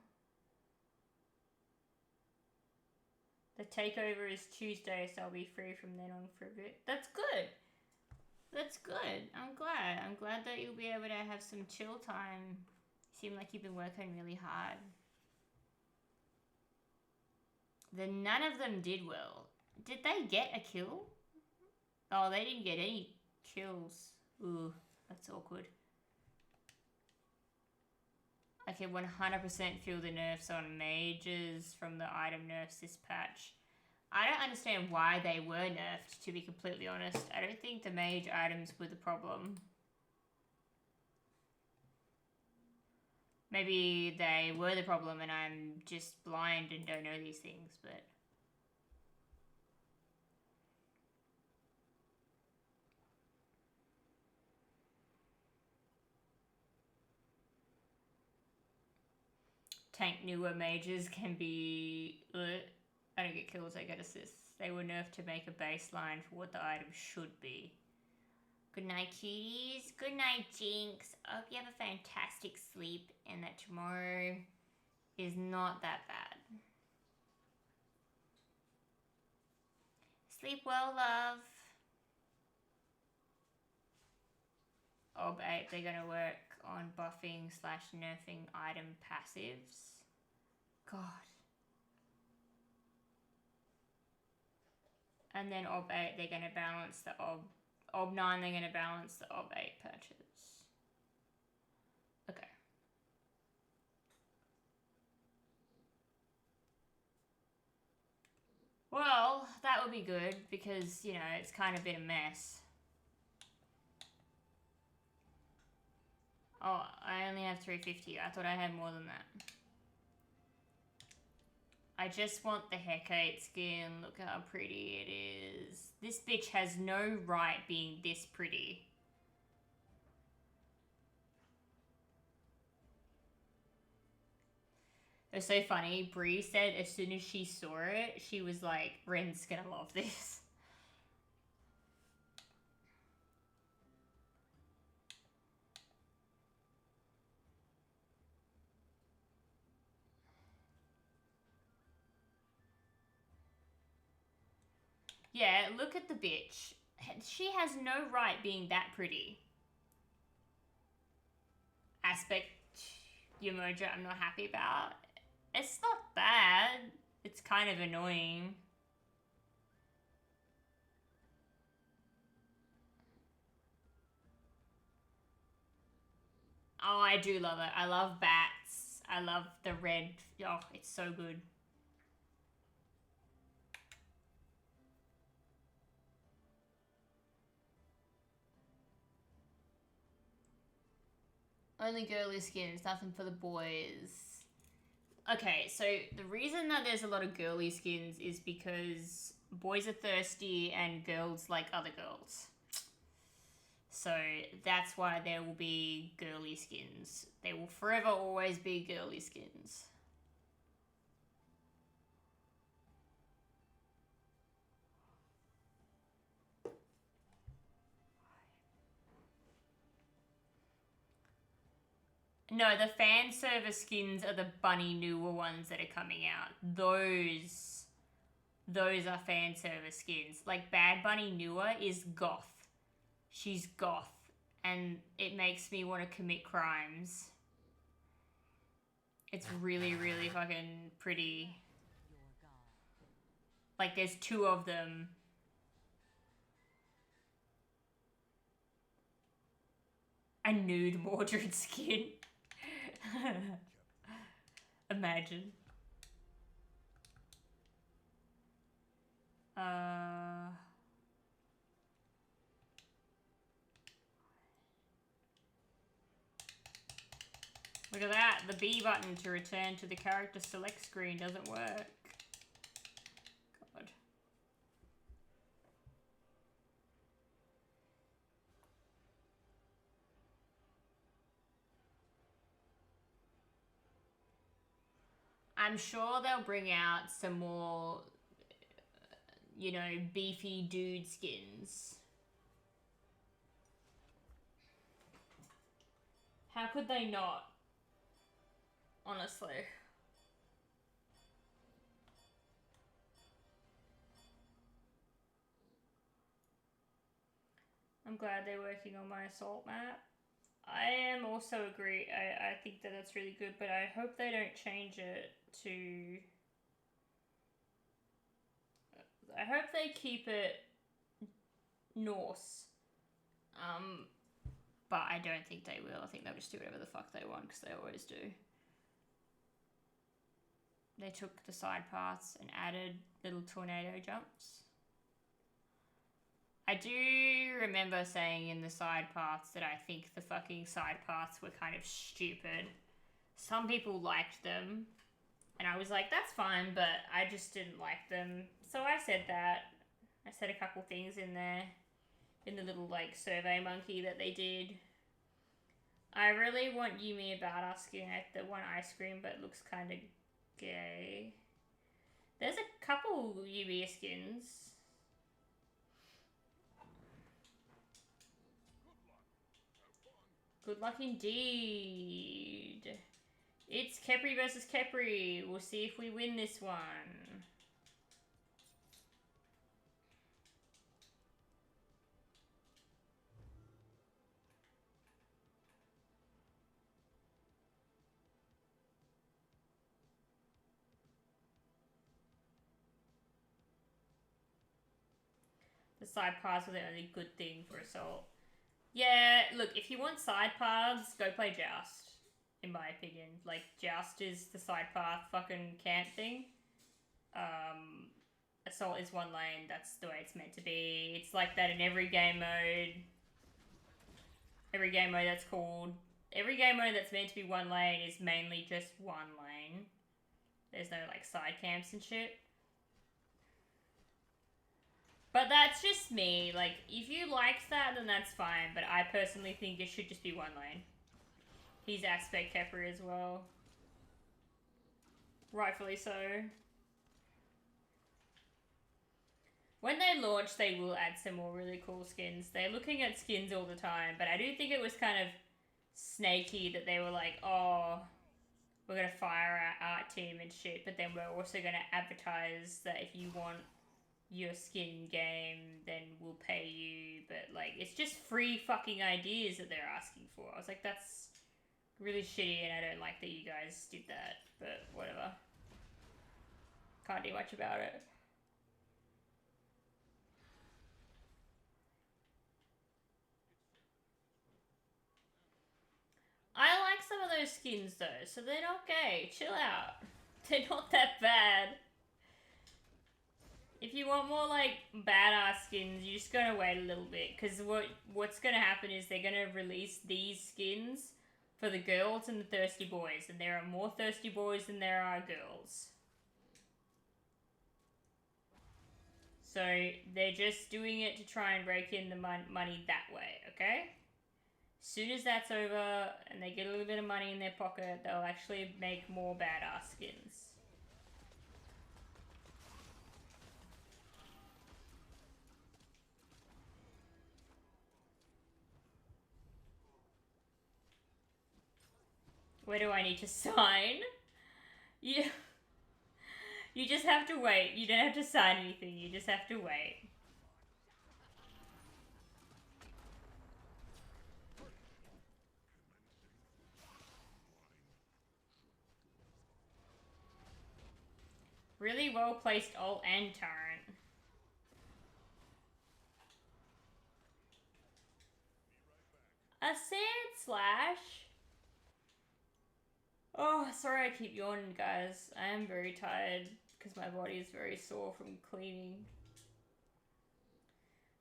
The takeover is Tuesday, so I'll be free from then on for a bit. That's good. That's good. I'm glad. I'm glad that you'll be able to have some chill time. You seem like you've been working really hard. None of them did well. Did they get a kill? Oh, they didn't get any kills. Ooh, that's awkward. I can 100% feel the nerfs on mages from the item nerfs this patch. I don't understand why they were nerfed, to be completely honest. I don't think the mage items were the problem. Maybe they were the problem and I'm just blind and don't know these things, but... Tank newer mages can be... I don't get kills, I get assists. They were nerfed to make a baseline for what the item should be. Good night, cuties. Good night, Jinx. I hope you have a fantastic sleep and that tomorrow is not that bad. Sleep well, love. Oh, babe, they're gonna work on buffing / nerfing item passives. God. And then Ob 8, they're gonna balance the Ob 9, they're gonna balance the Ob 8 patches. Okay. Well, that would be good because, you know, it's kind of been a mess. Oh, I only have 350. I thought I had more than that. I just want the Hecate skin. Look how pretty it is. This bitch has no right being this pretty. It was so funny. Bree said as soon as she saw it, she was like, Ren's gonna love this. Yeah, look at the bitch. She has no right being that pretty. Aspect Yamoja I'm not happy about. It's not bad. It's kind of annoying. Oh, I do love it. I love bats. I love the red. Oh, it's so good. Only girly skins, nothing for the boys. Okay, so the reason that there's a lot of girly skins is because boys are thirsty and girls like other girls. So that's why there will be girly skins. There will forever always be girly skins. No, the fan service skins are the bunny newer ones that are coming out. Those are fan service skins. Like Bad Bunny newer is goth. She's goth. And it makes me want to commit crimes. It's really, really fucking pretty. Like there's 2 of them. A nude Mordred skin. Imagine. Look at that. The B button to return to the character select screen doesn't work. God. I'm sure they'll bring out some more, you know, beefy dude skins. How could they not? Honestly. I'm glad they're working on my assault map. I am also agree. I think that that's really good, but I hope they don't change it to... I hope they keep it Norse. But I don't think they will. I think they'll just do whatever the fuck they want, because they always do. they took the side paths and added little tornado jumps. I do remember saying in the side paths that I think the fucking side paths were kind of stupid. Some people liked them, and I was like, that's fine, but I just didn't like them. So I said that. I said a couple things in there, in the little, like, survey monkey that they did. I really want Yumi about asking at the one ice cream, but it looks kind of gay. There's a couple Yumi skins. Good luck indeed. It's Khepri versus Khepri. We'll see if we win this one. The side paths were the only good thing for Assault. Yeah, look, if you want side paths, go play Joust, in my opinion. Like, Joust is the side path fucking camp thing. Assault is one lane, that's the way it's meant to be. It's like that in every game mode. Every game mode that's called... Every game mode that's meant to be one lane is mainly just one lane. There's no, like, side camps and shit. But that's just me. Like, if you liked that, then that's fine. But I personally think it should just be one lane. He's Aspect Khepri as well. Rightfully so. When they launch, they will add some more really cool skins. They're looking at skins all the time. But I do think it was kind of snaky that they were like, oh, we're going to fire our art team and shit. But then we're also going to advertise that if you want your skin game, then we'll pay you. But, like, it's just free fucking ideas that they're asking for. I was like, that's really shitty, and I don't like that you guys did that. But whatever. Can't do much about it. I like some of those skins, though, so they're not gay. Chill out. They're not that bad. If you want more, like, badass skins, you're just gonna wait a little bit. Because what's gonna happen is they're gonna release these skins for the girls and the thirsty boys. And there are more thirsty boys than there are girls. So, they're just doing it to try and rake in the money that way, okay? As soon as that's over and they get a little bit of money in their pocket, they'll actually make more badass skins. Where do I need to sign? Yeah. You just have to wait. You don't have to sign anything. You just have to wait. Really well placed ult and turret. A sand slash? Oh, sorry I keep yawning, guys. I am very tired because my body is very sore from cleaning.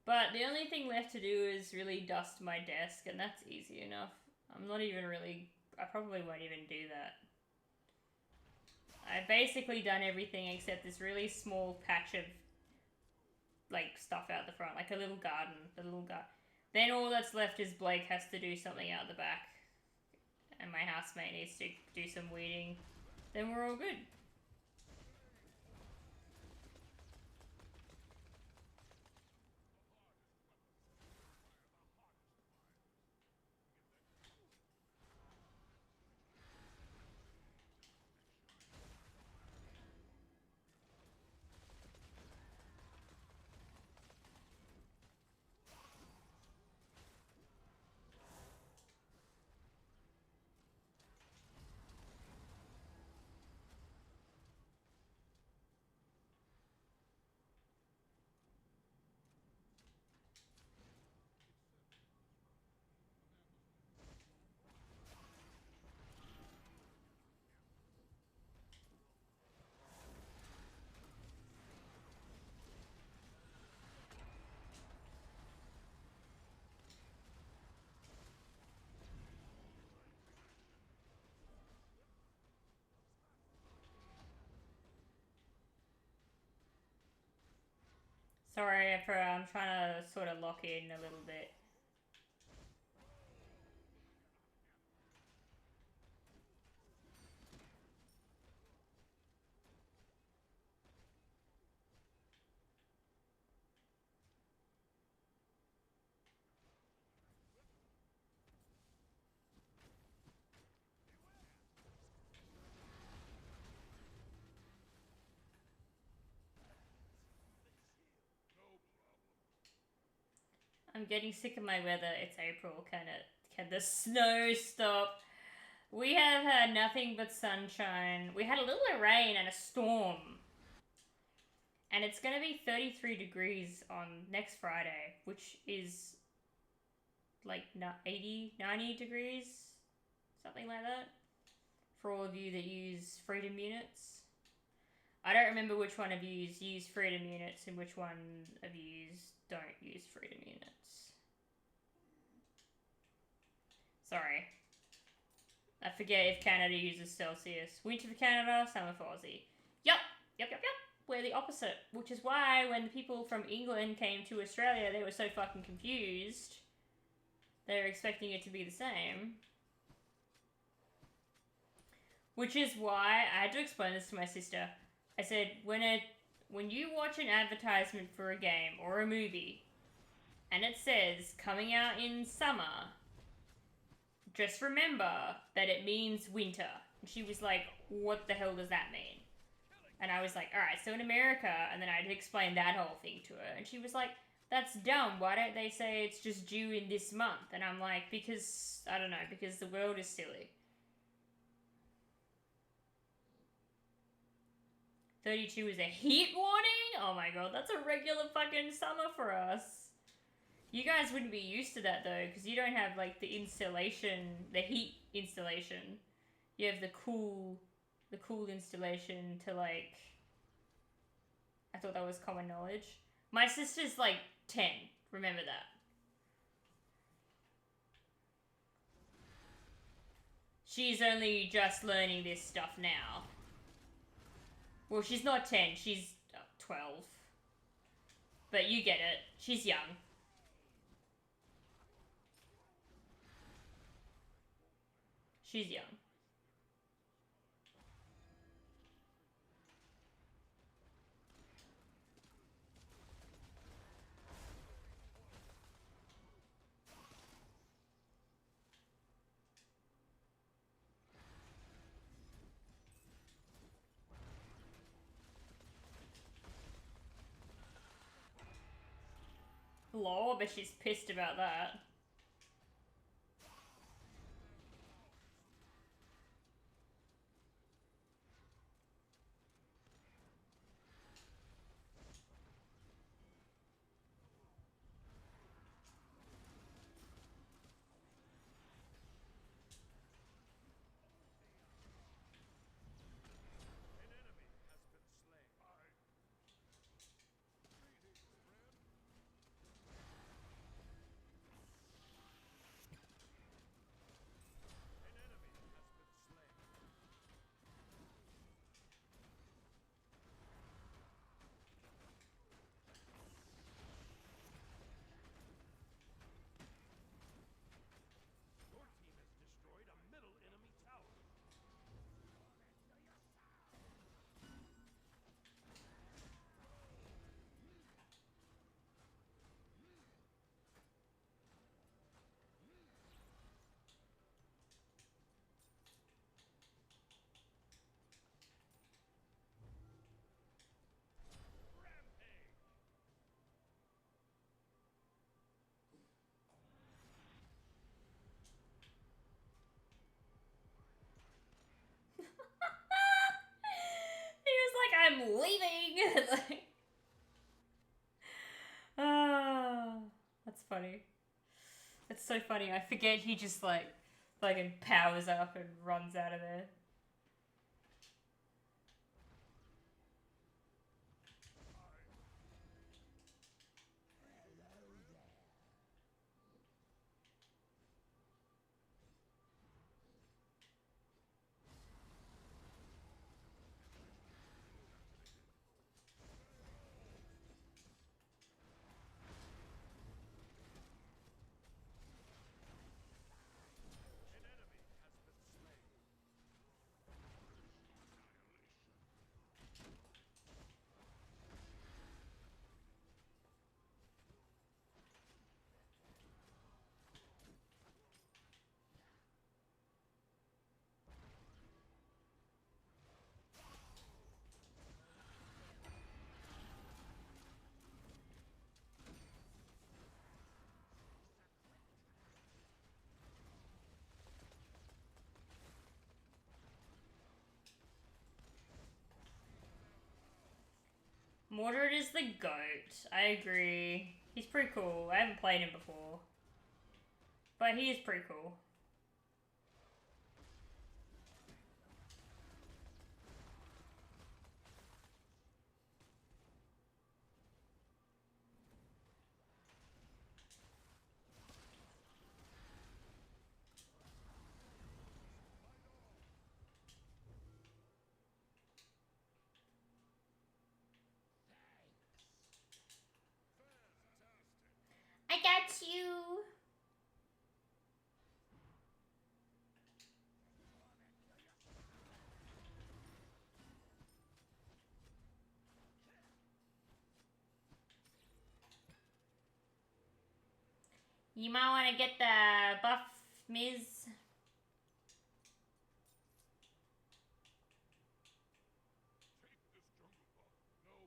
But the only thing left to do is really dust my desk, and that's easy enough. I'm not even really... I probably won't even do that. I've basically done everything except this really small patch of, like, stuff out the front. Like a little garden. Then all that's left is Blake has to do something out the back. And my housemate needs to do some weeding. Then we're all good. Sorry for I'm trying to sort of lock in a little bit. No problem. I'm getting sick of my weather. It's April. Can the snow stop? We have had nothing but sunshine. We had a little bit of rain and a storm. And it's going to be 33 degrees on next Friday, which is like 80, 90 degrees, something like that, for all of you that use freedom units. I don't remember which one of you use freedom units and which one of you don't use freedom units. Sorry. I forget if Canada uses Celsius. Winter for Canada, summer for Aussie. Yep. We're the opposite, which is why when the people from England came to Australia, they were so fucking confused. They were expecting it to be the same. Which is why I had to explain this to my sister. I said, when you watch an advertisement for a game or a movie, and it says coming out in summer, just remember that it means winter. And she was like, what the hell does that mean? And I was like, alright, so in America, and then I had to explain that whole thing to her. And she was like, that's dumb. Why don't they say it's just due in this month? And I'm like, because, I don't know, because the world is silly. 32 is a heat warning? Oh my god, that's a regular fucking summer for us. You guys wouldn't be used to that though, because you don't have like the installation, the heat installation. You have the cool installation to like, I thought that was common knowledge. My sister's like 10, remember that. She's only just learning this stuff now. Well, she's not 10, she's 12. But you get it, she's young. She's young. Lol, but she's pissed about that. An enemy has been slain. Greetings, friend. An enemy has been slain. Your team has destroyed a middle enemy tower. Rampage. He was like, I'm leaving! Like, that's funny. It's so funny. I forget he just like fucking powers up and runs out of there. Mordred is the GOAT. I agree. He's pretty cool. I haven't played him before. But he is pretty cool. I got you. You might want to get the buff, Miz. Take this jungle buff. No problem.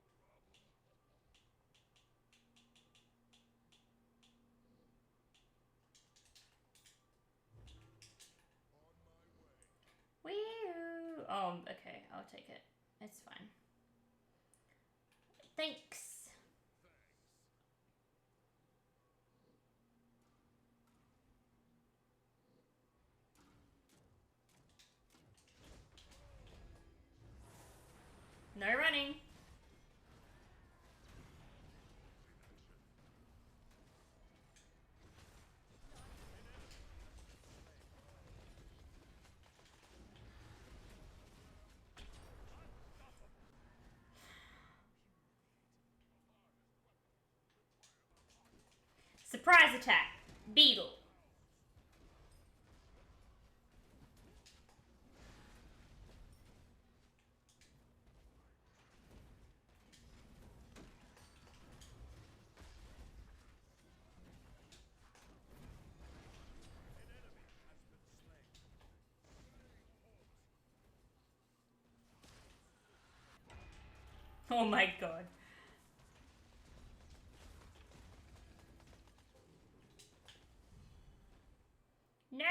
On my way. Woo! Oh, okay. I'll take it. It's fine. Thanks. No running. Surprise attack. Beetle. Oh my god. No!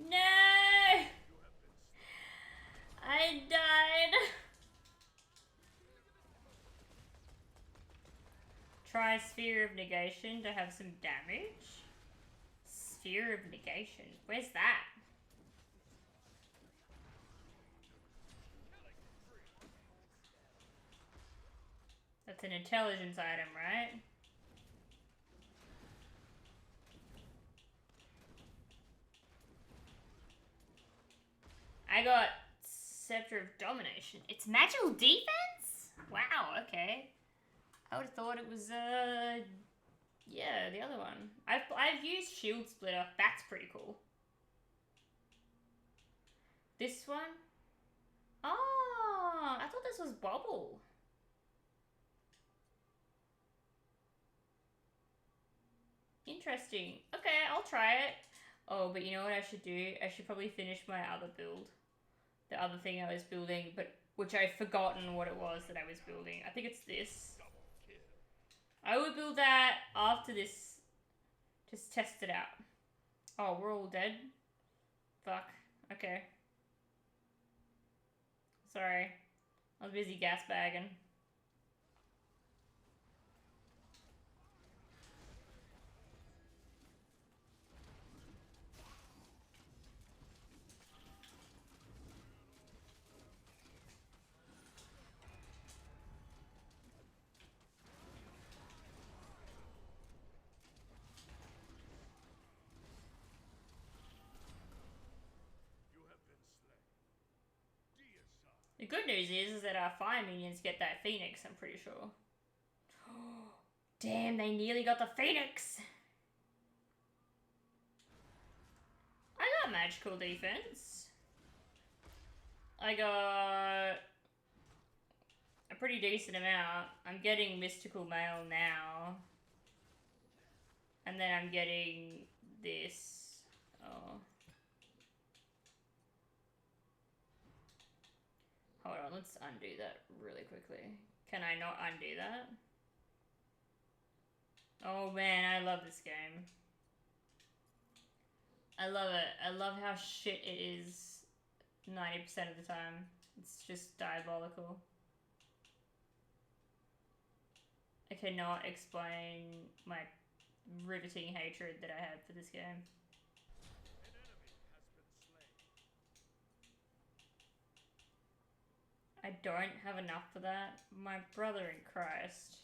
No! I died. Try Sphere of Negation to have some damage. Sphere of Negation. Where's that? That's an intelligence item, right? I got Scepter of Domination. It's magical defense? Wow, okay. I would have thought it was, yeah, the other one. I've used Shield Splitter. That's pretty cool. This one? Oh, I thought this was Bobble. Interesting. Okay, I'll try it. Oh, but you know what I should do? I should probably finish my other build. The other thing I was building, but which I've forgotten what it was that I was building. I think it's this. I will build that after this. Just test it out. Oh, we're all dead? Fuck. Okay. Sorry. I was busy gas bagging. The good news is that our fire minions get that Phoenix, I'm pretty sure. Damn, they nearly got the Phoenix. I got magical defense. I got a pretty decent amount. I'm getting mystical mail now. And then I'm getting this. Oh. Hold on, let's undo that really quickly. Can I not undo that? Oh man, I love this game. I love it. I love how shit it is 90% of the time. It's just diabolical. I cannot explain my riveting hatred that I have for this game. An enemy has been slain. I don't have enough for that. My brother in Christ.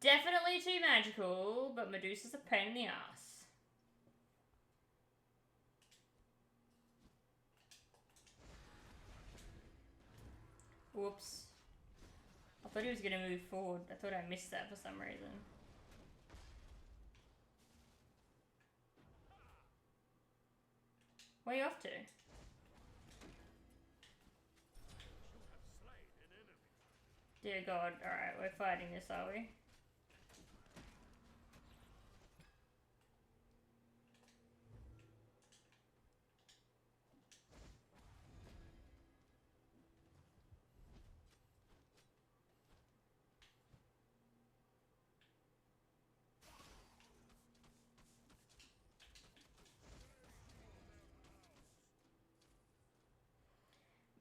Definitely too magical, but Medusa's a pain in the ass. Whoops. I thought he was gonna move forward. I thought I missed that for some reason. Where are you off to? You have slain an enemy. Dear God. Alright, we're fighting this, are we?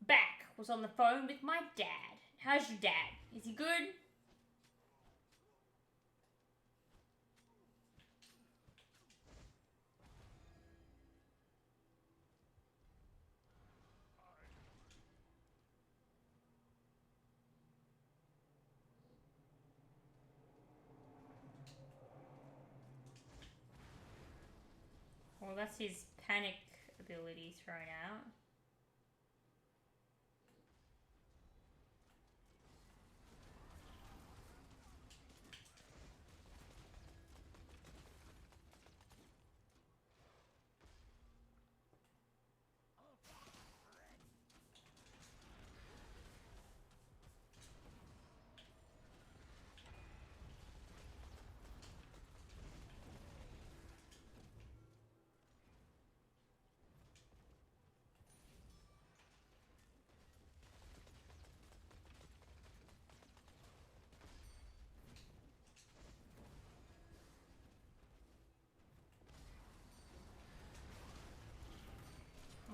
Back. Was on the phone with my dad. How's your dad? Is he good? Well, that's his panic ability thrown out.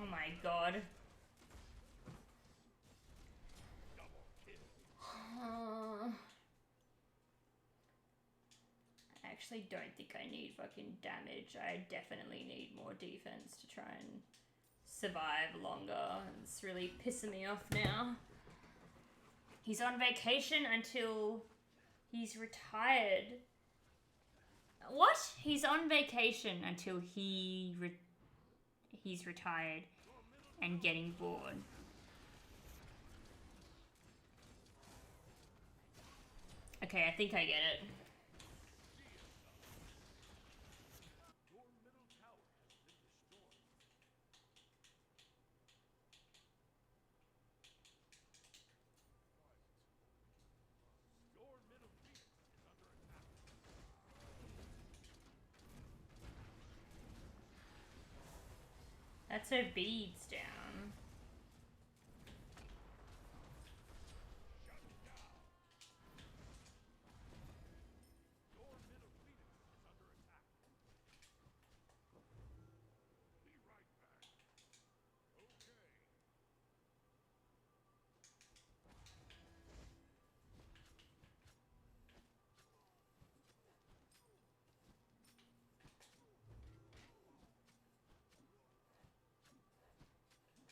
Oh my God. I actually don't think I need fucking damage. I definitely need more defense to try and survive longer. It's really pissing me off now. He's on vacation until he's retired. What? He's on vacation until he's retired and getting bored. Okay, I think I get it. Your middle tower has been destroyed. Your middle Phoenix is under attack. That's her beads down. Shut down. Your middle Phoenix is under attack. Be right back. Okay.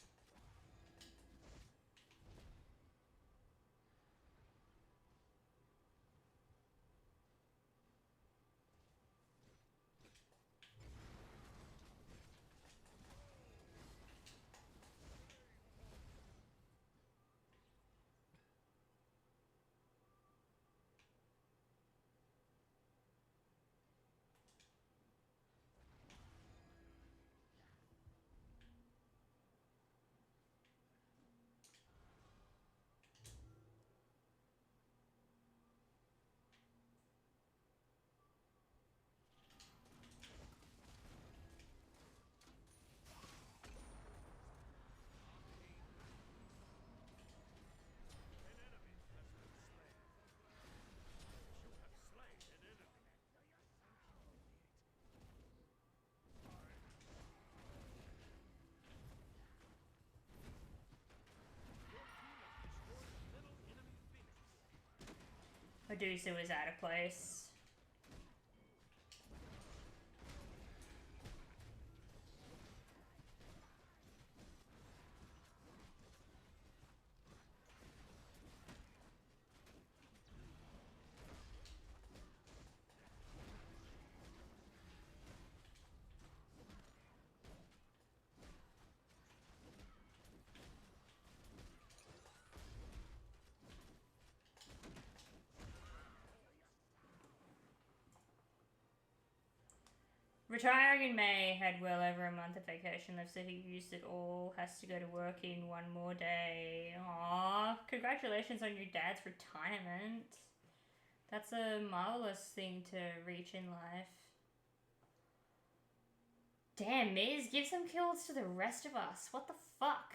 Medusa was out of place. Retiring in May, had well over a month of vacation left, so he used it all. Has to go to work in one more day. Aww, congratulations on your dad's retirement. That's a marvelous thing to reach in life. Damn, Miz, give some kills to the rest of us. What the fuck?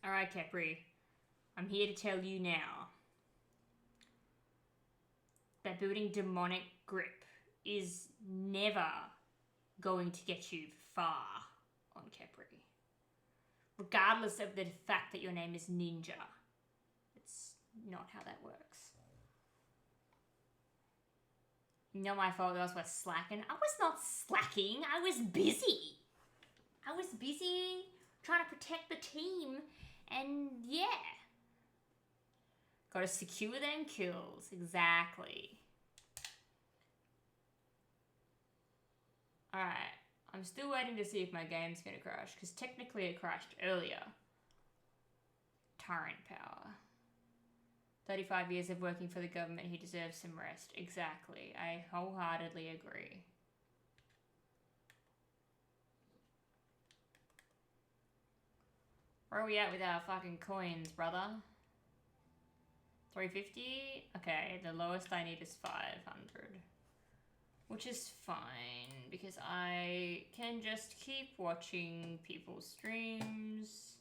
Alright, Khepri. I'm here to tell you now that building demonic grip is never going to get you far on Khepri. Regardless of the fact that your name is Ninja. It's not how that works. Not my fault that I was slacking. I was not slacking. I was busy. I was busy trying to protect the team. And yeah. Gotta secure them kills. Exactly. Alright. I'm still waiting to see if my game's gonna crash. Because technically it crashed earlier. Torrent power. 35 years of working for the government. He deserves some rest. Exactly. I wholeheartedly agree. Where are we at with our fucking coins, brother? 350? Okay, the lowest I need is 500. Which is fine, because I can just keep watching people's streams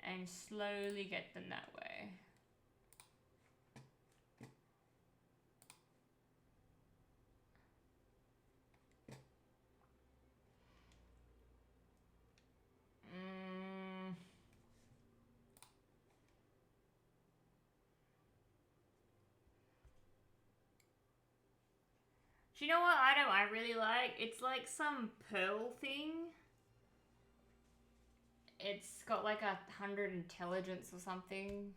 and slowly get them that way. Do you know what item I really like? It's like some pearl thing. It's got like 100 intelligence or something.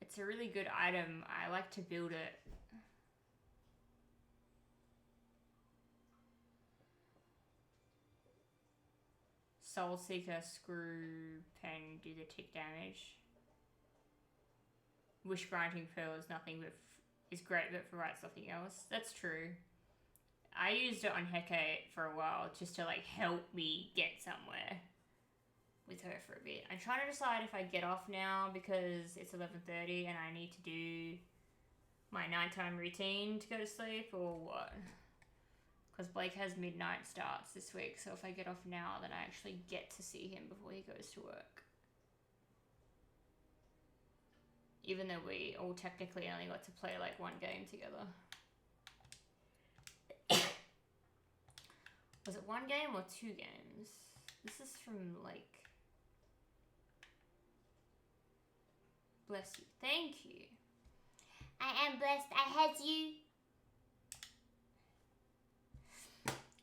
It's a really good item. I like to build it. Soul Seeker, Screw, Pen, do the tick damage. Wish Granting Pearl is nothing but is great, but provides nothing else. That's true. I used it on Hecate for a while just to like help me get somewhere with her for a bit. I'm trying to decide if I get off now because it's 11:30 and I need to do my nighttime routine to go to sleep or what. Because Blake has midnight starts this week, so if I get off now, then I actually get to see him before he goes to work. Even though we all technically only got to play like one game together. Was it one game or 2 games? This is from like... Bless you. Thank you. I am blessed. I has you.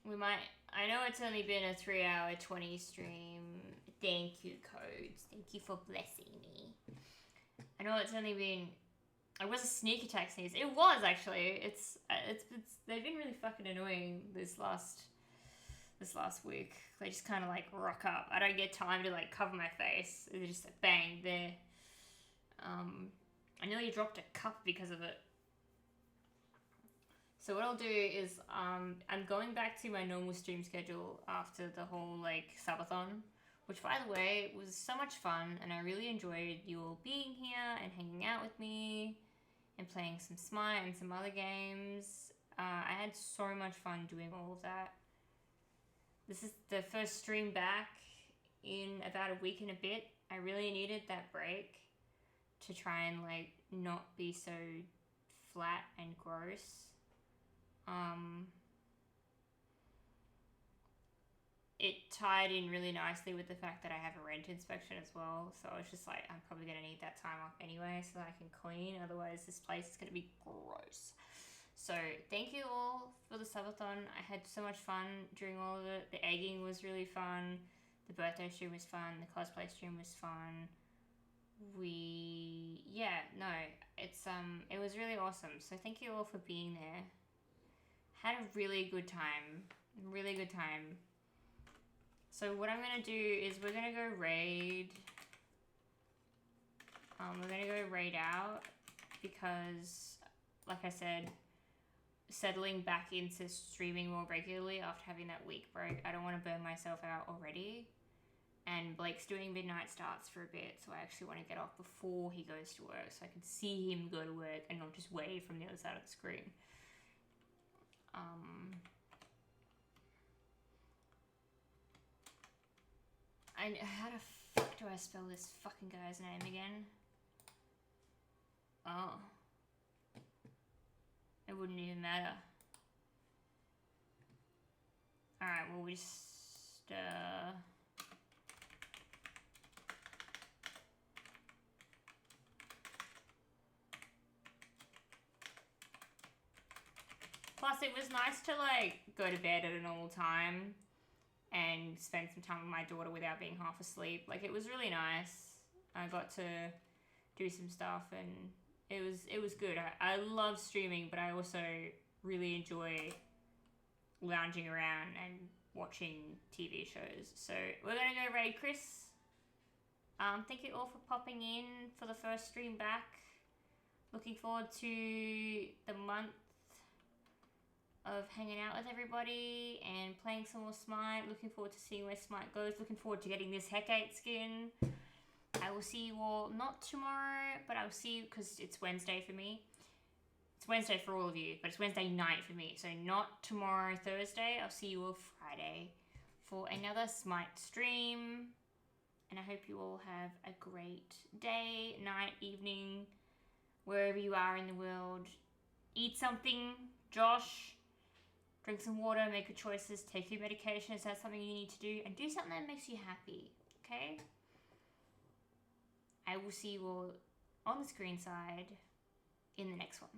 We might... I know it's only been a 3-hour 20 stream. Thank you, Codes. Thank you for blessing me. I know it's only been... It was a sneak attack sneeze. It was, actually. It's they've been really fucking annoying this last week. They just kind of like rock up. I don't get time to like cover my face. They just like, bang, there. I nearly dropped a cup because of it. So what I'll do is I'm going back to my normal stream schedule after the whole like subathon, which by the way was so much fun, and I really enjoyed you all being here and hanging out with me and playing some Smite and some other games. I had so much fun doing all of that. This is the first stream back in about a week and a bit. I really needed that break to try and like not be so flat and gross. it tied in really nicely with the fact that I have a rent inspection as well. So I was just like, I'm probably going to need that time off anyway so that I can clean. Otherwise, this place is going to be gross. So thank you all for the subathon. I had so much fun during all of it. The egging was really fun. The birthday stream was fun. The cosplay stream was fun. It was really awesome. So thank you all for being there. Had a really good time. Really good time. So what I'm gonna do is we're gonna go raid. We're gonna go raid out because, like I said, settling back into streaming more regularly after having that week break. I don't want to burn myself out already. And Blake's doing midnight starts for a bit, so I actually want to get off before he goes to work so I can see him go to work and not just wave from the other side of the screen. How the fuck do I spell this fucking guy's name again? Oh. It wouldn't even matter. Alright, well we just, Plus, it was nice to, like, go to bed at a normal time and spend some time with my daughter without being half asleep. Like, it was really nice. I got to do some stuff and it was good. I love streaming, but I also really enjoy lounging around and watching TV shows. So, we're gonna go raid Chris. Thank you all for popping in for the first stream back. Looking forward to the month of hanging out with everybody and playing some more Smite. Looking forward to seeing where Smite goes. Looking forward to getting this Hecate skin. I will see you all, not tomorrow, but I'll see you because it's Wednesday for me. It's Wednesday for all of you, but it's Wednesday night for me. So not tomorrow, Thursday. I'll see you all Friday for another Smite stream. And I hope you all have a great day, night, evening, wherever you are in the world. Eat something, Josh. Drink some water, make good choices, take your medication if that's something you need to do, and do something that makes you happy, okay? I will see you all on the screen side in the next one.